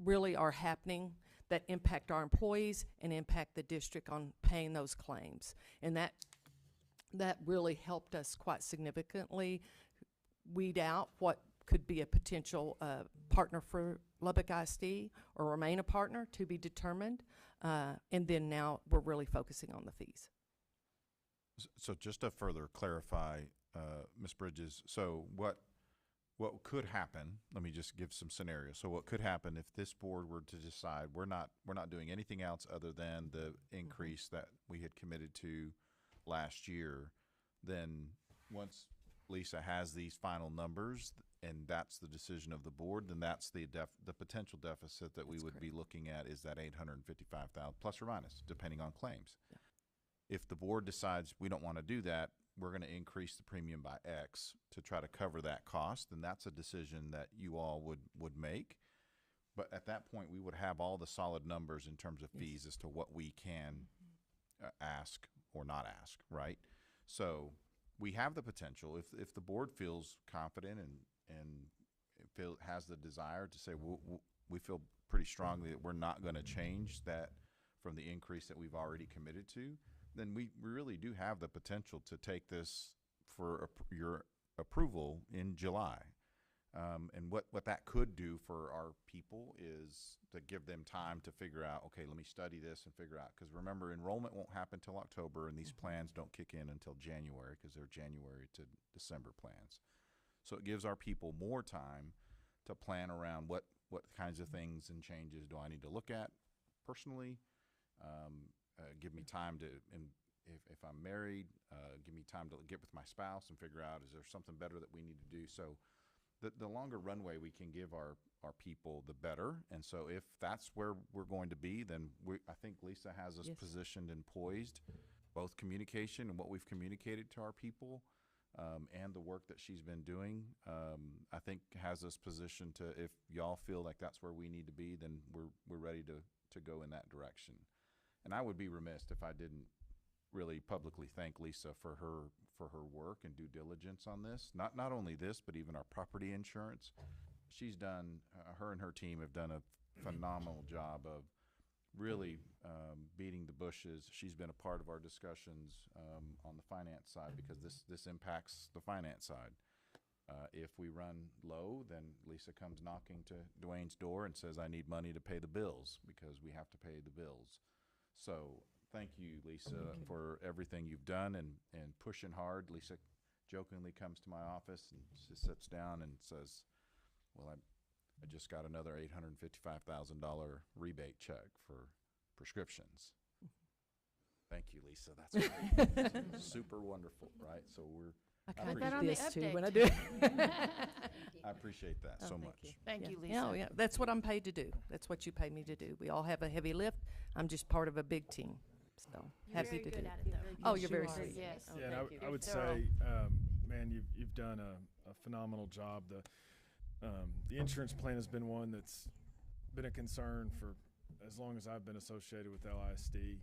really are happening that impact our employees and impact the district on paying those claims. And that really helped us quite significantly weed out what could be a potential partner for Lubbock ISD, or remain a partner to be determined. And then now we're really focusing on the fees. So just to further clarify, Ms. Bridges, so what could happen, let me just give some scenarios. So what could happen if this board were to decide we're not doing anything else other than the increase that we had committed to last year, then once Lisa has these final numbers and that's the decision of the board, then that's the potential deficit that we would be looking at, is that $855,000 plus or minus, depending on claims. Yeah. If the board decides we don't want to do that, we're going to increase the premium by X to try to cover that cost, then that's a decision that you all would make. But at that point, we would have all the solid numbers in terms of fees as to what we can ask or not ask, right? So we have the potential, if the board feels confident and has the desire to say, we feel pretty strongly that we're not going to change that from the increase that we've already committed to, then we really do have the potential to take this for your approval in July. And what that could do for our people is to give them time to figure out, okay, let me study this and figure out. Because remember, enrollment won't happen till October, and these plans don't kick in until January, because they're January to December plans. So it gives our people more time to plan around what kinds of things and changes do I need to look at personally. Give me time to, and if I'm married, give me time to get with my spouse and figure out, is there something better that we need to do? So the longer runway we can give our people, the better. And so if that's where we're going to be, then I think Lisa has us positioned and poised both communication and what we've communicated to our people, and the work that she's been doing, I think has us positioned to, if y'all feel like that's where we need to be, then we're ready to go in that direction. And I would be remiss if I didn't really publicly thank Lisa for her work and due diligence on this. Not only this, but even our property insurance. She's done, her and her team have done a phenomenal job of really beating the bushes. She's been a part of our discussions on the finance side, because this impacts the finance side. If we run low, then Lisa comes knocking to Dwayne's door and says, I need money to pay the bills, because we have to pay the bills. So thank you, Lisa, for everything you've done and pushing hard. Lisa jokingly comes to my office and she sits down and says, well, I just got another $855,000 rebate check for prescriptions. Thank you, Lisa. That's great. Super wonderful, right? So I I put that appreciate on the this too update. when I do it. I appreciate that so thank much. you. Thank you, Lisa. Yeah, yeah, that's what I'm paid to do. That's what you pay me to do. We all have a heavy lift. I'm just part of a big team, so You're happy very to good do. at it, though. Oh, Yes, you're you very are. sweet. Yes. Yeah, and thank you. I would Thorough. say, man, you've done a phenomenal job. The insurance plan has been one that's been a concern for as long as I've been associated with LISD,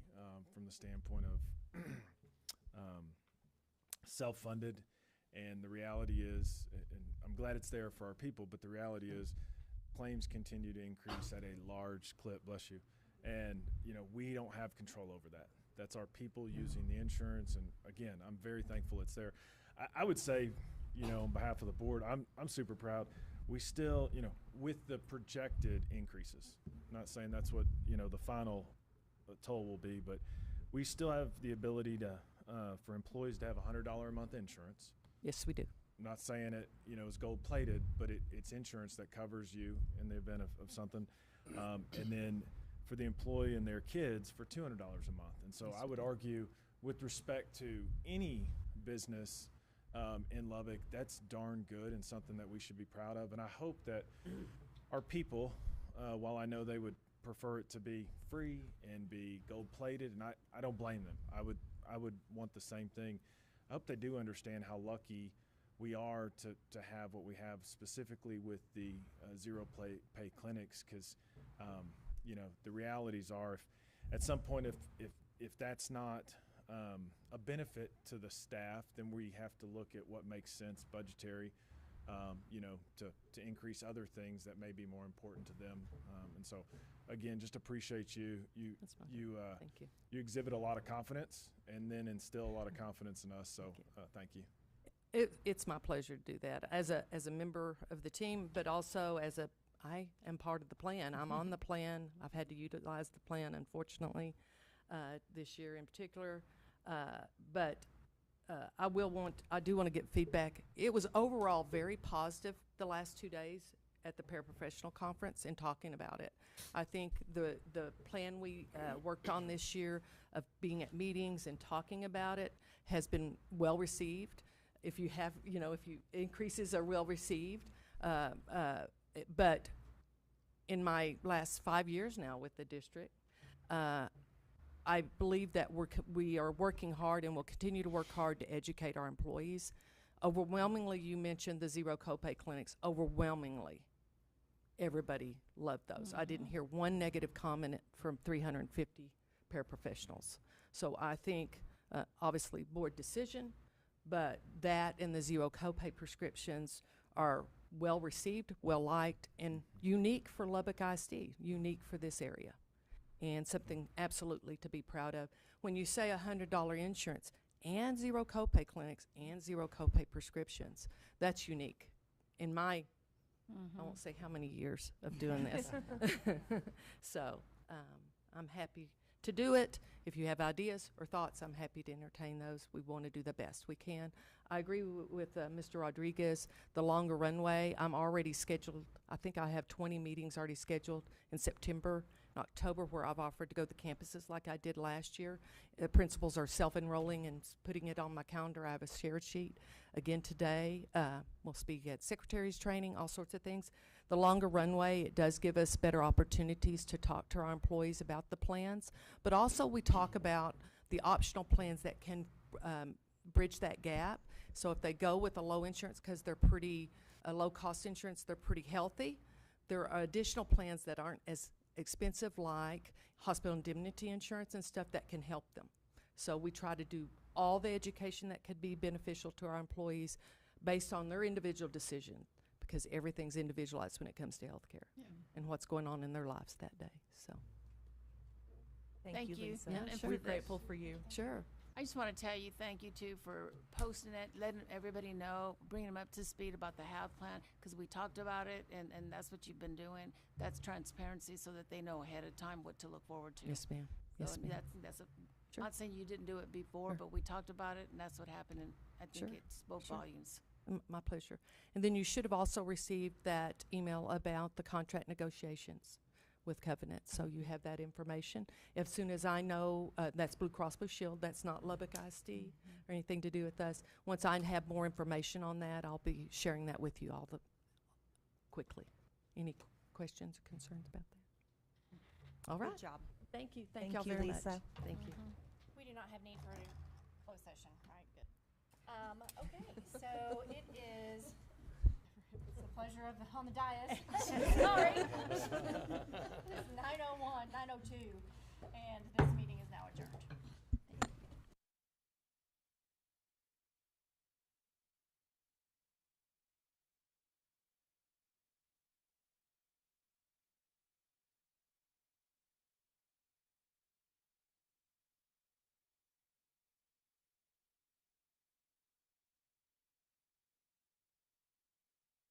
from the standpoint of self-funded. And the reality is, and I'm glad it's there for our people, but the reality is claims continue to increase at a large clip, bless you. And, we don't have control over that. That's our people using the insurance. And again, I'm very thankful it's there. I would say, on behalf of the board, I'm super proud. We still, with the projected increases, not saying that's what, the final toll will be, but we still have the ability to, for employees to have $100 a month insurance. Yes, we do. I'm not saying it, is gold plated, but it's insurance that covers you in the event of something. And then for the employee and their kids for $200 a month. And so I would argue, with respect to any business in Lubbock, that's darn good and something that we should be proud of. And I hope that our people, while I know they would prefer it to be free and be gold plated, and I don't blame them. I would want the same thing. I hope they do understand how lucky we are to have what we have, specifically with the zero pay clinics, because the realities are, if at some point if that's not a benefit to the staff, then we have to look at what makes sense budgetary, to increase other things that may be more important to them. And so, again, just appreciate you. That's fine. Thank you. You exhibit a lot of confidence, and then instill a lot of confidence in us. So, thank you. It's my pleasure to do that as a member of the team, but also I am part of the plan. I'm on the plan. I've had to utilize the plan, unfortunately, this year in particular. But I do want to get feedback. It was overall very positive the last 2 days at the paraprofessional conference in talking about it. I think the plan we worked on this year of being at meetings and talking about it has been well received. If you have, increases are well received. But in my last 5 years now with the district, I believe that we are working hard and will continue to work hard to educate our employees. Overwhelmingly, you mentioned the zero copay clinics. Overwhelmingly, everybody loved those. I didn't hear one negative comment from 350 paraprofessionals. So I think, obviously, board decision, but that and the zero copay prescriptions are well received, well liked, and unique for Lubbock ISD, unique for this area, and something absolutely to be proud of. When you say $100 insurance and zero copay clinics and zero copay prescriptions, that's unique. In my, I won't say how many years of doing this. So I'm happy to do it. If you have ideas or thoughts, I'm happy to entertain those. We want to do the best we can. I agree with Mr. Rodriguez, the longer runway. I'm already scheduled. I think I have 20 meetings already scheduled in September and October, where I've offered to go to the campuses like I did last year. Principals are self-enrolling and putting it on my calendar. I have a shared sheet. Again today, we'll speak at secretaries training, all sorts of things. The longer runway, it does give us better opportunities to talk to our employees about the plans, but also we talk about the optional plans that can bridge that gap. So if they go with a low insurance because they're pretty low cost insurance, they're pretty healthy. There are additional plans that aren't as expensive, like hospital indemnity insurance and stuff that can help them. So we try to do all the education that could be beneficial to our employees based on their individual decision, because everything's individualized when it comes to healthcare and what's going on in their lives that day. So Thank you, Lisa. Yeah, And sure. we're grateful for you. sure. I just want to tell you, thank you too for posting it, letting everybody know, bringing them up to speed about the health plan, because we talked about it, and that's what you've been doing. That's transparency, so that they know ahead of time what to look forward to. Yes, ma'am. Yes, So ma'am. that's a, Sure. not saying you didn't do it before, Sure. but we talked about it, and that's what happened, and I think Sure. it spoke Sure. volumes. My pleasure. And then you should have also received that email about the contract negotiations with Covenant, so you have that information. As soon as I know, that's Blue Cross Blue Shield, that's not Lubbock ISD or anything to do with us. Once I have more information on that, I'll be sharing that with you all quickly. Any questions or concerns about that? All right. Good job. Thank you. Thank y'all you, very Lisa. much. Thank you. We do not have need for a closed session. All right, good. Okay, so it is, it's the pleasure of on the dais. Sorry. It's 9:01, 9:02, and this